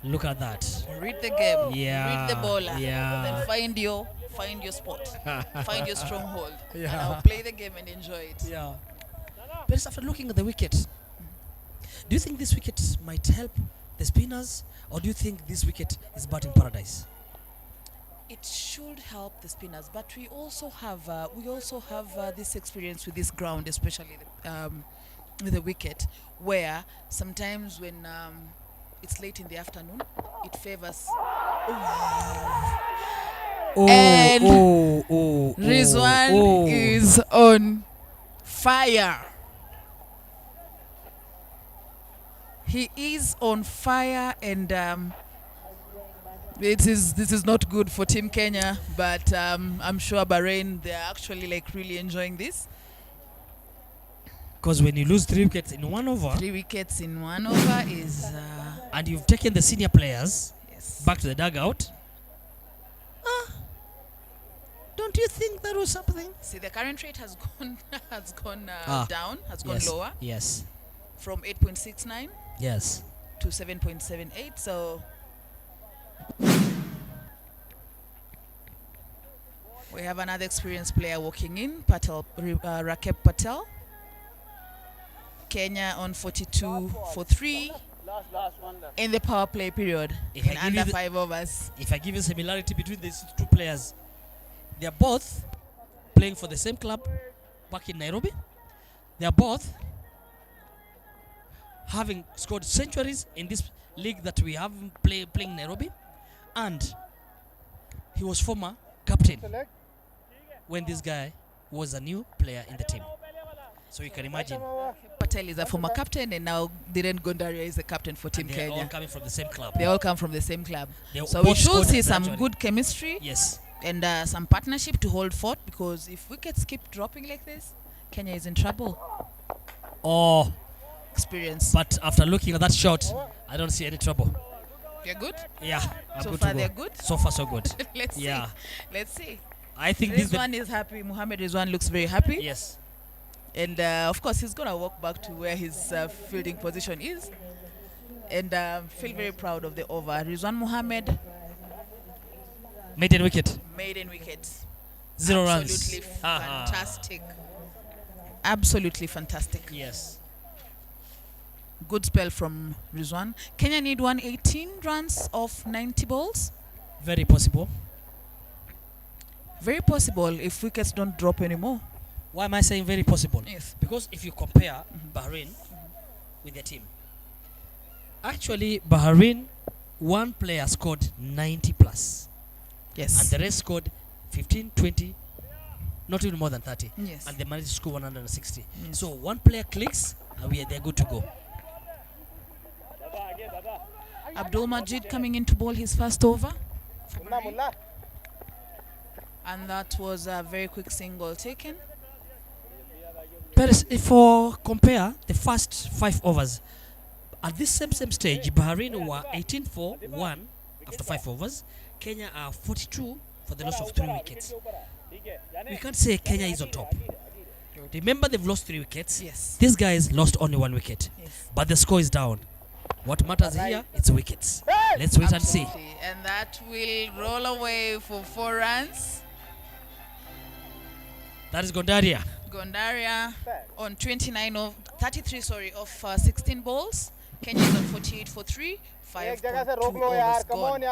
Look at that. Read the game. Yeah, Read the bowler. yeah. Then find your spot. Find your stronghold. Yeah. And I'll play the game and enjoy it. Yeah. But after looking at the wicket, do you think this wicket might help the spinners, or do you think this wicket is batting paradise? It should help the spinners, but we also have this experience with this ground, especially with the wicket, where sometimes when it's late in the afternoon, it favors. And Rizwan is on fire. He is on fire, and this is not good for Team Kenya, but I'm sure Bahrain, they're actually like really enjoying this. Because when you lose 3 wickets in 1 over, 3 wickets in 1 over is and you've taken the senior players yes. back to the dugout, don't you think that was something? See, the current rate has gone down, has gone Yes, lower yes, from 8.69 yes. to 7.78. So we have another experienced player walking in, Rakeb Patel. Kenya on 42 for 3 in the power play period If in I give under you the- 5 overs. If I give you similarity between these 2 players, they are both playing for the same club back in Nairobi. They are both having scored centuries in this league that we have playing in Nairobi, and he was former captain when this guy was a new player in the team. So you can imagine, Patel is a former captain, and now Dhiren Gondaria is the captain for Team they're all Kenya. coming from the same club. They all come from the same club. They So we both should scored see some gradually. good chemistry Yes. and some partnership to hold fort, because if wickets keep dropping like this, Kenya is in trouble. Oh, Experience. but after looking at that shot, I don't see any trouble. They're good? Yeah, I'm So good far to go. they're good? So far, so good. Let's Yeah. see. Let's see. I think this is the Rizwan is happy. Mohammed Rizwan looks very happy. yes. And of course, he's going to walk back to where his fielding position is. And feel very proud of the over. Rizwan Mohammed, Maiden wicket, maiden wicket. 0 runs. Absolutely Aha. fantastic. Absolutely fantastic. Yes. Good spell from Rizwan. Kenya need 118 runs of 90 balls. Very possible. Very possible if wickets don't drop anymore. Why am I saying very possible? Yes. Because if you compare Bahrain with their team, actually Bahrain, one player scored 90 plus, Yes. and the rest scored 15, 20, not even more than 30, yes. and they managed to score 160. Yes. So one player clicks, and they're good to go. Abdul Majid coming in to bowl his first over. for Bahrain. And that was a very quick single taken. Paris, if for compare the first 5 overs, at this same stage, Bahrain were 18 for 1 after 5 overs. Kenya are 42 for the loss of 3 wickets. We can't say Kenya is on top. Remember, they've lost 3 wickets. Yes. These guys lost only 1 wicket. Yes. But the score is down. What matters here, it's wickets. Let's wait and see. Absolutely. And that will roll away for 4 runs. That is Gondaria. Gondaria on 33 of 16 balls. Kenya is on 48 for 3. 5.2 overs gone.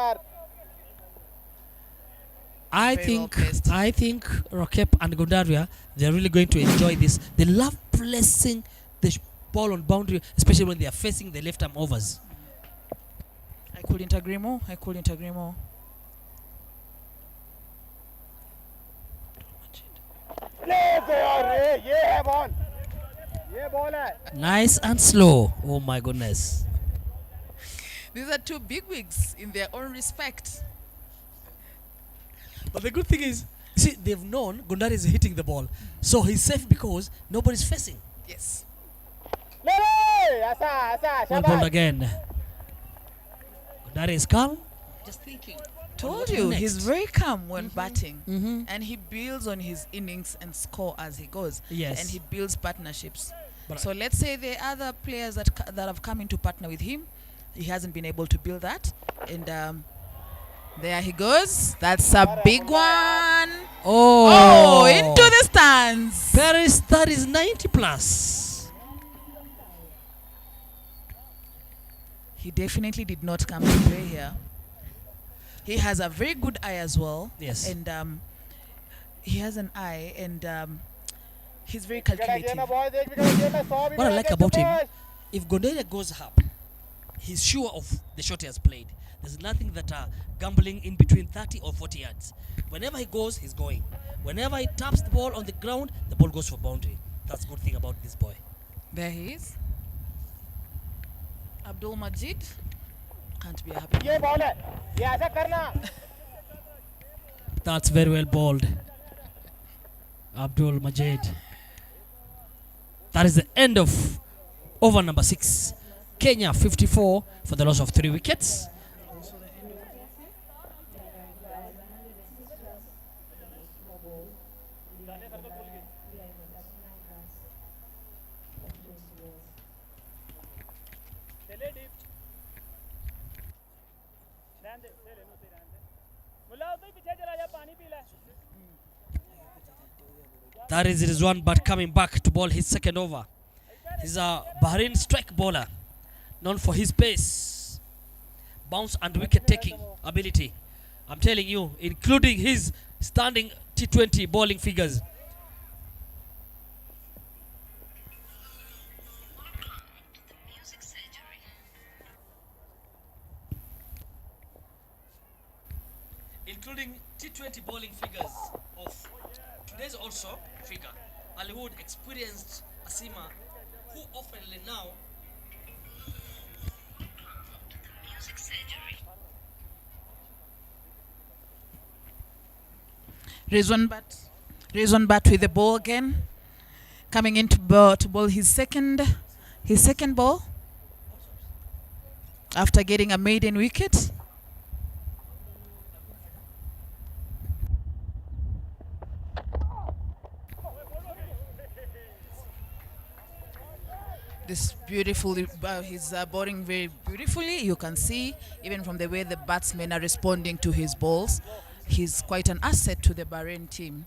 I Very well think placed. Rokep and Gondaria, they're really going to enjoy this. They love placing the ball on boundary, especially when they are facing the left arm overs. I couldn't agree more. Nice and slow. Oh my goodness. These are 2 bigwigs in their own respect. But the good thing is, see, they've known Gondaria is hitting the ball. So he's safe because nobody's facing. Yes. Well ball again. Gondaria is calm. Just thinking. Told you, he's very calm when Mhm. batting. Mm-hmm. And he builds on his innings and score as he goes. Yes. And he builds partnerships. But So let's say the other players that have come in to partner with him, he hasn't been able to build that. And there he goes. That's a big one. Oh, into the stands. Paris, that is 90 plus. He definitely did not come to play here. He has a very good eye as well. Yes. And he has an eye, and he's very calculative. What I like about him, if Gondaria goes up, he's sure of the shot he has played. There's nothing that gambling in between 30 or 40 yards. Whenever he goes, he's going. Whenever he taps the ball on the ground, the ball goes for boundary. That's a good thing about this boy. There he is. Abdul Majid can't be a happy man. That's very well bowled. Abdul Majid. That is the end of over number 6. Kenya 54 for the loss of 3 wickets. That is Rizwan But coming back to bowl his second over. He's a Bahrain strike bowler, known for his pace, bounce and wicket taking ability. I'm telling you, including his standing T20 bowling figures. Including T20 bowling figures of today's also figure. Hollywood experienced Asima, who oftenly now Rizwan Bat with the ball again, coming in to bowl his second ball after getting a maiden wicket. This beautifully, he's bowling very beautifully. You can see even from the way the batsmen are responding to his balls. He's quite an asset to the Bahrain team.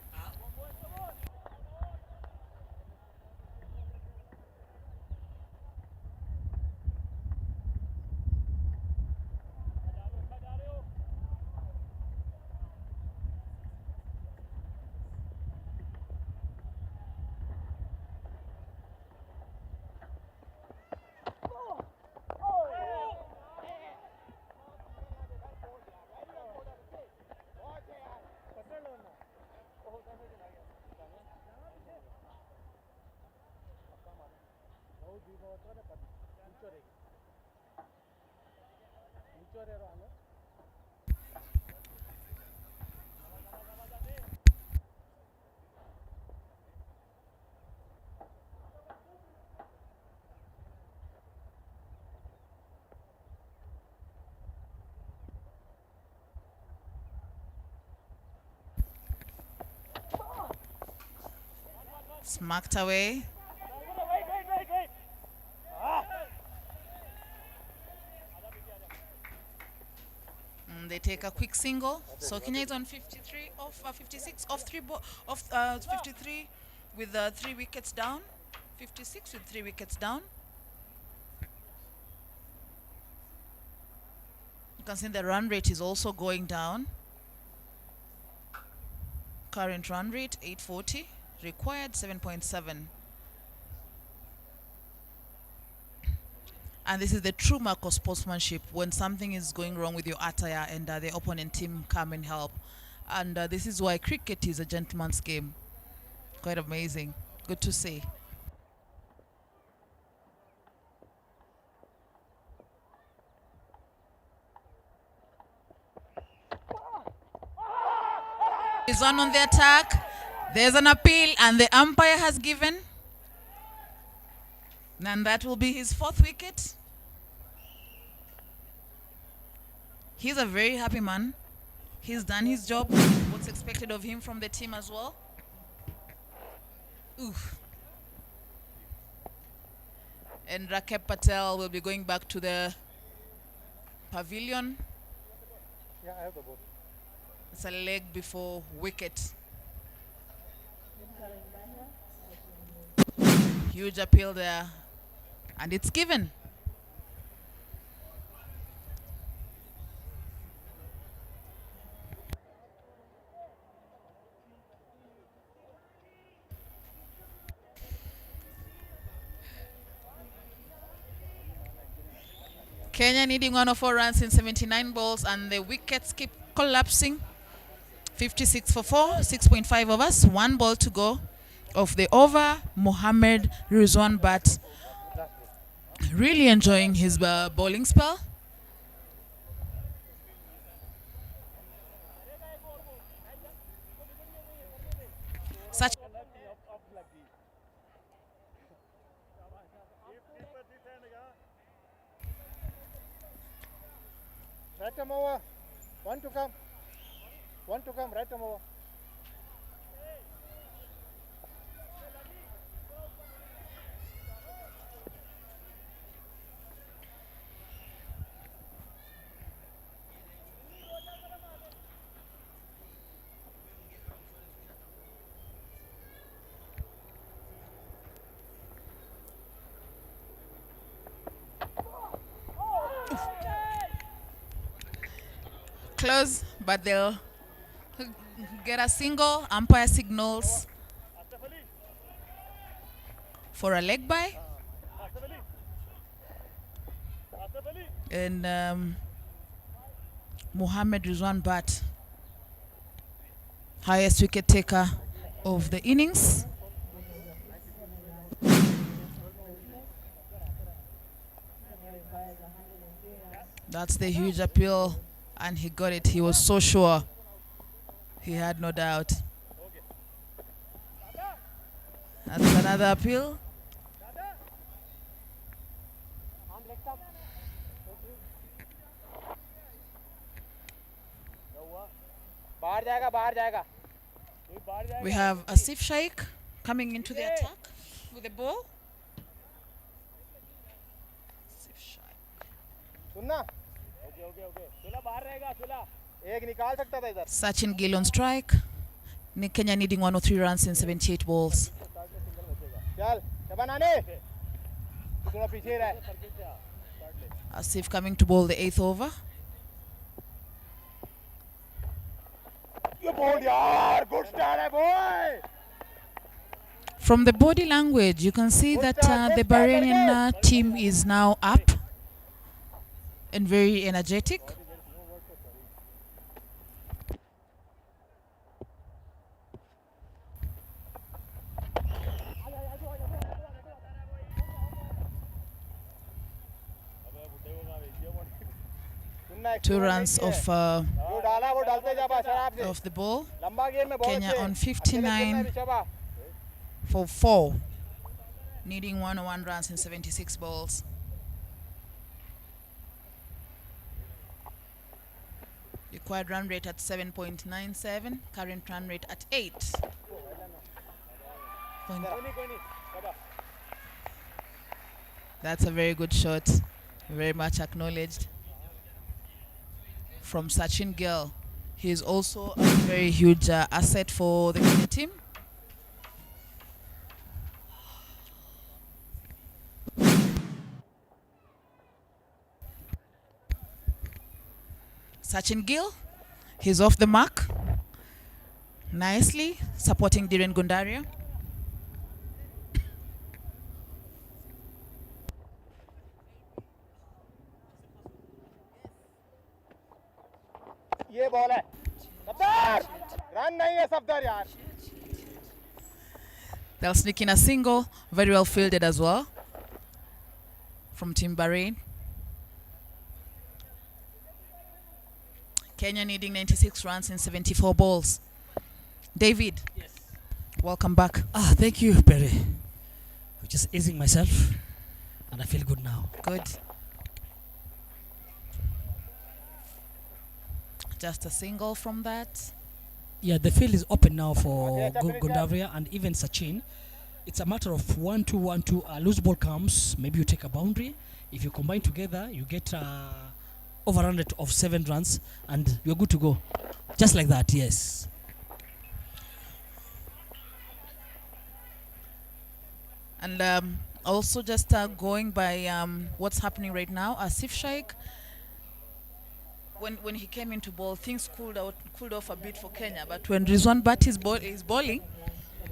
Smacked away. They take a quick single. So Kenya is on 53 off 56 off 53 with 3 wickets down. 56 with 3 wickets down. You can see the run rate is also going down. Current run rate 840, required 7.7. And this is the true mark of sportsmanship, when something is going wrong with your attire and the opponent team come and help. And this is why cricket is a gentleman's game. Quite amazing. Good to see. Is on the attack. There's an appeal and the umpire has given. And that will be his 4th wicket. He's a very happy man. He's done his job. What's expected of him from the team as well. Oof. And Rakeb Patel will be going back to the pavilion. Yeah, I have the ball. It's a leg before wicket. Huge appeal there. And it's given. Kenya needing 104 runs in 79 balls, and the wickets keep collapsing. 56 for 4, 6.5 overs, 1 ball to go. Of the over, Mohammed Rizwan Bat really enjoying his bowling spell. Such Right arm over. One to come. One to come. Right arm over. close, but they'll get a single. Umpire signals for a leg by. And Mohammed Rizwan Bat, highest wicket taker of the innings. That's the huge appeal, and he got it. He was so sure. He had no doubt. That's another appeal. We have Asif Shaikh coming into the attack with the ball. Asif Shaikh. Sachin Gill on strike. Kenya needing 103 runs in 78 balls. Asif coming to bowl the 8th over. From the body language, you can see that the Bahrainian team is now up and very energetic. Two runs of the ball. Kenya on 59 for 4, needing 101 runs in 76 balls. Required run rate at 7.97, current run rate at 8. Point. That's a very good shot. Very much acknowledged from Sachin Gill. He is also a very huge asset for the Kenya team. Sachin Gill, he's off the mark. Nicely supporting Dhiren Gundaria. ये बॉल है सफदर रन नहीं है सफदर यार They'll sneak in a single, very well fielded as well from Team Bahrain. Kenya needing 96 runs in 74 balls. David, Yes. welcome back. Thank you, Perry. I'm just easing myself, and I feel good now. Good. Just a single from that. Yeah, the field is open now for Gondavria and even Sachin. It's a matter of 1-2, 1-2. A loose ball comes, maybe you take a boundary. If you combine together, you get over 100 of 7 runs, and you're good to go. Just like that, yes. And also just going by what's happening right now, Asif Shaikh, when he came into ball, things cooled off a bit for Kenya. But when Rizwan Bhat is bowling,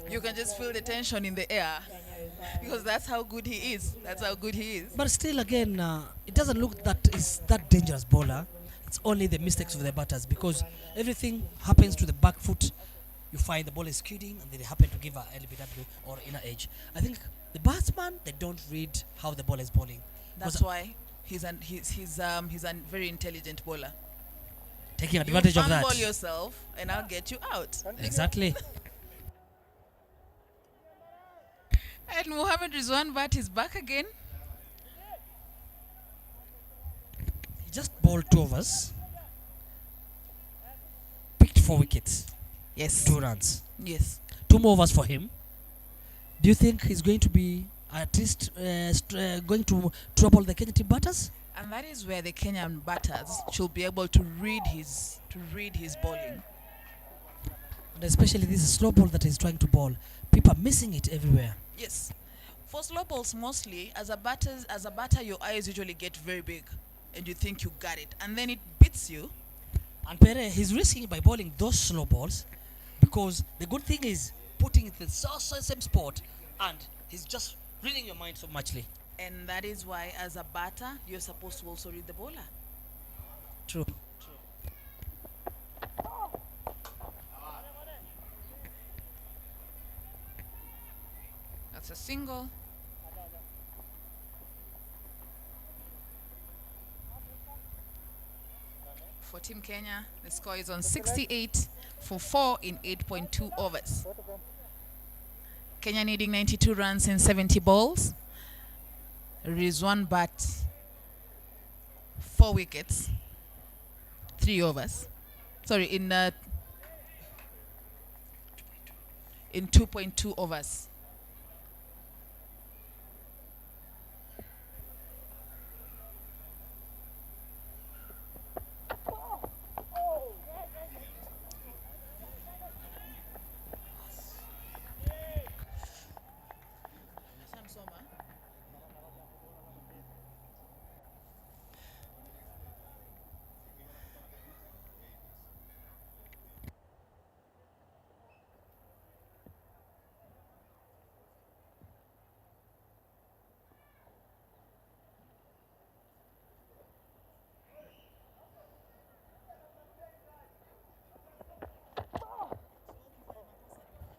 you can just feel the tension in the air because that's how good he is. That's how good he is. But still, again, it doesn't look that is that dangerous bowler. It's only the mistakes of the batters because everything happens to the back foot. You find the ball is skidding and they happen to give a LBW or inner edge. I think the batsman, they don't read how the ball is bowling. That's why he's a very intelligent bowler. Taking advantage of that. You bowl yourself and I'll get you out. Exactly. And Mohamed Rizwan Bhat is back again. He just bowled 2 overs. Picked 4 wickets. Yes. 2 runs. Yes. 2 more overs for him. Do you think he's going to be at least going to trouble the Kenya team batters? And that is where the Kenyan batters should be able to read his bowling. And especially this slow ball that he's trying to bowl. People are missing it everywhere. Yes. For slow balls mostly, as a batter, your eyes usually get very big and you think you got it. And then it beats you. And Pere, he's risking by bowling those slow balls because the good thing is putting it in the same spot and he's just reading your mind so muchly. And that is why, as a batter, you're supposed to also read the bowler. True. That's a single. For Team Kenya, the score is on 68 for 4 in 8.2 overs. Kenya needing 92 runs in 70 balls. Rizwan Bhat, 4 wickets, 3 overs. Sorry, in 2.2 overs.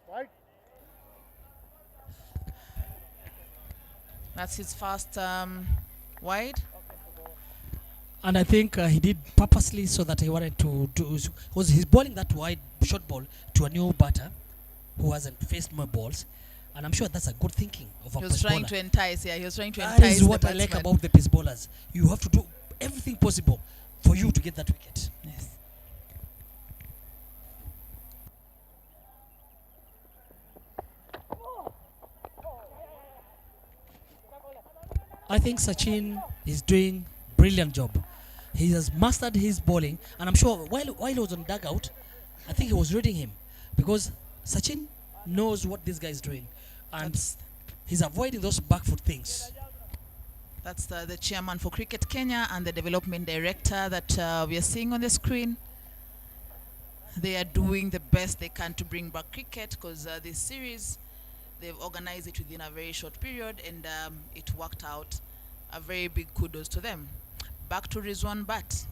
Right. That's his first wide. And I think he did purposely so that he wanted to do. Was he's bowling that wide short ball to a new batter who hasn't faced more balls, and I'm sure that's a good thinking of a He was pace trying bowler. to entice. Yeah, he was trying to That entice is the what I like batsman. about the pace bowlers. You have to do everything possible for you to get that wicket. Yes. I think Sachin is doing brilliant job. He has mastered his bowling, and I'm sure while he was on dugout, I think he was reading him, because Sachin knows what this guy is doing, and he's avoiding those back foot things. That's the chairman for Cricket Kenya and the development director that we are seeing on the screen. They are doing the best they can to bring back cricket, because this series, they've organized it within a very short period, and it worked out. A very big kudos to them. Back to Rizwan Bat.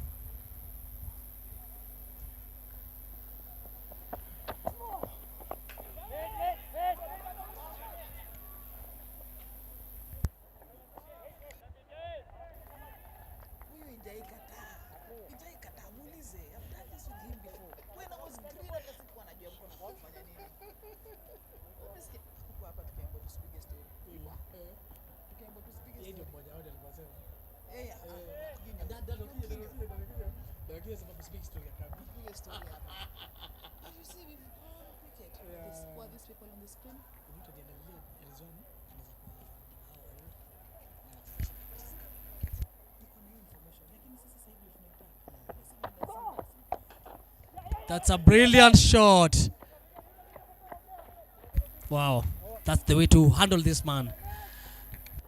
That's a brilliant shot. Wow, that's the way to handle this man.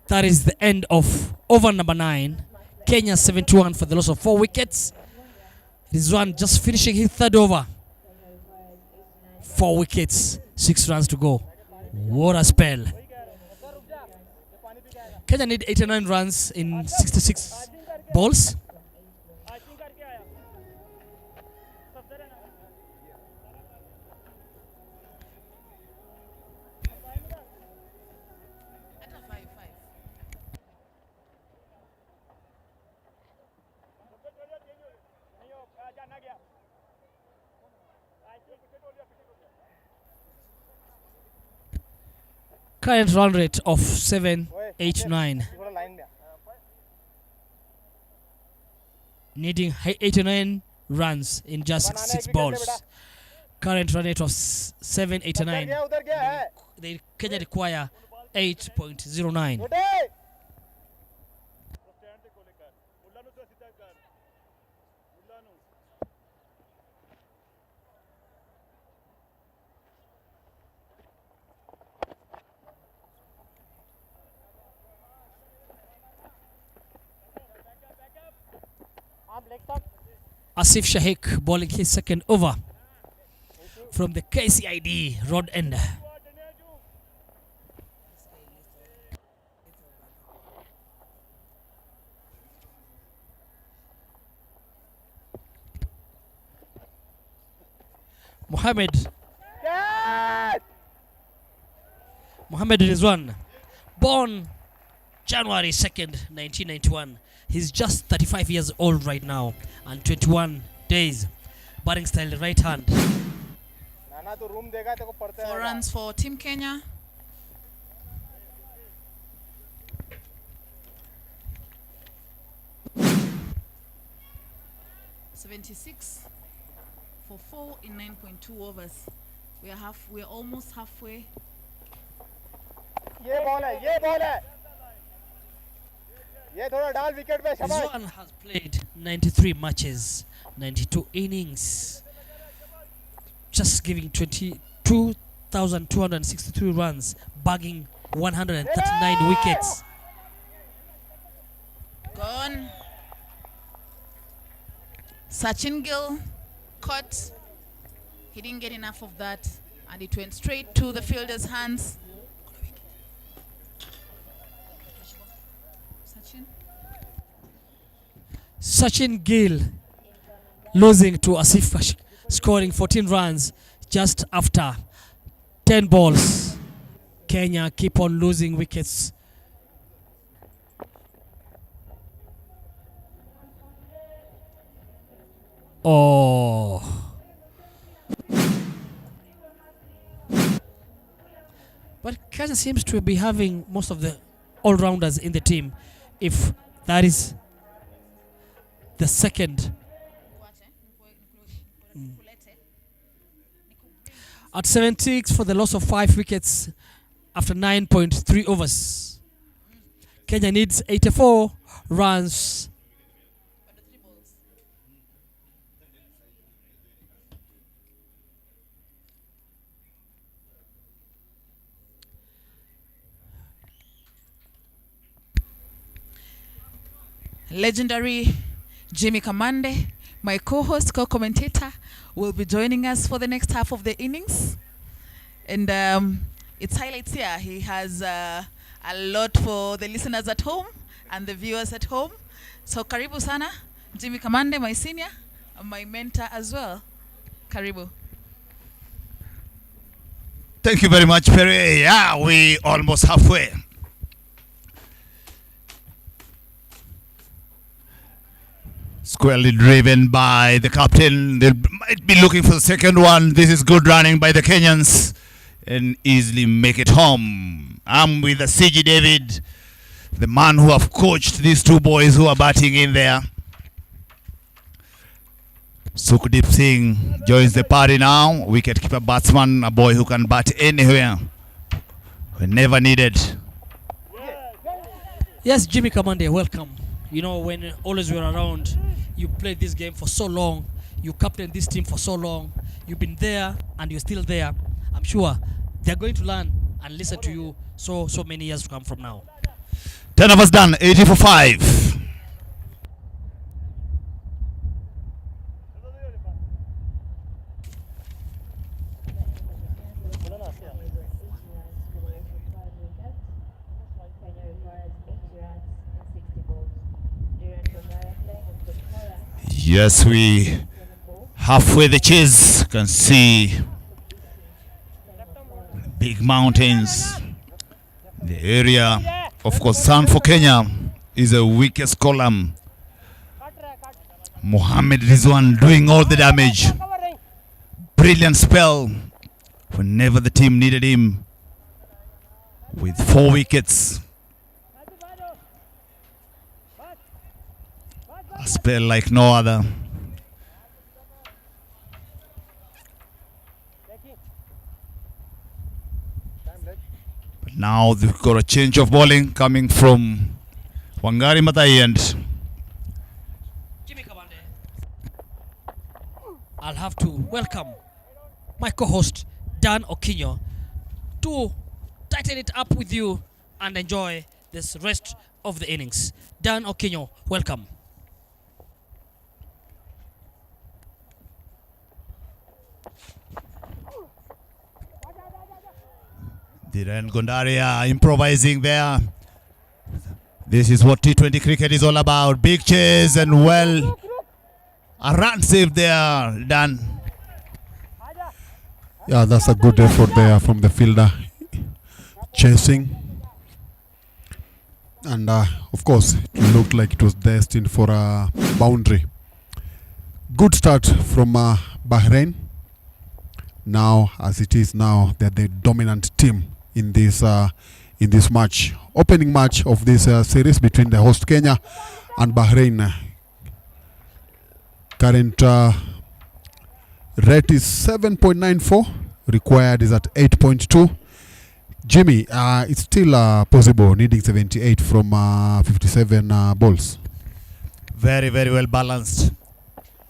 That is the end of over number 9. Kenya 71 for the loss of 4 wickets. Rizwan just finishing his third over. 4 wickets, 6 runs to go. What a spell. Kenya need 89 runs in 66 balls. Current run rate of 789. Needing 89 runs in just 66 balls. Current run rate of 789. They Kenya require 8.09. Asif Shahik bowling his second over from the KCID road end. Mohammed Rizwan, born January 2nd, 1991. He's just 35 years old right now and 21 days. Batting style right hand. 4 runs for Team Kenya. $76 for 4 in 9.2 overs. We're almost halfway. Rizwan has played 93 matches, 92 innings, just giving 22,263 runs, bagging 139 wickets. Gone. Sachin Gill caught. He didn't get enough of that, and it went straight to the fielder's hands. Sachin Gill losing to Asif Shahik, scoring 14 runs just after 10 balls. Kenya keep on losing wickets. Oh. But Kenya seems to be having most of the all-rounders in the team, if that is the second. At 76 for the loss of 5 wickets after 9.3 overs. Kenya needs 84 runs. Legendary Jimmy Kamande, my co-host, co-commentator, will be joining us for the next half of the innings. And it's highlights here. He has a lot for the listeners at home and the viewers at home. So karibu sana, Jimmy Kamande, my senior, and my mentor as well. Karibu. Thank you very much, Perry. Yeah, we almost halfway. Squarely driven by the captain. They might be looking for the second one. This is good running by the Kenyans and easily make it home. I'm with the CG David, the man who have coached these two boys who are batting in there. Sukhdeep Singh joins the party now. Wicketkeeper batsman, a boy who can bat anywhere whenever needed. Yes, Jimmy Kamande, welcome. You know, when always we're around, you played this game for so long, you captained this team for so long, you've been there and you're still there. I'm sure they're going to learn and listen to you so many years to come from now. 10 of us done, 80 for 5. Yes, we halfway the chase can see big mountains. The area of concern for Kenya is the weakest column. Mohammed Rizwan doing all the damage. Brilliant spell whenever the team needed him with 4 wickets. A spell like no other. But now they've got a change of bowling coming from Wangari Maathai and Jimmy Kamande. I'll have to welcome my co-host Dan Okinyo to tighten it up with you and enjoy this rest of the innings. Dan Okinyo, welcome. Dhiren Gondaria improvising there. This is what T20 cricket is all about. Big chase and well, a run save there, done. Yeah, that's a good effort there from the fielder. Chasing. And of course, it looked like it was destined for a boundary. Good start from Bahrain. Now, as it is now, they're the dominant team in this match, opening match of this series between the host Kenya and Bahrain. Current rate is 7.94, required is at 8.2. Jimmy, it's still possible, needing 78 from 57 balls. Very, very well balanced.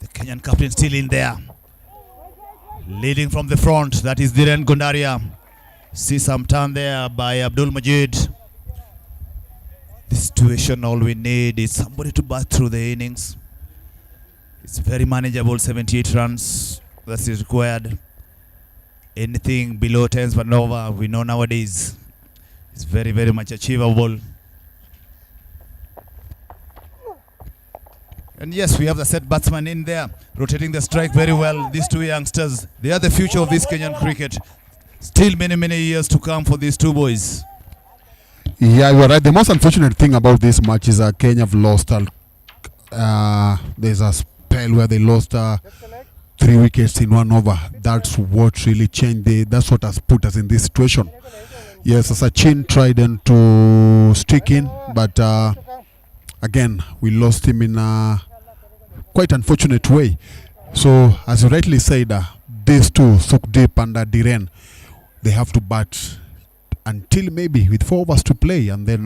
The Kenyan captain still in there. Leading from the front, that is Dhiren Gondaria. See some turn there by Abdul Majid. This situation, all we need is somebody to bat through the innings. It's very manageable, 78 runs. That is required. Anything below 10 but over, we know nowadays, it's very, very much achievable. And yes, we have the set batsman in there, rotating the strike very well. These two youngsters, they are the future of this Kenyan cricket. Still many, many years to come for these two boys. Yeah, you are right. The most unfortunate thing about this match is Kenya have lost. There's a spell where they lost 3 wickets in 1 over. That's what really changed. That's what has put us in this situation. Yes, Sachin tried to stick in, but again, we lost him in a quite unfortunate way. So, as you rightly said, these two, Sukhdeep and Dhiren, they have to bat until maybe with 4 overs to play, and then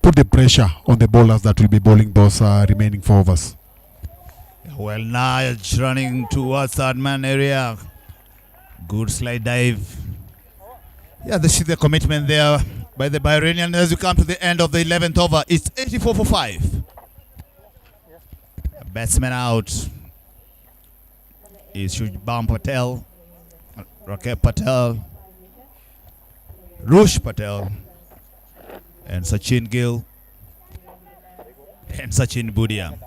put the pressure on the bowlers that will be bowling those remaining 4 overs. Well, Naj running towards that man area. Good slide dive. Yeah, this is the commitment there by the Bahrainian as we come to the end of the 11th over. It's 84 for 5. Batsman out is Shubham Patel, Rakesh Patel, Rush Patel, and Sachin Gill, and Sachin Budia.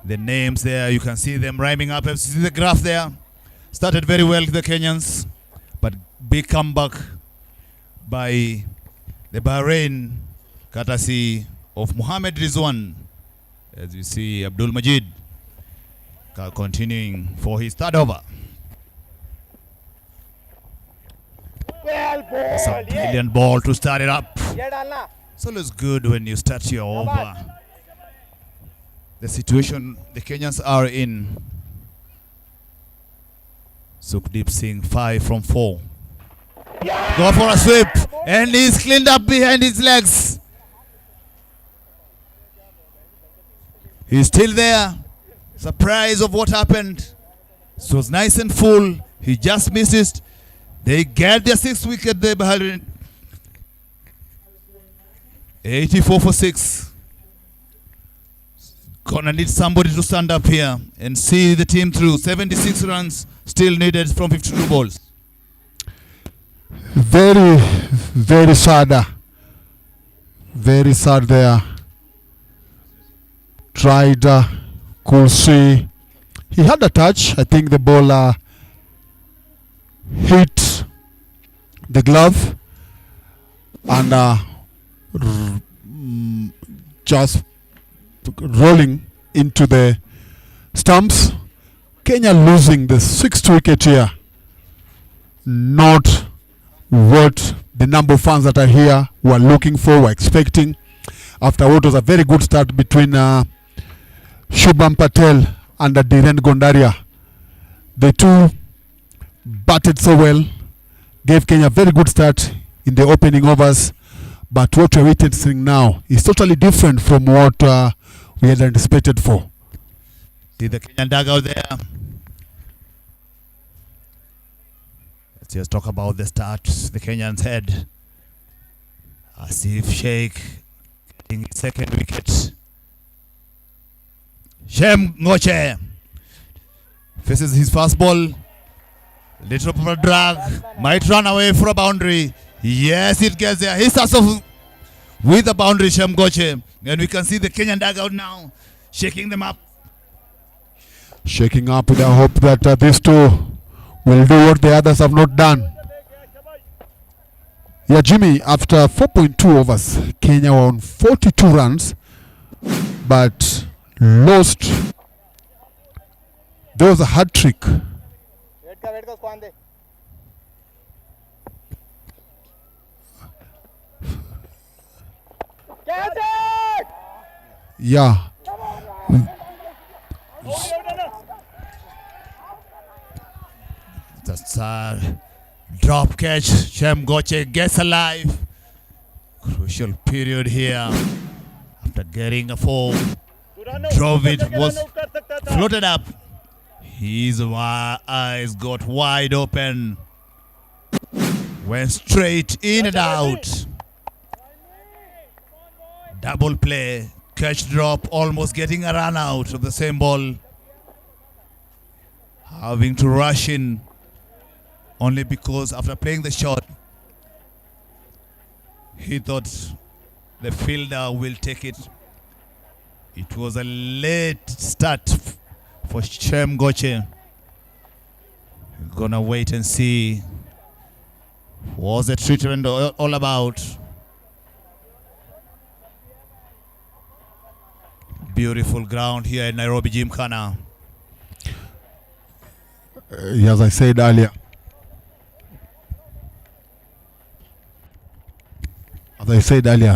The names there, you can see them rhyming up. You see the graph there. Started very well, the Kenyans, but big comeback by the Bahrain, courtesy of Mohammed Rizwan. As you see, Abdul Majid continuing for his third over. That's a brilliant ball to start it up. It's always good when you start your over. The situation the Kenyans are in. Sukhdeep Singh 5 from 4. Go for a sweep, and he's cleaned up behind his legs. He's still there. Surprise of what happened. It was nice and full. He just missed it. They get their 6th wicket there behind. 84 for 6. Gonna need somebody to stand up here and see the team through. 76 runs still needed from 52 balls. Very, very sad. Very sad there. Tried, could see. He had a touch. I think the ball hit the glove and just rolling into the stumps. Kenya losing the 6th wicket here. Not what the number of fans that are here were looking for, were expecting. After what was a very good start between Shubham Patel and Dhiren Gondaria. The two batted so well, gave Kenya a very good start in the opening overs. But what we're witnessing now is totally different from what we had anticipated for. See the Kenyan dugout there. Let's just talk about the start. The Kenyans had Asif Sheikh getting his 2nd wicket. Shem Ngoche faces his first ball. Little of a drag. Might run away for a boundary. Yes, it gets there. He starts off with the boundary, Shem Ngoche. And we can see the Kenyan dugout now shaking them up. Shaking up with the hope that these two will do what the others have not done. Yeah, Jimmy, after 4.2 overs, Kenya were on 42 runs, but lost. There was a hat trick. Yeah. That's a drop catch. Shem Ngoche gets alive. Crucial period here. After getting a 4, drove it, was floated up. His eyes got wide open. Went straight in and out. Double play. Catch drop, almost getting a run out of the same ball. Having to rush in only because after playing the shot, he thought the fielder will take it. It was a late start for Shem Ngoche. We're gonna wait and see what's the treatment all about. Beautiful ground here in Nairobi Gymkhana. As I said earlier,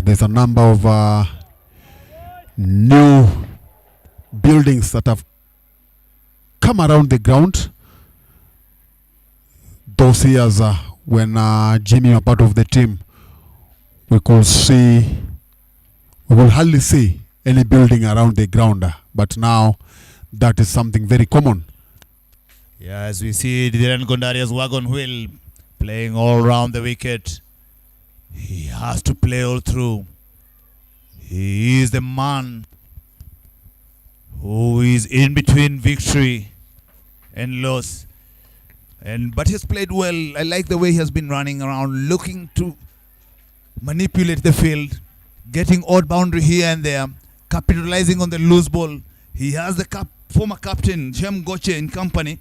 there's a number of new buildings that have come around the ground. Those years when Jimmy was part of the team, we could see we will hardly see any building around the ground, but now that is something very common. Yeah, as we see Dhiren Kondaria's wagon wheel playing all around the wicket. He has to play all through. He is the man who is in between victory and loss. But he's played well. I like the way he has been running around, looking to manipulate the field, getting odd boundary here and there, capitalizing on the loose ball. He has the former captain, Shem Goche, in company.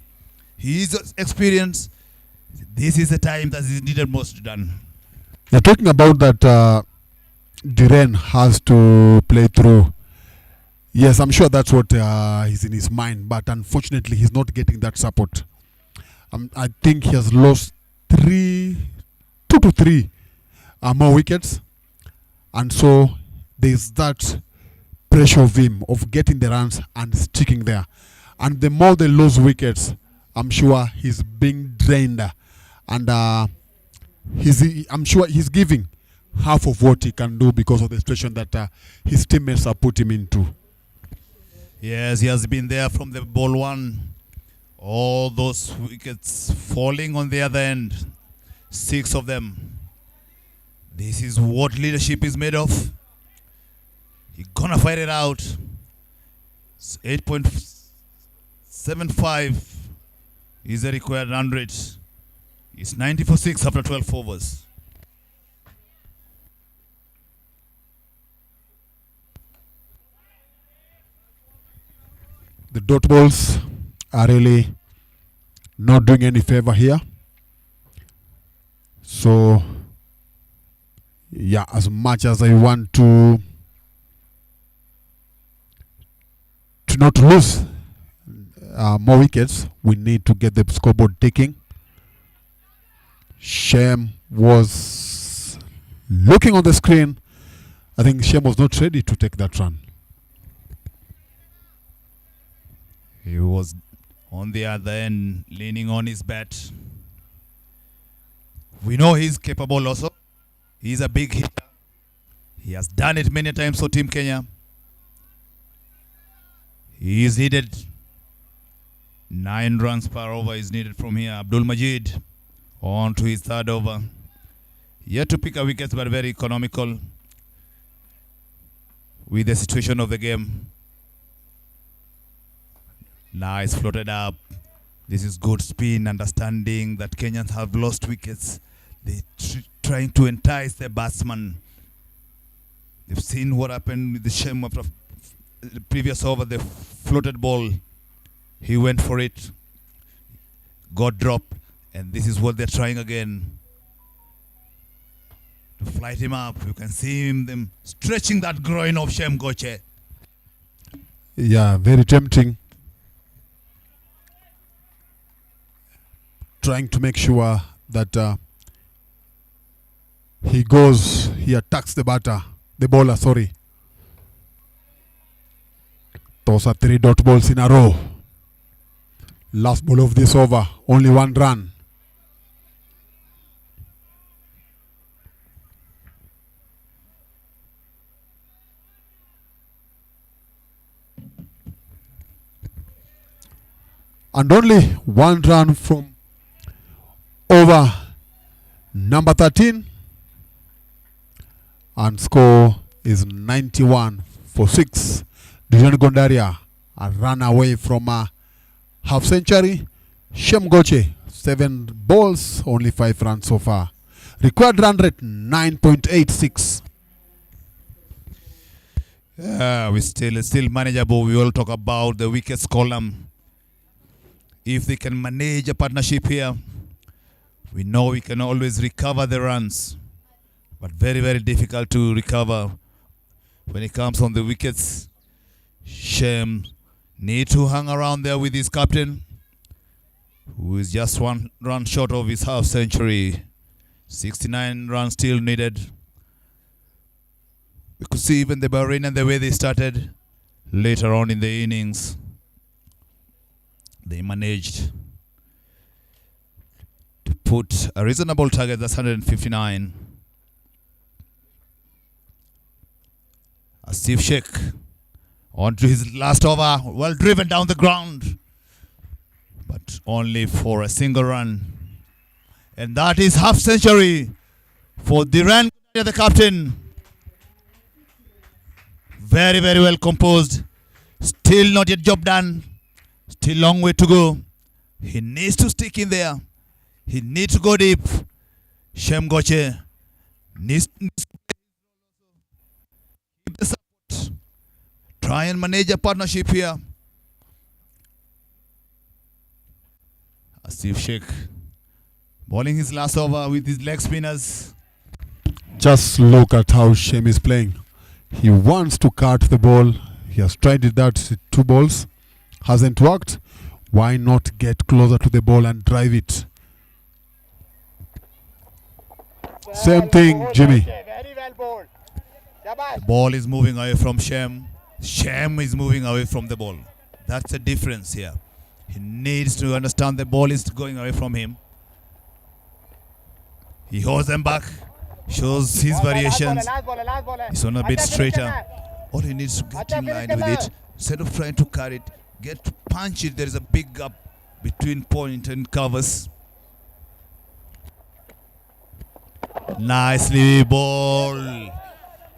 He is experienced. This is the time that is needed most done. You're talking about that Dhiren has to play through. Yes, I'm sure that's what is in his mind, but unfortunately he's not getting that support. I think he has lost 2 to 3 more wickets, and so there's that pressure of him of getting the runs and sticking there. And the more they lose wickets, I'm sure he's being drained, and I'm sure he's giving half of what he can do because of the situation that his teammates have put him into. Yes, he has been there from the ball one. All those wickets falling on the other end. 6 of them. This is what leadership is made of. He's gonna fight it out. 8.75 is the required run rate. It's 90 for 6 after 12 overs. The dot balls are really not doing any favor here. So, yeah, as much as I want to not lose more wickets, we need to get the scoreboard ticking. Shem was looking on the screen. I think Shem was not ready to take that run. He was on the other end, leaning on his bat. We know he's capable also. He's a big hitter. He has done it many times for Team Kenya. He is needed. 9 runs per over is needed from here. Abdul Majid on to his 3rd over. Yet to pick a wicket, but very economical with the situation of the game. Nice floated up. This is good spin, understanding that Kenyans have lost wickets. They're trying to entice the batsman. They've seen what happened with the Shem after the previous over, the floated ball. He went for it, got dropped, and this is what they're trying again. To flight him up. You can see them stretching that groin of Shem Goche. Yeah, very tempting. Trying to make sure that he attacks the bowler, sorry. Those are 3 dot balls in a row. Last ball of this over, only 1 run. And only 1 run from over number 13, and score is 91 for 6. Dhiren Gondaria a run away from a half century. Shem Goche 7 balls, only 5 runs so far. Required run rate 9.86. We still manageable. We all talk about the wickets column. If they can manage a partnership here, we know we can always recover the runs, but very, very difficult to recover when it comes on the wickets. Shem need to hang around there with his captain, who is just 1 run short of his half century. 69 runs still needed. We could see even the Bahrain and the way they started later on in the innings. They managed to put a reasonable target, that's 159. Asif Sheikh on to his last over. Well driven down the ground, but only for a single run. And that is half century for Dhiren, the captain. Very, very well composed. Still not yet job done. Still long way to go. He needs to stick in there. He needs to go deep. Shem Goche needs to keep the support. Try and manage a partnership here. Asif Sheikh bowling his last over with his leg spinners. Just look at how Shem is playing. He wants to cut the ball. He has tried that 2 balls. Hasn't worked. Why not get closer to the ball and drive it? Same thing, Jimmy. Very well bowled. The ball is moving away from Shem. Shem is moving away from the ball. That's the difference here. He needs to understand the ball is going away from him. He holds them back. Shows his variations. He's on a bit straighter. All he needs to get in line with it. Instead of trying to carry it, get to punch it. There is a big gap between point and covers. Nicely ball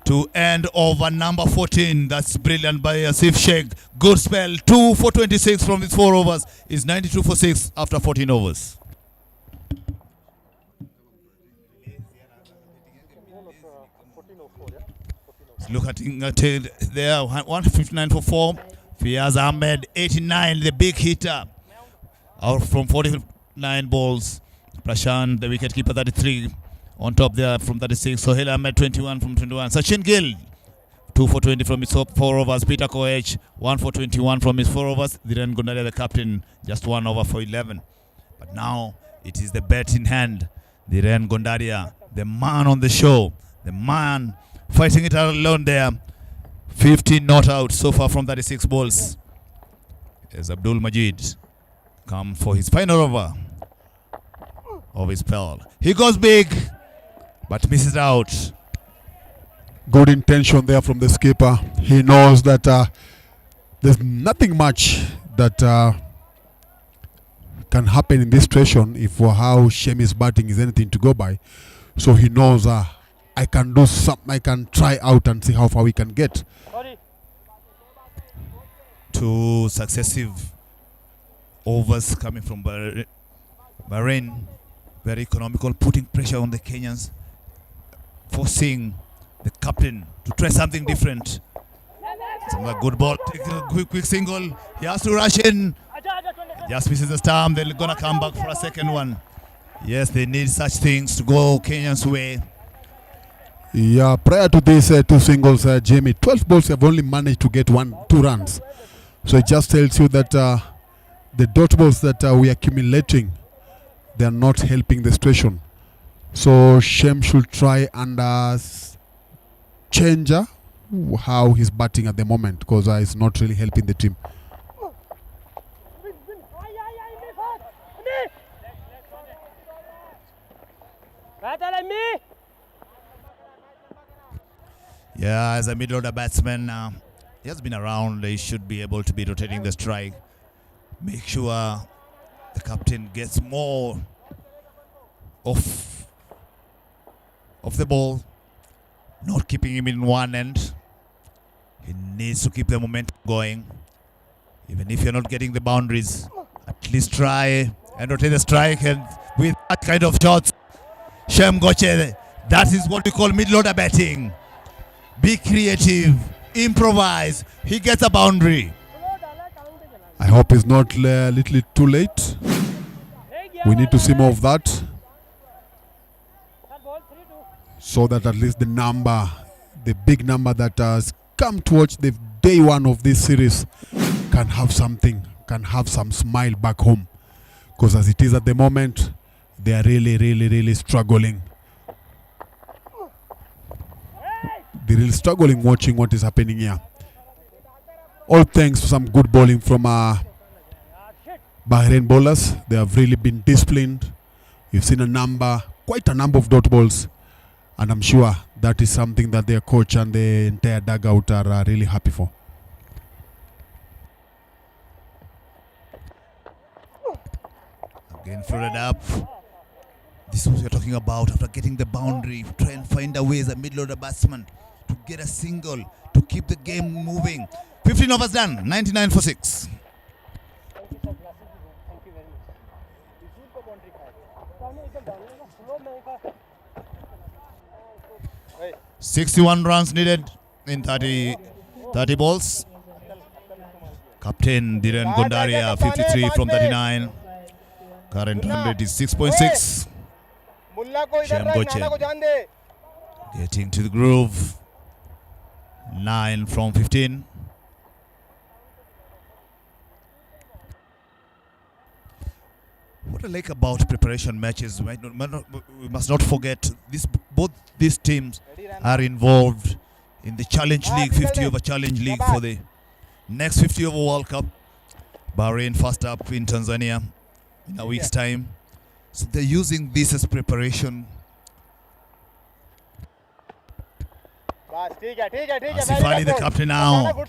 to end over number 14. That's brilliant by Asif Sheikh. Good spell. 2 for 26 from his 4 overs. Is 92 for 6 after 14 overs. Look at it there. 159 for 4. Fiaz Ahmed 89, the big hitter. Out from 49 balls. Prashant, the wicketkeeper, 33. On top there from 36. Sohail Ahmed 21 from 21. Sachin Gill 2 for 20 from his 4 overs. Peter Koech 1 for 21 from his 4 overs. Dhiren Gundaria, the captain, just 1 over for 11. But now it is the bet in hand. Dhiren Gundaria, the man on the show, the man fighting it out alone there. 15 not out so far from 36 balls. As Abdul Majid come for his final over of his spell. He goes big, but misses out. Good intention there from the skipper. He knows that there's nothing much that can happen in this situation if how Shem is batting is anything to go by. So he knows I can do something. I can try out and see how far we can get. 2 successive overs coming from Bahrain. Very economical, putting pressure on the Kenyans, forcing the captain to try something different. Some good ball, take a quick single. He has to rush in. Just misses the stump. They're gonna come back for a second one. Yes, they need such things to go Kenyans' way. Yeah, prior to these 2 singles, Jamie, 12 balls have only managed to get 2 runs. So it just tells you that the dot balls that we are accumulating, they are not helping the situation. So Shem should try and change how he's batting at the moment, because it's not really helping the team. Yeah, as a mid-order batsman, he has been around. He should be able to be rotating the strike. Make sure the captain gets more of the ball, not keeping him in one end. He needs to keep the momentum going. Even if you're not getting the boundaries, at least try and rotate the strike. And with that kind of shots, Shem Goche, that is what we call mid-order batting. Be creative, improvise. He gets a boundary. I hope it's not a little too late. We need to see more of that, so that at least the big number that has come to watch the day 1 of this series can have something, can have some smile back home. Because as it is at the moment, they are really struggling. They're really struggling watching what is happening here. All thanks to some good bowling from Bahrain bowlers. They have really been disciplined. You've seen quite a number of dot balls, and I'm sure that is something that their coach and the entire dugout are really happy for. Again floated up. This is what you're talking about. After getting the boundary, try and find a way as a middle-order batsman to get a single, to keep the game moving. 15 overs done, 99 for 6. 61 runs needed in 30 balls. Captain Dhiren Gondaria, 53 from 39. Current 100 is 6.6. Shyam Goche getting to the groove. 9 from 15. What I like about preparation matches, we must not forget both these teams are involved in the Challenge League, 50 over Challenge League for the next 50 over World Cup. Bahrain first up in Tanzania in a week's time. So they're using this as preparation. Asif Ali, the captain now,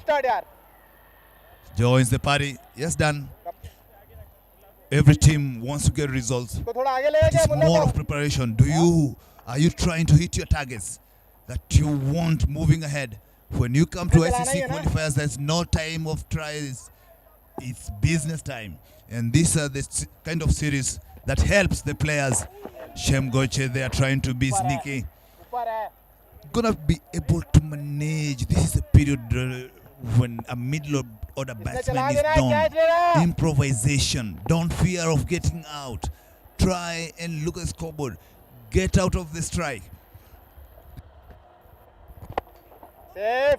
joins the party. Yes, done. Every team wants to get results. It's more of preparation. Are you trying to hit your targets that you want moving ahead? When you come to ICC qualifiers, there's no time of tries. It's business time. And these are the kind of series that helps the players. Shyam Goche, they are trying to be sneaky. Gonna be able to manage. This is a period when a middle order batsman is done. Improvisation. Don't fear of getting out. Try and look at the scoreboard. Get out of the strike. Safe.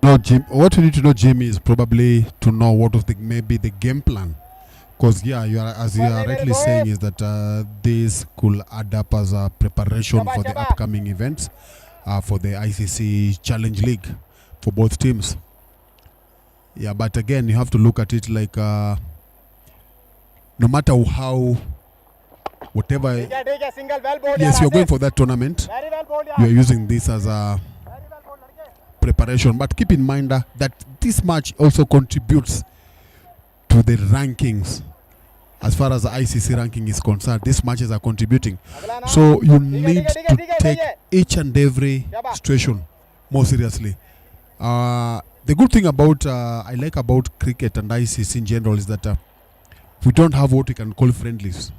No, Jim. What you need to know, Jimmy, is probably to know what was maybe the game plan. Because as you are rightly saying, is that this could add up as a preparation for the upcoming events for the ICC Challenge League for both teams. Yeah, but again, you have to look at it like no matter how, whatever. Yes, you're going for that tournament. You are using this as a preparation, but keep in mind that this match also contributes to the rankings. As far as the ICC ranking is concerned, these matches are contributing. So you need to take each and every situation more seriously. The good thing about I like about cricket and ICC in general is that we don't have what we can call friendlies.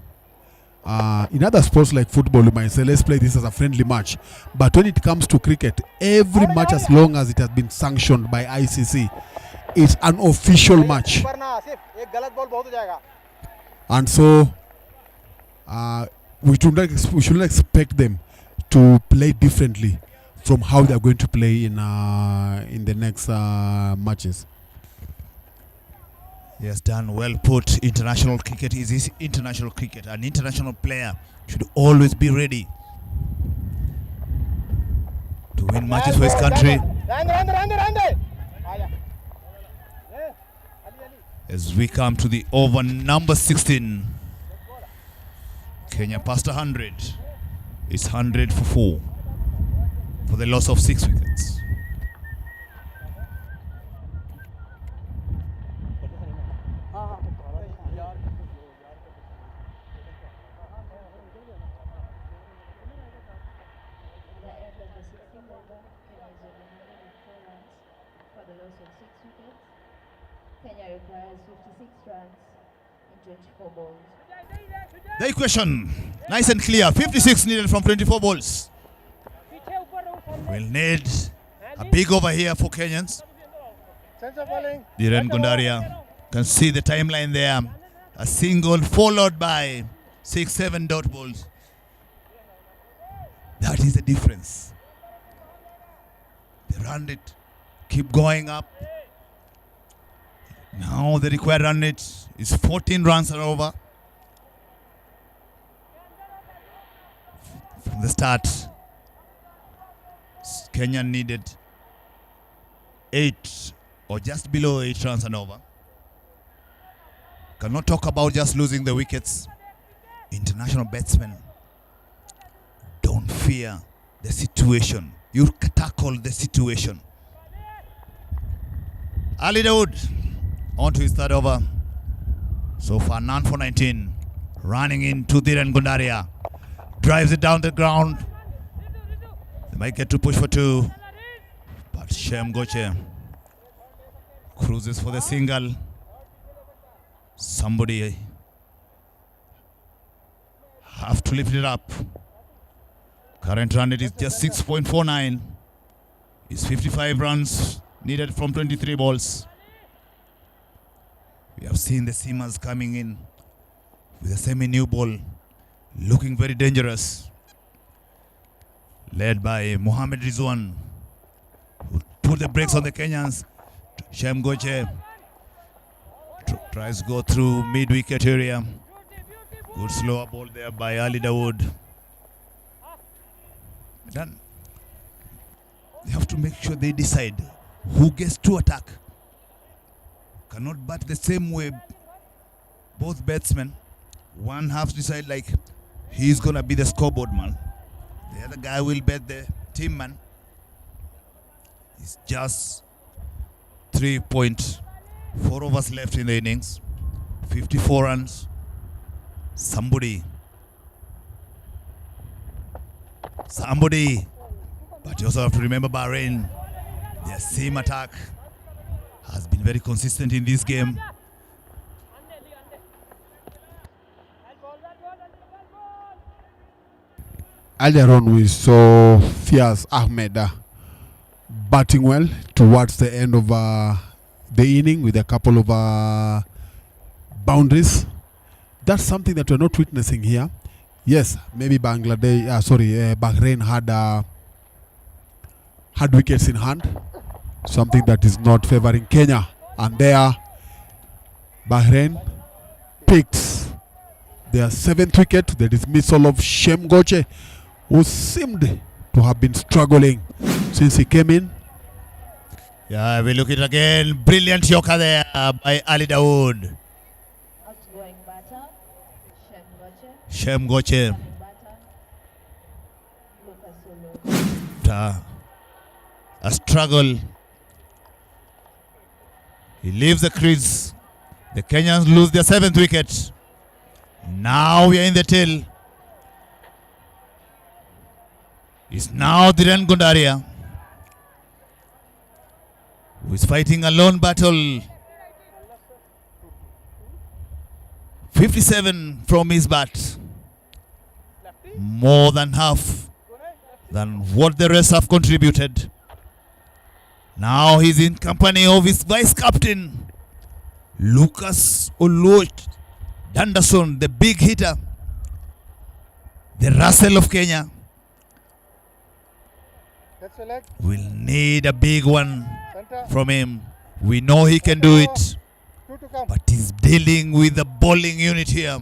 In other sports like football, you might say, let's play this as a friendly match. But when it comes to cricket, every match, as long as it has been sanctioned by ICC, is an official match. And so we should not expect them to play differently from how they are going to play in the next matches. Yes, done. Well put. International cricket is international cricket. An international player should always be ready to win matches for his country. As we come to the over number 16, Kenya past 100. It's 100 for 4 for the loss of 6 wickets. Kenya requires 56 runs in 24 balls. The equation, nice and clear. 56 needed from 24 balls. We'll need a big over here for Kenyans. Dhiren Gondaria can see the timeline there. A single followed by 6-7 dot balls. That is the difference. They run it, keep going up. Now the required run rate is 14 runs are over. From the start, Kenya needed 8 or just below 8 runs and over. Cannot talk about just losing the wickets. International batsmen don't fear the situation. situation. You tackle the situation. Ali Dawood on to his third over. So far, none for 19. Running into Dhiren Gundaria. Drives it down the ground. They might get to push for two. But Shem Goche cruises for the single. Somebody have to lift it up. Current run rate is just 6.49. It's 55 runs needed from 23 balls. We have seen the seamers coming in with a semi-new ball, looking very dangerous. Led by Mohamed Rizwan, who put the brakes on the Kenyans. Shem Goche tries to go through mid-wicket area. Good slower ball there by Ali Dawood. Then they have to make sure they decide who gets to attack. Cannot bat the same way both batsmen. One has to decide like he's gonna be the scoreboard man. The other guy will bet the team man. It's just 3.4 overs left in the innings. 54 runs. Somebody. But you also have to remember Bahrain. Their seam attack has been very consistent in this game. Earlier on, we saw Fiaz Ahmed batting well towards the end of the inning with a couple of boundaries. That's something that we're not witnessing here. Yes, maybe Bahrain had wickets in hand, something that is not favoring Kenya. And there, Bahrain picks their seventh wicket, the dismissal of Shem Goche, who seemed to have been struggling since he came in. Yeah, we look at it again. Brilliant yoka there by Ali Dawood. Outgoing batter, Shem Goche. Shem Goche. Incoming batter, Lucas Solo. A struggle. He leaves the crease. The Kenyans lose their seventh wicket. Now we are in the tail. It's now Dhiren Gundaria, who is fighting a lone battle. 57 from his bat. More than half than what the rest have contributed. Now he's in company of his vice captain, Lucas Oluoch Danderson, the big hitter, the Russell of Kenya. We'll need a big one from him. We know he can do it, but he's dealing with the bowling unit here.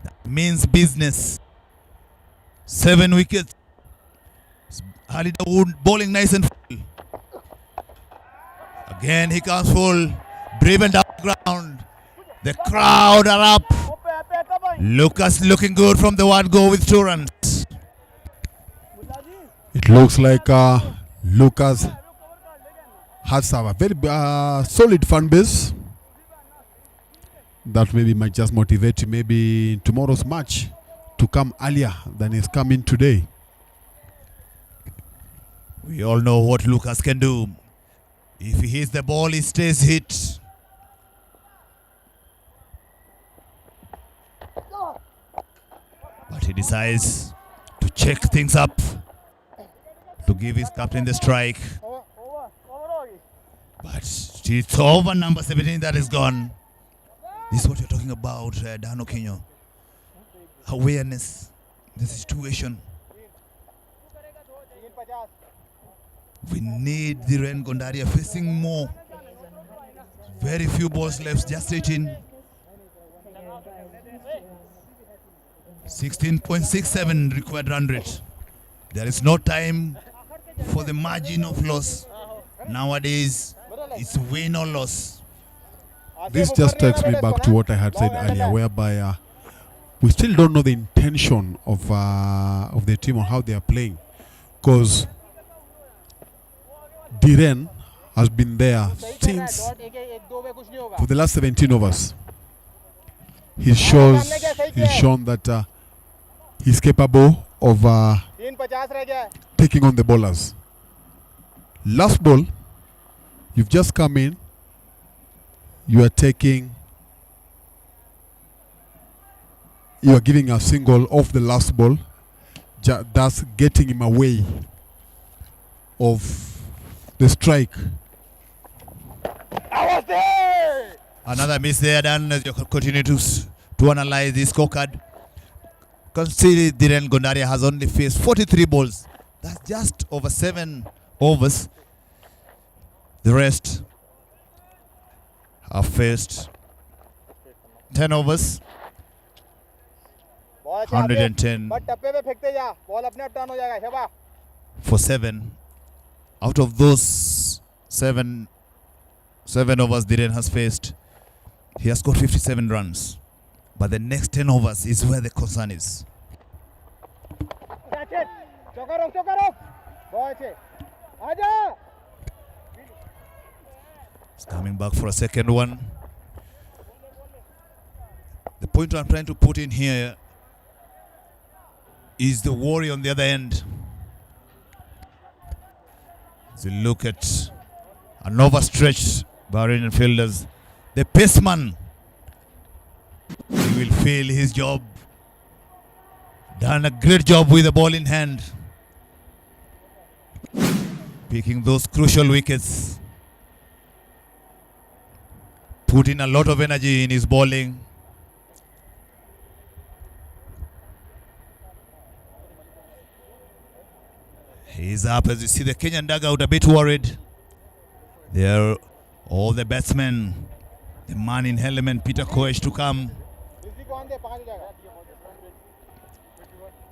That means business. 7 wickets. Ali Dawood bowling nice and full. Again he comes full. Driven down the ground. The crowd are up. Lucas looking good from the one go with 2 runs. It looks like Lucas has a very solid fan base. That maybe might just motivate him maybe in tomorrow's match to come earlier than he's coming today. We all know what Lucas can do. If he hits the ball, he stays hit. But he decides to check things up, to give his captain the strike. But it's over number 17 that is gone. This is what you're talking about, Dan Okinyo. Awareness, the situation. We need Dhiren Gundaria facing more. Very few balls left, just 18. 16.67 required run rate. There is no time for the margin of loss. Nowadays, it's win or loss. This just takes me back to what I had said earlier, whereby we still don't know the intention of the team or how they are playing. because Dhiren has been there since for the last 17 overs. He's shown that he's capable of taking on the bowlers. Last ball, you've just come in, you are giving a single off the last ball, thus getting him away of the strike. I was there! Another miss there, Dan, as you continue to analyze this scorecard. Consider Dhiren Gondaria has only faced 43 balls. That's just over 7 overs. The rest have faced 10 overs. 110 for 7. Out of those 7 overs Dhiren has faced, he has scored 57 runs. But the next 10 overs is where the concern is. It's coming back for a second one. The point I'm trying to put in here is the worry on the other end. As you look at an overstretched Bahrain fielders, the paceman, he will fail his job. Done a great job with the ball in hand, picking those crucial wickets. Put in a lot of energy in his bowling. He's up. As you see the Kenyan dugout a bit worried. There, all the batsmen, the man in helmet, Peter Koech, to come.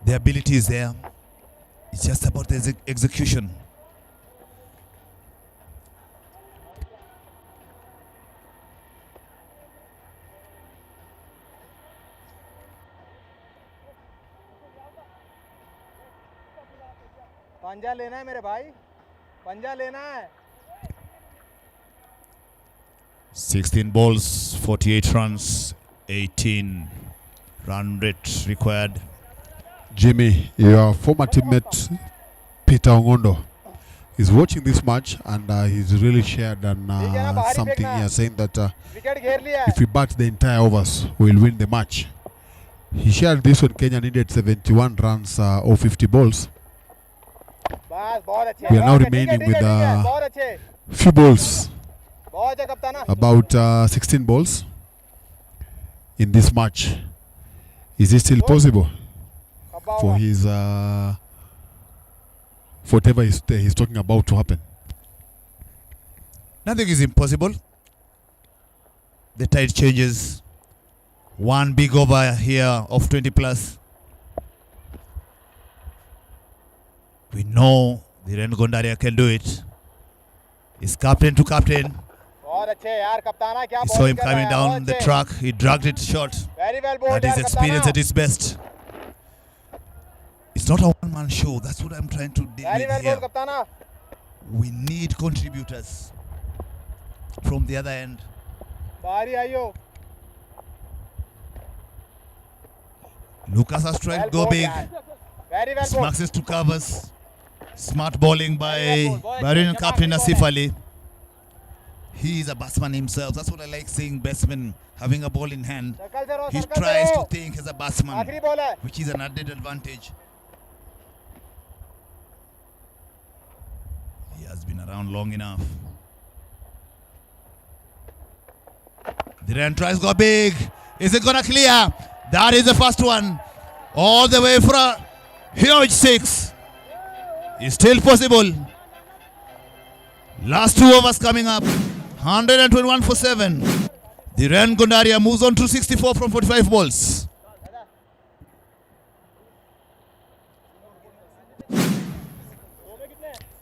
The ability is there. It's just about the execution. पंजा लेना है मेरे भाई, पंजा लेना है. 16 balls, 48 runs, 18 run rate required. Jimmy, your former teammate Peter Ongondo is watching this match, and he's really shared something here, saying that if we bat the entire overs, we'll win the match. He shared this when Kenya needed 71 runs or 50 balls. We are now remaining with few balls, about 16 balls in this match. Is it still possible for his whatever he's talking about to happen? Nothing is impossible. The tide changes. One big over here of 20 plus. We know Dhiren Gondaria can do it. He's captain to captain. He saw him coming down the track. He dragged it short. That is experience at its best. It's not a one-man show. That's what I'm trying to deal with here. We need contributors from the other end. Lucas has tried to go big. Smaxes to covers. Smart bowling by Bahrain captain Asif Ali. He is a batsman himself. That's what I like seeing batsmen having a ball in hand. He tries to think as a batsman, which is an added advantage. He has been around long enough. Dhiren tries go big. Is it gonna clear? That is the first one. All the way for a huge 6. It's still possible. Last 2 overs coming up. 121 for 7. Dhiren Gondaria moves on to 64 from 45 balls.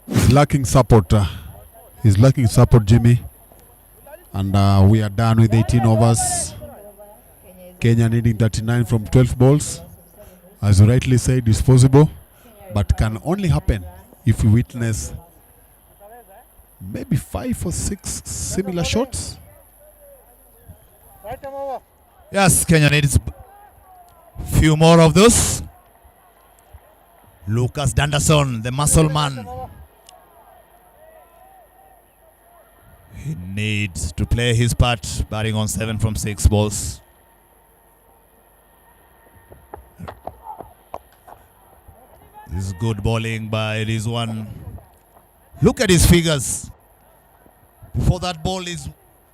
He's lacking support. He's lacking support, Jimmy. And we are done with 18 overs. Kenya needing 39 from 12 balls. As you rightly said, it's possible, but can only happen if we witness maybe 5 or 6 similar shots. Right arm over. Yes, Kenya needs few more of those. Lucas Danderson, the muscle man. He needs to play his part, batting on 7 from 6 balls. This is good bowling by Rizwan. Look at his figures. Before that ball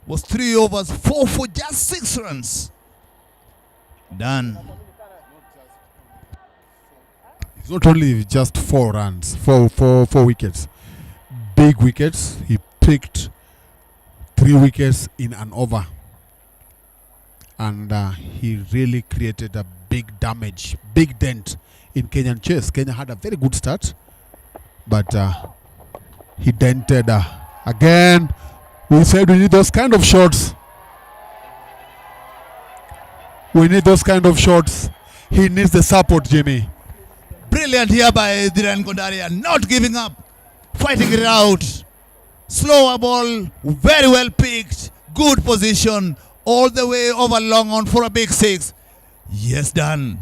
was 3 overs, 4 for just 6 runs. Done. It's not only just 4 runs, four wickets. Big wickets. He picked 3 wickets in an over. And he really created a big damage, big dent in Kenyan chase. Kenya had a very good start, but he dented again. We said we need those kind of shots. We need those kind of shots. He needs the support, Jimmy. Brilliant here by Dhiren Gondaria, not giving up, fighting it out. Slower ball, very well picked, good position, all the way over long on for a big 6. Yes, done.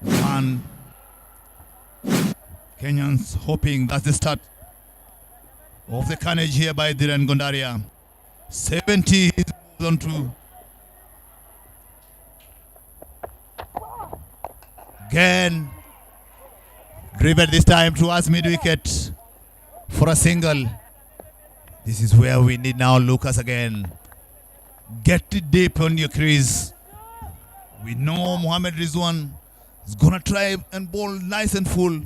1. Kenyans hoping that's the start of the carnage here by Dhiren Gondaria. 70 is on to. Again, driven this time towards mid-wicket for a single. This is where we need now Lucas again. Get it deep on your crease. We know Mohamed Rizwan is going to try and bowl nice and full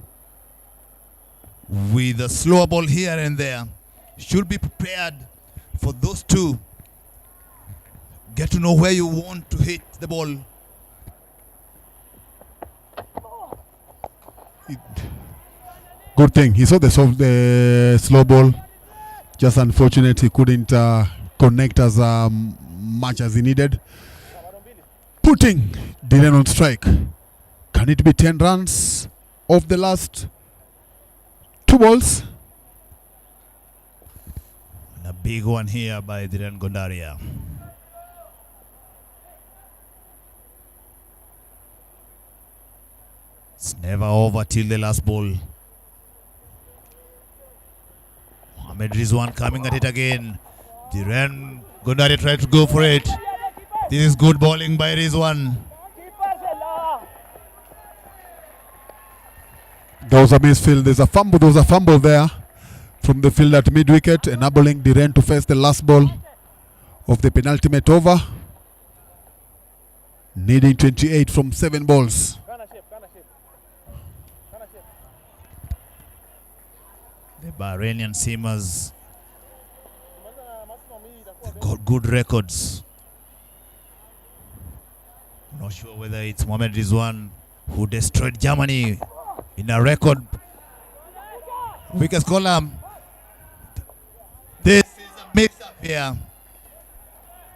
with a slower ball here and there. Should be prepared for those two. Get to know where you want to hit the ball. Good thing. He saw the slow ball. Just unfortunate he couldn't connect as much as he needed. Putting Dylan on strike. Can it be 10 runs of the last 2 balls? And a big one here by Dhiren Gondaria. It's never over till the last ball. Mohamed Rizwan coming at it again. Dhiren Gondaria tried to go for it. This is good bowling by Rizwan. There was a misfield. There was a fumble there from the field at mid-wicket, enabling Dhiren to face the last ball of the penultimate over. Needing 28 from 7 balls. The Bahrainian seamers, they've got good records. Not sure whether it's Mohamed Rizwan who destroyed Germany in a record weakest column. This is a mix-up here.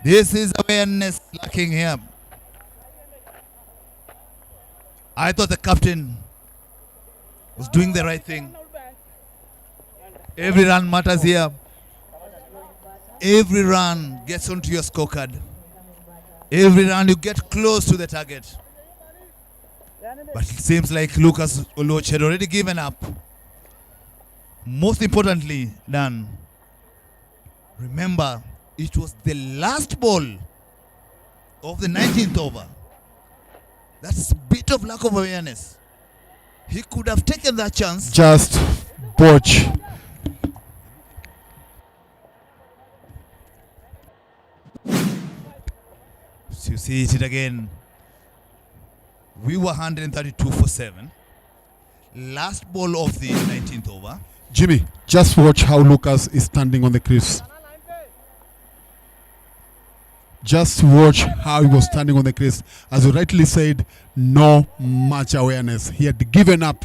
This is awareness lacking here. I thought the captain was doing the right thing. Every run matters here. Every run gets onto your scorecard. Every run you get close to the target. But it seems like Lucas Oluoch had already given up. Most importantly, Dan, remember, it was the last ball of the 19th over. That's a bit of lack of awareness. He could have taken that chance. Just botch. So you see it again. We were 132 for 7. Last ball of the 19th over. Jimmy, just watch how Lucas is standing on the crease. Just watch how he was standing on the crease. As you rightly said, no much awareness. He had given up.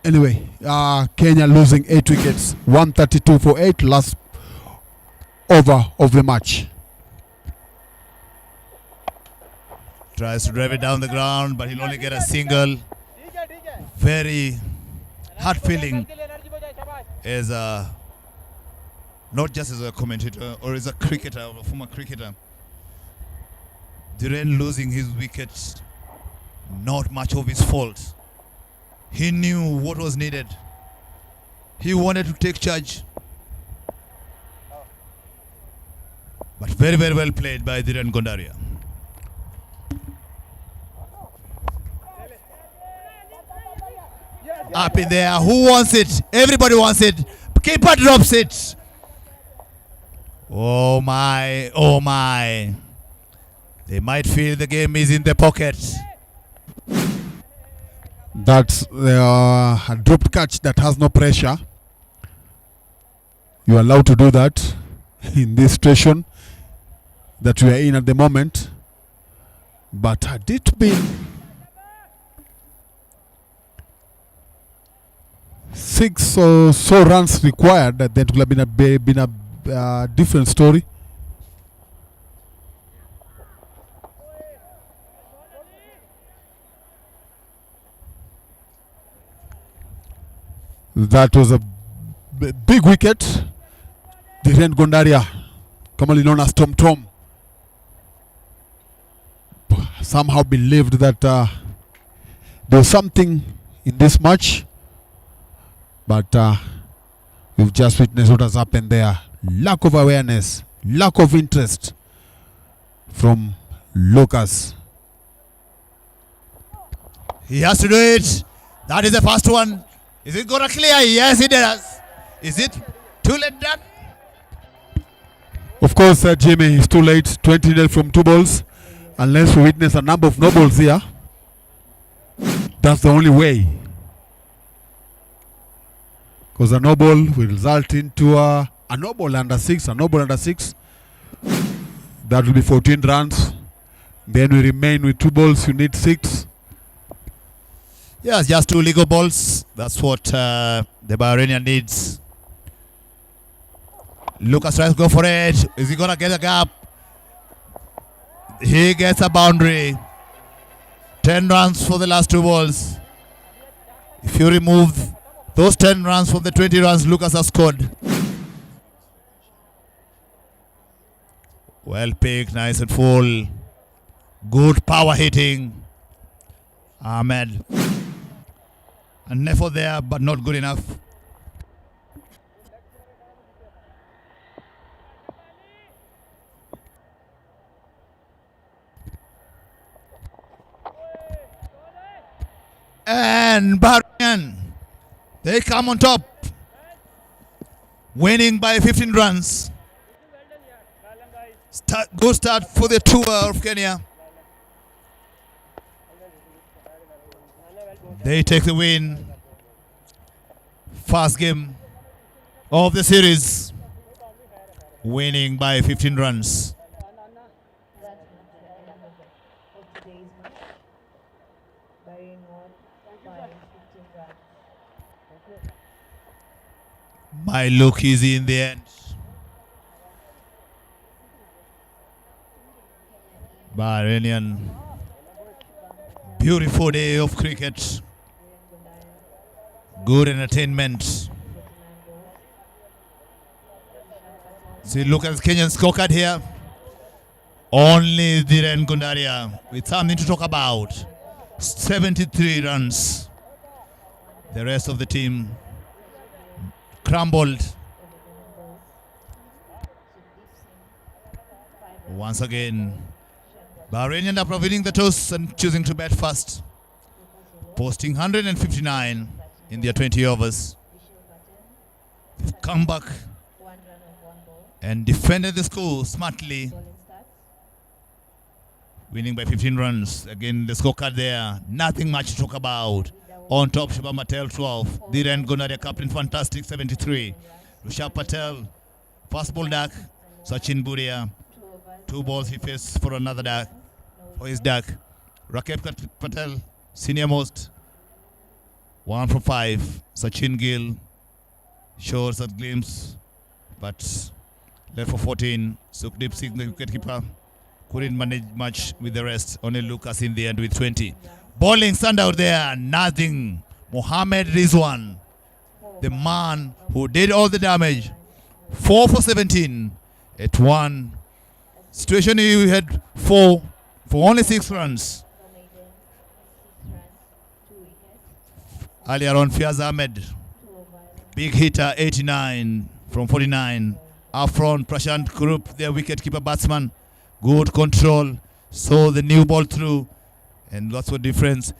Anyway, Kenya losing 8 wickets. 132 for 8, last over of the match. Tries to drive it down the ground, but he'll only get a single. Very heart feeling as not just as a commentator or as a cricketer, a former cricketer. Dhiren losing his wicket, not much of his fault. He knew what was needed. He wanted to take charge. But very, very well played by Dhiren Gondaria. Up in there. Who wants it? Everybody wants it. Keeper drops it. Oh my. Oh my. They might feel the game is in their pocket. That's a dropped catch that has no pressure. You are allowed to do that in this situation that we are in at the moment. But had it been 6 or so runs required, that would have been a different story. That was a big wicket. Dhiren Gondaria, commonly known as Tom Tom, somehow believed that there was something in this match, but we've just witnessed what has happened there. Lack of awareness, lack of interest from Lucas. He has to do it. That is the first one. Is it going to clear? Yes, it does. Is it too late done? Of course, Jimmy, it's too late. 20 nil from 2 balls. Unless we witness a number of no balls here. That's the only way. Because a no ball will result into a no ball under 6. A no ball under 6. That will be 14 runs. Then we remain with 2 balls. You need 6. Yes, just 2 legal balls. That's what the Bahrainian needs. Lucas tries to go for it. Is he going to get a gap? He gets a boundary. 10 runs for the last 2 balls. If you remove those 10 runs from the 20 runs Lucas has scored. Well picked, nice and full. Good power hitting. Ahmed. And Nefo there, but not good enough. And Bahrain, they come on top, winning by 15 runs. Good start for the tour of Kenya. They take the win. First game of the series, winning by 15 runs. That's the end of today's match. Bahrain won by 15 runs. My luck is in the end. Bahrainian, beautiful day of cricket. Good entertainment. See, look at the Kenyan scorecard here. Only Dhiren Gondaria with something to talk about. 73 runs. The rest of the team crumbled. Once again, Bahrain end up winning the toss and choosing to bat first, posting 159 in their 20 overs. They've come back and defended the score smartly, winning by 15 runs. Again, the scorecard there, nothing much to talk about. On top, Shubham Patel 12, Dhiren Gondaria captain fantastic 73, Rishabh Patel first ball duck, Sachin Buria 2 balls he faced for another duck, for his duck. Rakeb Patel senior most 1 from 5. Sachin Gill shows a glimpse, but left for 14. Sukhdeep Singh, the wicketkeeper, couldn't manage much with the rest. Only Lucas in the end with 20. Bowling stand out there, nothing. Mohammed Rizwan the man who did all the damage. 4 for 17 at one situation. He had 4 for only 6 runs. Earlier on, Fiaz Ahmed, big hitter, 89 from 49. Up front, Prashant Kurup, their wicket-keeper batsman, good control, saw the new ball through, and lots of difference.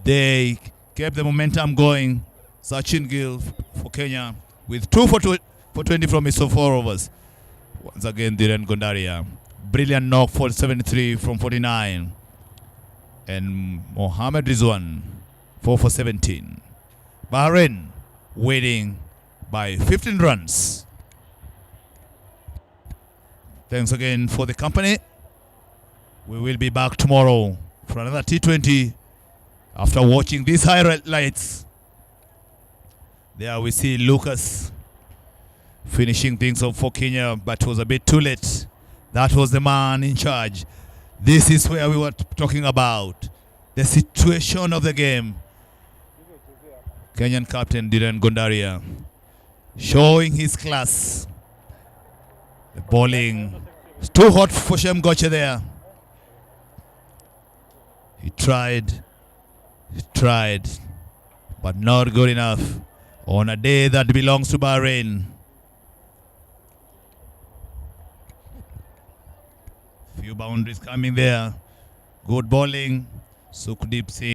They kept the momentum going. Sachin Gill for Kenya with 2 for 20 from his 4 overs. Once again, Dhiren Gondaria, brilliant knock for 73 from 49. And Mohammad Rizwan, 4 for 17. Bahrain winning by 15 runs. Thanks again for the company. We will be back tomorrow for another T20 after watching these highlights. There we see Lucas finishing things up for Kenya, but was a bit too late. That was the man in charge. This is where we were talking about the situation of the game. Kenyan captain Dhiren Gondaria showing his class. The bowling is too hot for Shem Goche there. He tried, but not good enough on a day that belongs to Bahrain. Few boundaries coming there. Good bowling. Sukhdeep Singh.